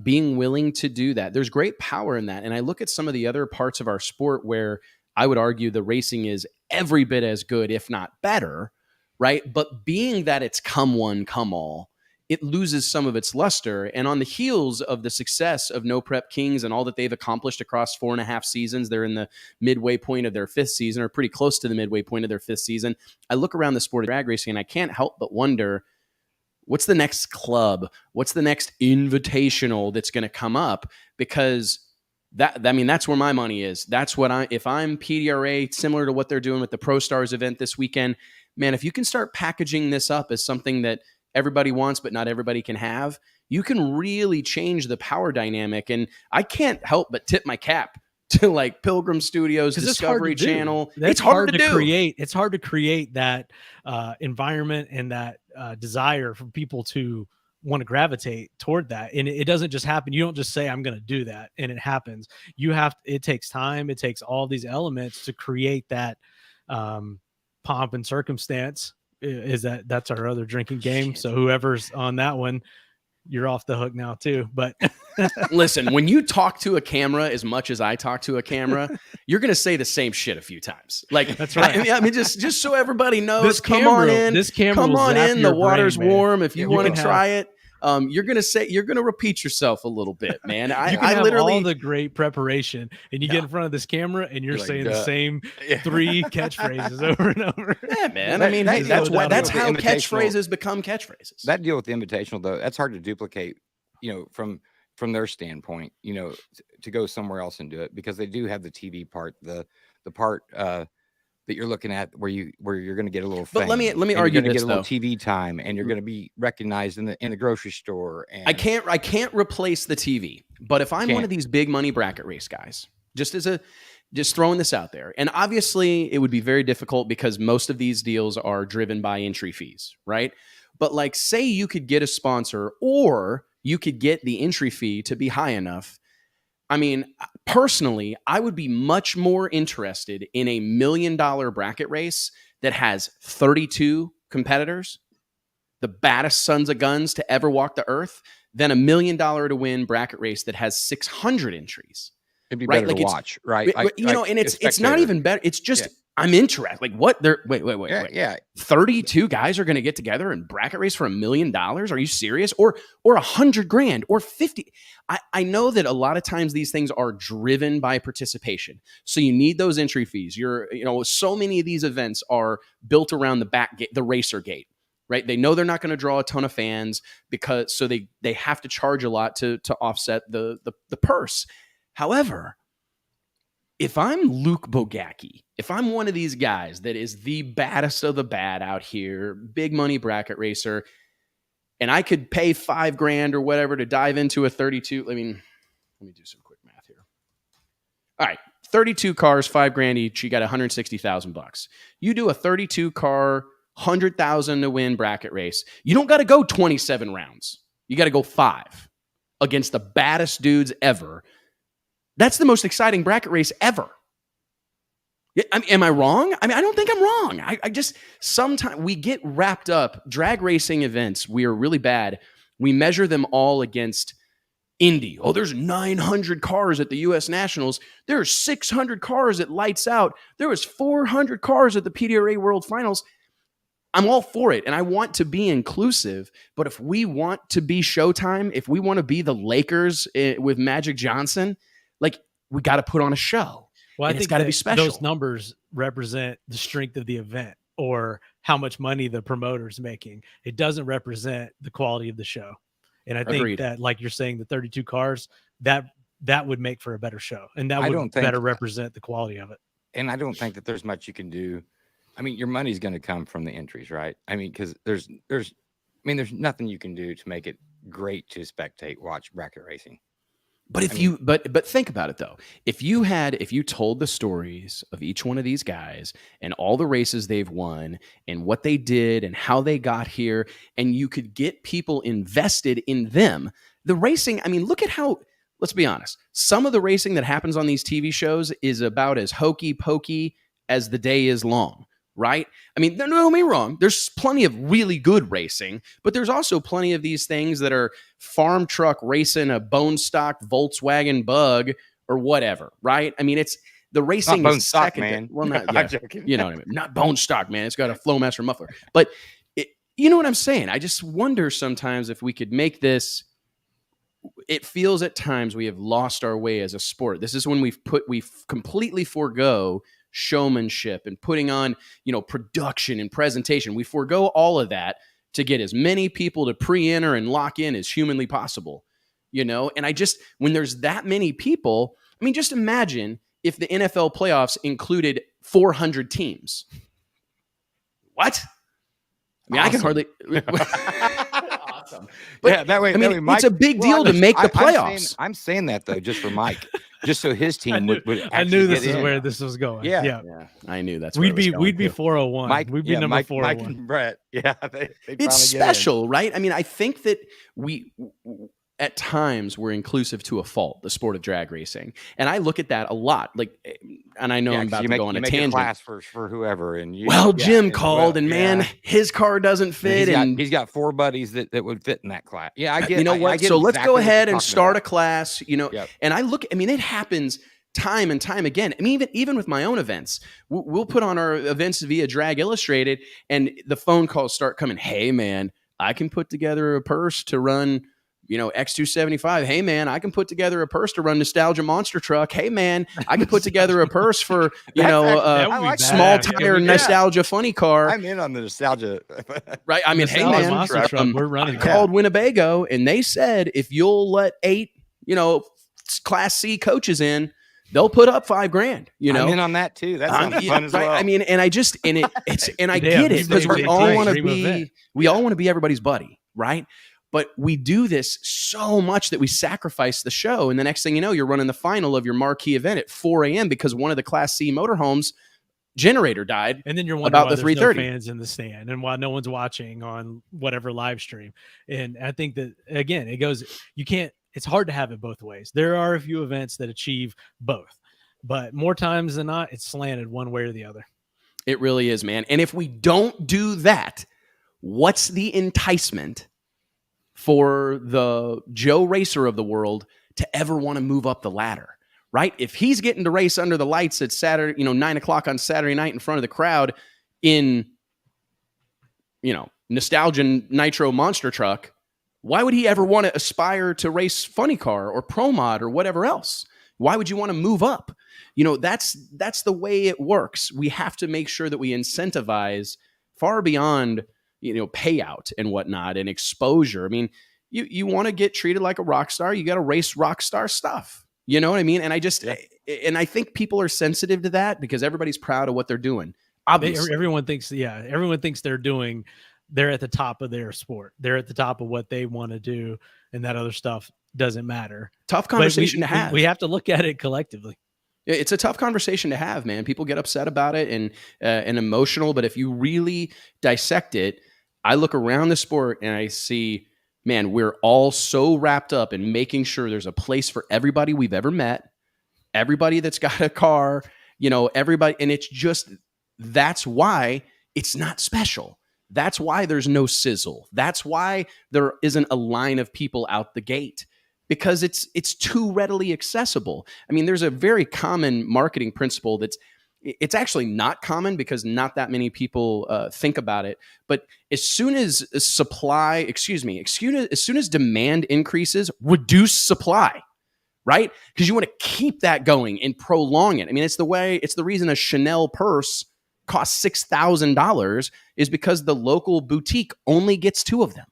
Being willing to do that. There's great power in that. And I look at some of the other parts of our sport where I would argue the racing is every bit as good, if not better, right? But being that it's come one, come all, it loses some of its luster. And on the heels of the success of No Prep Kings and all that they've accomplished across 4.5 seasons, they're in the midway point of their 5th season, or pretty close to the midway point of their 5th season. I look around the sport of drag racing and I can't help but wonder, what's the next club? What's the next invitational that's going to come up? Because that's where my money is. That's what if I'm PDRA, similar to what they're doing with the Pro Stars event this weekend, man, if you can start packaging this up as something that everybody wants, but not everybody can have, you can really change the power dynamic. And I can't help but tip my cap to like Pilgrim Studios, Discovery Channel. It's hard to create. It's hard to create that environment and that desire for people to want to gravitate toward that. And it doesn't just happen. You don't just say, I'm going to do that, and it happens. It takes time. It takes all these elements to create that pomp and circumstance. That's our other drinking game. So whoever's on that one, you're off the hook now too. But Listen, when you talk to a camera as much as I talk to a camera, you're going to say the same shit a few times. Like, That's right. I mean, just so everybody knows, This come camera- on in. this camera Come will on zap in. your The water's brain, man. warm. If you You want can to have- try it, you're going to repeat yourself a little bit, man. You I can have literally all the great preparation, and you get in front of this camera, and you're You're like, saying duh. the same 3 catchphrases over and over. Yeah, man. That- I mean, that- hey, that's no why doubt that's about how it. The invitational- catchphrases become catchphrases. That deal with the invitational, though, that's hard to duplicate, from their standpoint, to go somewhere else and do it, because they do have the TV part, the part that you're looking at where you're going to get a little fame, But let me and argue you're gonna this, get a little though. TV time, and you're going to be recognized in the grocery store. And I can't replace the TV, but if I'm one Can't. of these big money bracket race guys, just throwing this out there, and obviously it would be very difficult because most of these deals are driven by entry fees, right? But like, say you could get a sponsor, or you could get the entry fee to be high enough. I mean, personally, I would be much more interested in a $1 million bracket race that has 32 competitors, the baddest sons of guns to ever walk the earth, than $1 million to win bracket race that has 600 entries. it'd be right, better like to it's- watch, right? And it's not spectator. even better. It's just, Yeah. I'm interested. Like, what? Wait. Yeah. 32 guys are going to get together and bracket race for $1 million? Are you serious? Or $100,000 or 50? I know that a lot of times these things are driven by participation. So you need those entry fees. So many of these events are built around the back gate, the racer gate, right? They know they're not going to draw a ton of fans so they have to charge a lot to offset the purse. However, if I'm Luke Bogacki, if I'm one of these guys that is the baddest of the bad out here, big money bracket racer, and I could pay $5,000 or whatever to dive into a 32. I mean, let me do some quick math here. All right, 32 cars, $5,000 each. You got $160,000. You do a 32 car, $100,000 to win bracket race. You don't got to go 27 rounds. You got to go 5 against the baddest dudes ever. That's the most exciting bracket race ever. Am I wrong? I mean, I don't think I'm wrong. I just, sometimes we get wrapped up. Drag racing events, we are really bad. We measure them all against Indy. Oh, there's 900 cars at the U.S. Nationals. There are 600 cars at Lights Out. There was 400 cars at the PDRA World Finals. I'm all for it, and I want to be inclusive. But if we want to be Showtime, if we want to be the Lakers with Magic Johnson, like, we got to put on a show. Well, I And think it's got to be special. those numbers represent the strength of the event or how much money the promoter's making. It doesn't represent the quality of the show. And I think Agreed. that, like you're saying, the 32 cars, that would make for a better show, and that would better represent the quality of it. And I don't think that there's much you can do. I mean, your money's going to come from the entries, right? I mean, because there's nothing you can do to make it great to watch bracket racing. But but think about it though. If you told the stories of each one of these guys and all the races they've won and what they did and how they got here, and you could get people invested in them, the racing, I mean, look at how, let's be honest, some of the racing that happens on these TV shows is about as hokey pokey as the day is long. Right? I mean, don't get me wrong. There's plenty of really good racing, but there's also plenty of these things that are farm truck racing a bone stock Volkswagen Bug or whatever. Right? I mean, it's the racing not bone is stock, secondary. man. Well, not I'm yeah, joking. you know what I mean. Not bone stock, man. It's got a Flowmaster muffler, but you know what I'm saying. I just wonder sometimes if we could make this. It feels at times we have lost our way as a sport. This is when we've completely forego showmanship and putting on, production and presentation. We forego all of that to get as many people to pre-enter and lock in as humanly possible, and when there's that many people, I mean, just imagine if the NFL playoffs included 400 teams. What? I mean, awesome. I can hardly. Awesome. But yeah, that way. I mean, Mike, it's a big deal to make the playoffs. I'm saying that though, just for Mike, just so his team would. I knew this is where this was going. Yeah. I knew that's. We'd be 401. Mike, we'd be number Mike, 401. Mike and Brett. Yeah, it's special, right? I mean, I think that at times we're inclusive to a fault, the sport of drag racing. And I look at that a lot. Like, and I know I'm about to go on a tangent. Class for whoever. And Jim called, and man, his car doesn't fit. He's got 4 buddies that would fit in that class. Yeah, I get. You know what? I get so let's exactly go ahead and about. start a class. And I look. I mean, it happens time and time again. I mean, even with my own events, we'll put on our events via Drag Illustrated, and the phone calls start coming. Hey, man, I can put together a purse to run X275. Hey, man, I can put together a purse to run Nostalgia Monster Truck. Hey, man, I can put together a purse for, small tire Nostalgia funny car. I'm in on the Nostalgia. Right. I mean, hey, man, Monster Truck, we're running. I called Winnebago, and they said, if you'll let 8, Class C coaches in, they'll put up $5,000. I'm in on that too. That sounds fun as well. I mean, and I get it, because we all want to be everybody's buddy, right? But we do this so much that we sacrifice the show. And the next thing you know, you're running the final of your marquee event at 4 a.m. because one of the Class C motorhomes generator died. And then you're wondering about the 3:30 no fans in the stand and why no one's watching on whatever live stream. And I think that, again, it's hard to have it both ways. There are a few events that achieve both, but more times than not, it's slanted one way or the other. It really is, man. And if we don't do that, what's the enticement for the Joe Racer of the world to ever want to move up the ladder, right? If he's getting to race under the lights at Saturday, 9:00 on Saturday night in front of the crowd in, Nostalgia Nitro Monster Truck, why would he ever want to aspire to race Funny Car or Pro Mod or whatever else? Why would you want to move up? That's the way it works. We have to make sure that we incentivize far beyond payout and whatnot and exposure. I mean, you want to get treated like a rock star, you got to race rock star stuff. You know what I mean? And I think people are sensitive to that because everybody's proud of what they're doing. Obviously, everyone thinks they're at the top of their sport. They're at the top of what they want to do, and that other stuff doesn't matter. Tough conversation to have. We have to look at it collectively. It's a tough conversation to have, man. People get upset about it and emotional, but if you really dissect it, I look around the sport and I see, man, we're all so wrapped up in making sure there's a place for everybody we've ever met, everybody that's got a car, everybody. And it's just, that's why it's not special. That's why there's no sizzle. That's why there isn't a line of people out the gate, because it's too readily accessible. I mean, there's a very common marketing principle it's actually not common because not that many people think about it. But as soon as demand increases, reduce supply, right? Because you want to keep that going and prolong it. I mean, it's the reason a Chanel purse costs $6,000 is because the local boutique only gets 2 of them,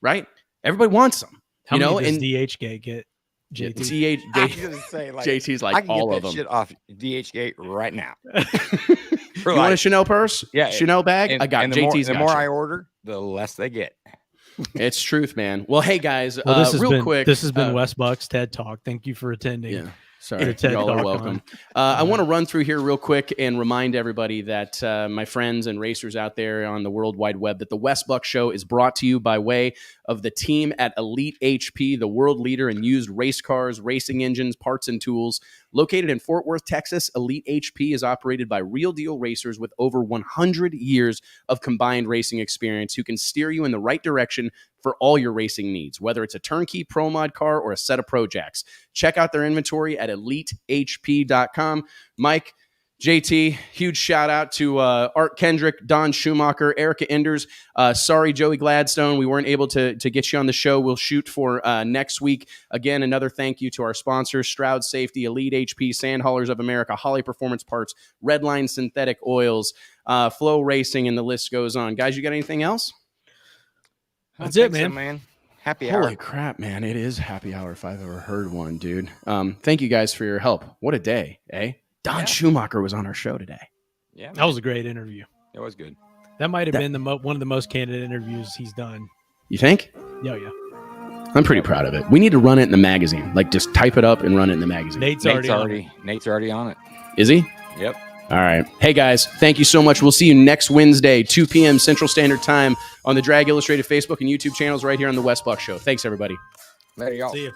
right? Everybody wants them. How many does DHgate get? JT. I was gonna say, JT's like I can all get of them. Shit off DHgate right now. You want a Chanel purse? Yeah, Chanel bag. I got JT's. The more I order, the less they get. It's truth, man. Well, hey guys, quick. This has been Wes Buck's TED Talk. Thank you for attending. Yeah. Sorry, y'all are welcome. I want to run through here real quick and remind everybody that my friends and racers out there on the World Wide Web, that the Wes Buck Show is brought to you by way of the team at Elite HP, the world leader in used race cars, racing engines, parts, and tools. Located in Fort Worth, Texas, Elite HP is operated by real deal racers with over 100 years of combined racing experience who can steer you in the right direction for all your racing needs, whether it's a turnkey Pro Mod car or a set of Pro Jacks. Check out their inventory at EliteHP.com. Mike, JT, huge shout out to Art Kendrick, Don Schumacher, Erica Enders. Sorry, Joey Gladstone, we weren't able to get you on the show. We'll shoot for next week. Again, another thank you to our sponsors, Stroud Safety, Elite HP, Sand Haulers of America, Holly Performance Parts, Redline Synthetic Oils, Flow Racing, and the list goes on. Guys, you got anything else? That's it, man. Man. Happy hour. Holy crap, man. It is happy hour if I've ever heard one, dude. Thank you guys for your help. What a day, eh? Don Schumacher was on our show today. Yeah, man. That was a great interview. It was good. That might have been one of the most candid interviews he's done. You think? Yeah. I'm pretty proud of it. We need to run it in the magazine. Like, just type it up and run it in the magazine. Nate's already on it. Is he? Yep. All right. Hey, guys, thank you so much. We'll see you next Wednesday, 2 p.m. Central Standard Time on the Drag Illustrated Facebook and YouTube channels right here on the Wes Buck Show. Thanks, everybody. Later, y'all. See you.